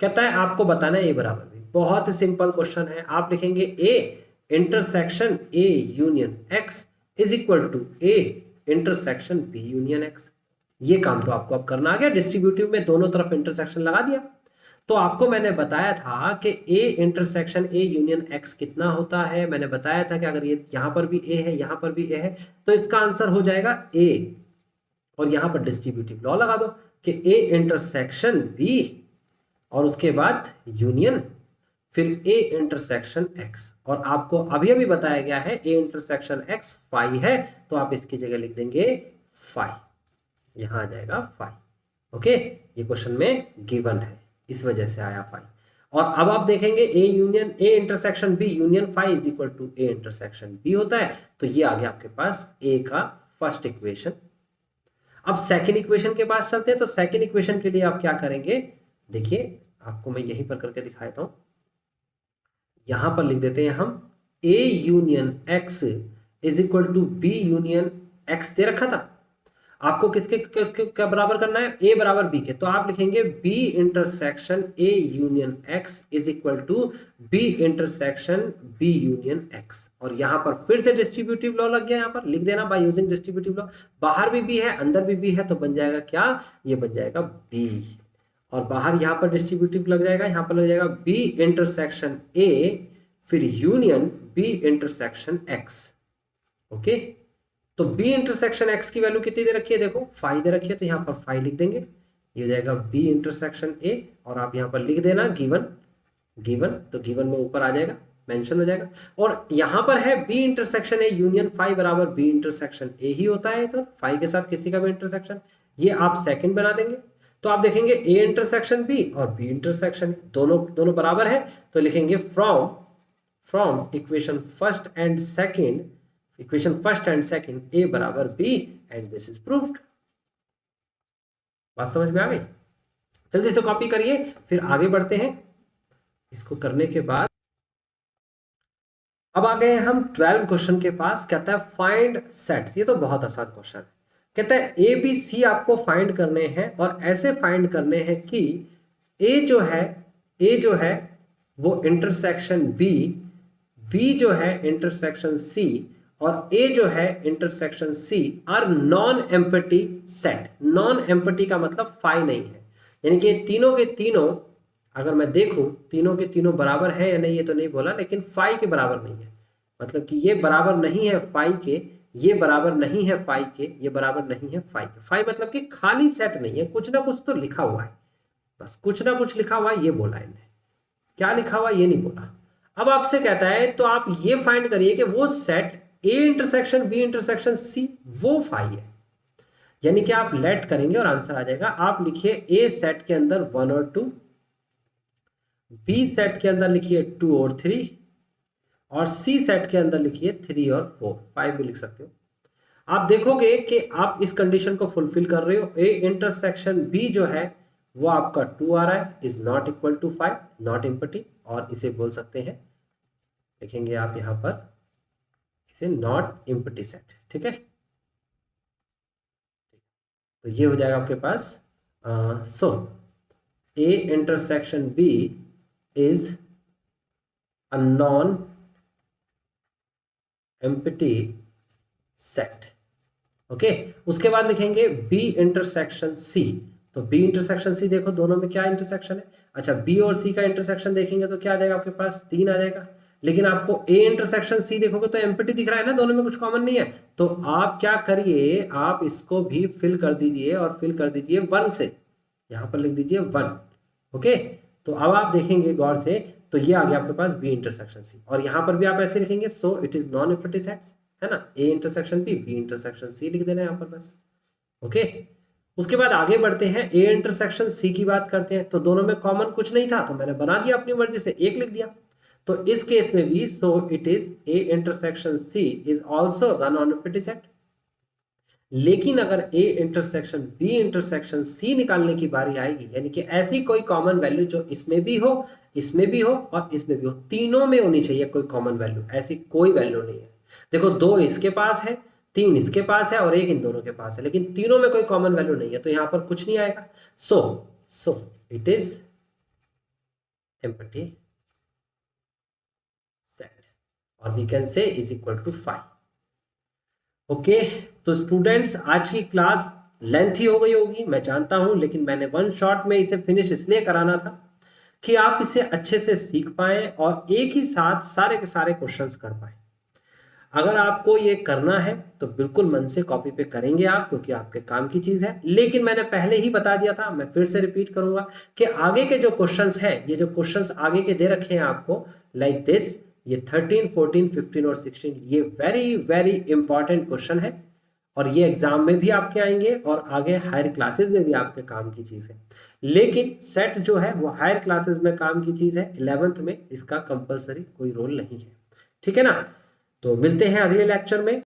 कहता है आपको बताना है ए बराबर बी। बहुत ही सिंपल क्वेश्चन है, आप लिखेंगे A intersection A union X is equal to A intersection B union X. ये काम तो आपको अब करना आ गया, डिस्ट्रीब्यूटिव में दोनों तरफ इंटरसेक्शन लगा दिया। तो आपको मैंने बताया था कि A intersection A union x कितना होता है। मैंने बताया था कि अगर ये यहां पर भी ए है, यहां पर भी ए है, तो इसका आंसर हो जाएगा ए। और यहां पर डिस्ट्रीब्यूटिव लॉ लगा दो कि ए इंटरसेक्शन बी और उसके बाद यूनियन, फिर ए इंटरसेक्शन एक्स। और आपको अभी अभी बताया गया है ए इंटरसेक्शन एक्स 5 है, तो आप इसकी जगह लिख देंगे 5, यहां आ जाएगा 5। ओके, ये क्वेश्चन में गिवन है, इस वजह से आया 5। और अब आप देखेंगे A union A intersection B union 5 is equal to A intersection B होता है। तो ये आ गया आपके पास ए का फर्स्ट इक्वेशन। अब सेकेंड इक्वेशन के पास चलते हैं। तो सेकेंड इक्वेशन के लिए आप क्या करेंगे, देखिए आपको मैं यहीं पर करके दिखाता हूं। यहां पर लिख देते हैं हम A union X is equal to B union X दे रखा था। आपको किसके क्या बराबर करना है, ए बराबर बी के। तो आप लिखेंगे B intersection A union X is equal to B intersection B union X. और यहां पर फिर से डिस्ट्रीब्यूटिव लॉ लग गया, यहां पर लिख देना बाय यूजिंग डिस्ट्रीब्यूटिव लॉ। बाहर भी है अंदर भी है, तो बन जाएगा क्या, ये बन जाएगा बी। और बाहर यहां पर डिस्ट्रीब्यूटिव लग जाएगा, यहां पर लग जाएगा बी इंटरसेक्शन ए फिर union B intersection X. Okay, तो बी इंटरसेक्शन एक्स की वैल्यू कितनी दे रखी है, देखो 5 दे रखी है, तो यहां पर 5 लिख देंगे। ये हो जाएगा बी इंटरसेक्शन ए, और आप यहाँ पर लिख देना गिवन, तो गिवन में ऊपर आ जाएगा, मेंशन हो जाएगा। और यहाँ पर है B intersection A union phi बराबर बी इंटरसेक्शन ए ही होता है, तो फाई के साथ किसी का भी इंटरसेक्शन, ये आप सेकंड बना देंगे। तो आप देखेंगे ए इंटरसेक्शन बी और बी इंटरसेक्शन दोनों बराबर है, तो लिखेंगे from equation first and second A बराबर B and this is proved. बात समझ में आ गई? जल्दी से कॉपी करिए, फिर आगे बढ़ते हैं। इसको करने के बाद अब आ गए हम 12 क्वेश्चन के पास। कहता है फाइंड सेट्स। ये तो बहुत आसान क्वेश्चन है। कहता है ए बी सी आपको फाइंड करने हैं, और ऐसे फाइंड करने हैं कि ए जो है वो इंटरसेक्शन बी जो है इंटरसेक्शन सी, और ए जो है intersection C are non empty set. Non empty का मतलब फाई नहीं है, यानी कि तीनों के तीनों, अगर मैं देखूं तीनों के तीनों बराबर है या नहीं, ये तो नहीं बोला, लेकिन फाई के बराबर नहीं है। मतलब कि ये बराबर नहीं है फाई के, ये बराबर नहीं है फाई के, ये बराबर नहीं है फाई के। फाई मतलब कि खाली सेट नहीं है, कुछ ना कुछ तो लिखा हुआ है, बस कुछ ना कुछ लिखा हुआ है, ये बोला इन्हें। क्या लिखा हुआ ये नहीं बोला। अब आपसे कहता है तो आप ये फाइंड करिए कि वो set A intersection B intersection C वो फाई है, यानी कि आप लेट करेंगे और आंसर आ जाएगा। आप लिखिए ए सेट के अंदर 1 और 2, बी सेट के अंदर लिखिए 2 और 3, और सी सेट के अंदर लिखिए 3 और 4, 5 भी लिख सकते हो। आप देखोगे कि आप इस कंडीशन को फुलफिल कर रहे हो। ए इंटरसेक्शन बी जो है वो आपका 2 आ रहा है, is not equal to 5, not empty, और इसे बोल सकते हैं, लिखेंगे आप यहां पर इसे नॉट एम्पटी सेट। ठीक है, तो ये हो जाएगा आपके पास। So A intersection B is a non empty set. Okay, उसके बाद लिखेंगे बी इंटरसेक्शन सी। तो बी इंटरसेक्शन सी देखो दोनों में क्या इंटरसेक्शन है। अच्छा, बी और सी का इंटरसेक्शन देखेंगे तो क्या आ जाएगा आपके पास, 3 आ जाएगा। लेकिन आपको ए इंटरसेक्शन सी देखोगे तो एम्पटी दिख रहा है ना, दोनों में कुछ कॉमन नहीं है। तो आप क्या करिए, आप इसको भी फिल कर दीजिए, और फिल कर दीजिए 1 से, यहां पर लिख दीजिए 1। ओके, तो अब आप देखेंगे गौर से, तो ये आ गया आपके पास बी इंटरसेक्शन सी, और यहां पर भी आप ऐसे लिखेंगे so it is non empty sets, है ना। A intersection B intersection C लिख देना है यहाँ पर बस। ओके, उसके बाद आगे बढ़ते हैं, ए इंटरसेक्शन सी की बात करते हैं। तो दोनों में कॉमन कुछ नहीं था, तो मैंने बना दिया अपनी मर्जी से, 1 लिख दिया। तो इस केस में भी so it is A intersection C is also the non empty set. लेकिन अगर A intersection B intersection C निकालने की बारी आएगी, यानी कि ऐसी कोई कॉमन वैल्यू जो इसमें भी हो, इसमें भी हो और इसमें भी हो, तीनों में होनी चाहिए कोई कॉमन वैल्यू। ऐसी कोई वैल्यू नहीं है। देखो 2 इसके पास है, 3 इसके पास है और 1 इन दोनों के पास है, लेकिन तीनों में कोई कॉमन वैल्यू नहीं है, तो यहां पर कुछ नहीं आएगा। So it is empty set, और we can say is equal to 5। Okay, तो स्टूडेंट्स आज की क्लास लेंथी हो गई होगी, मैं जानता हूं, लेकिन मैंने 1 शॉट में इसे फिनिश इसलिए कराना था कि आप इसे अच्छे से सीख पाएं और एक ही साथ सारे के सारे क्वेश्चंस कर पाएं। अगर आपको ये करना है तो बिल्कुल मन से कॉपी पे करेंगे आप, क्योंकि आपके काम की चीज है। लेकिन मैंने पहले ही बता दिया था, मैं फिर से रिपीट करूंगा कि आगे के जो क्वेश्चंस हैं, ये जो क्वेश्चंस आगे के दे रखे हैं आपको लाइक दिस, ये 13, 14, 15 और 16, ये वेरी वेरी इंपॉर्टेंट क्वेश्चन है, और ये एग्जाम में भी आपके आएंगे और आगे हायर क्लासेस में भी आपके काम की चीज है। लेकिन सेट जो है वो हायर क्लासेस में काम की चीज है, 11th में इसका कंपलसरी कोई रोल नहीं है। ठीक है ना। तो मिलते हैं अगले लेक्चर में।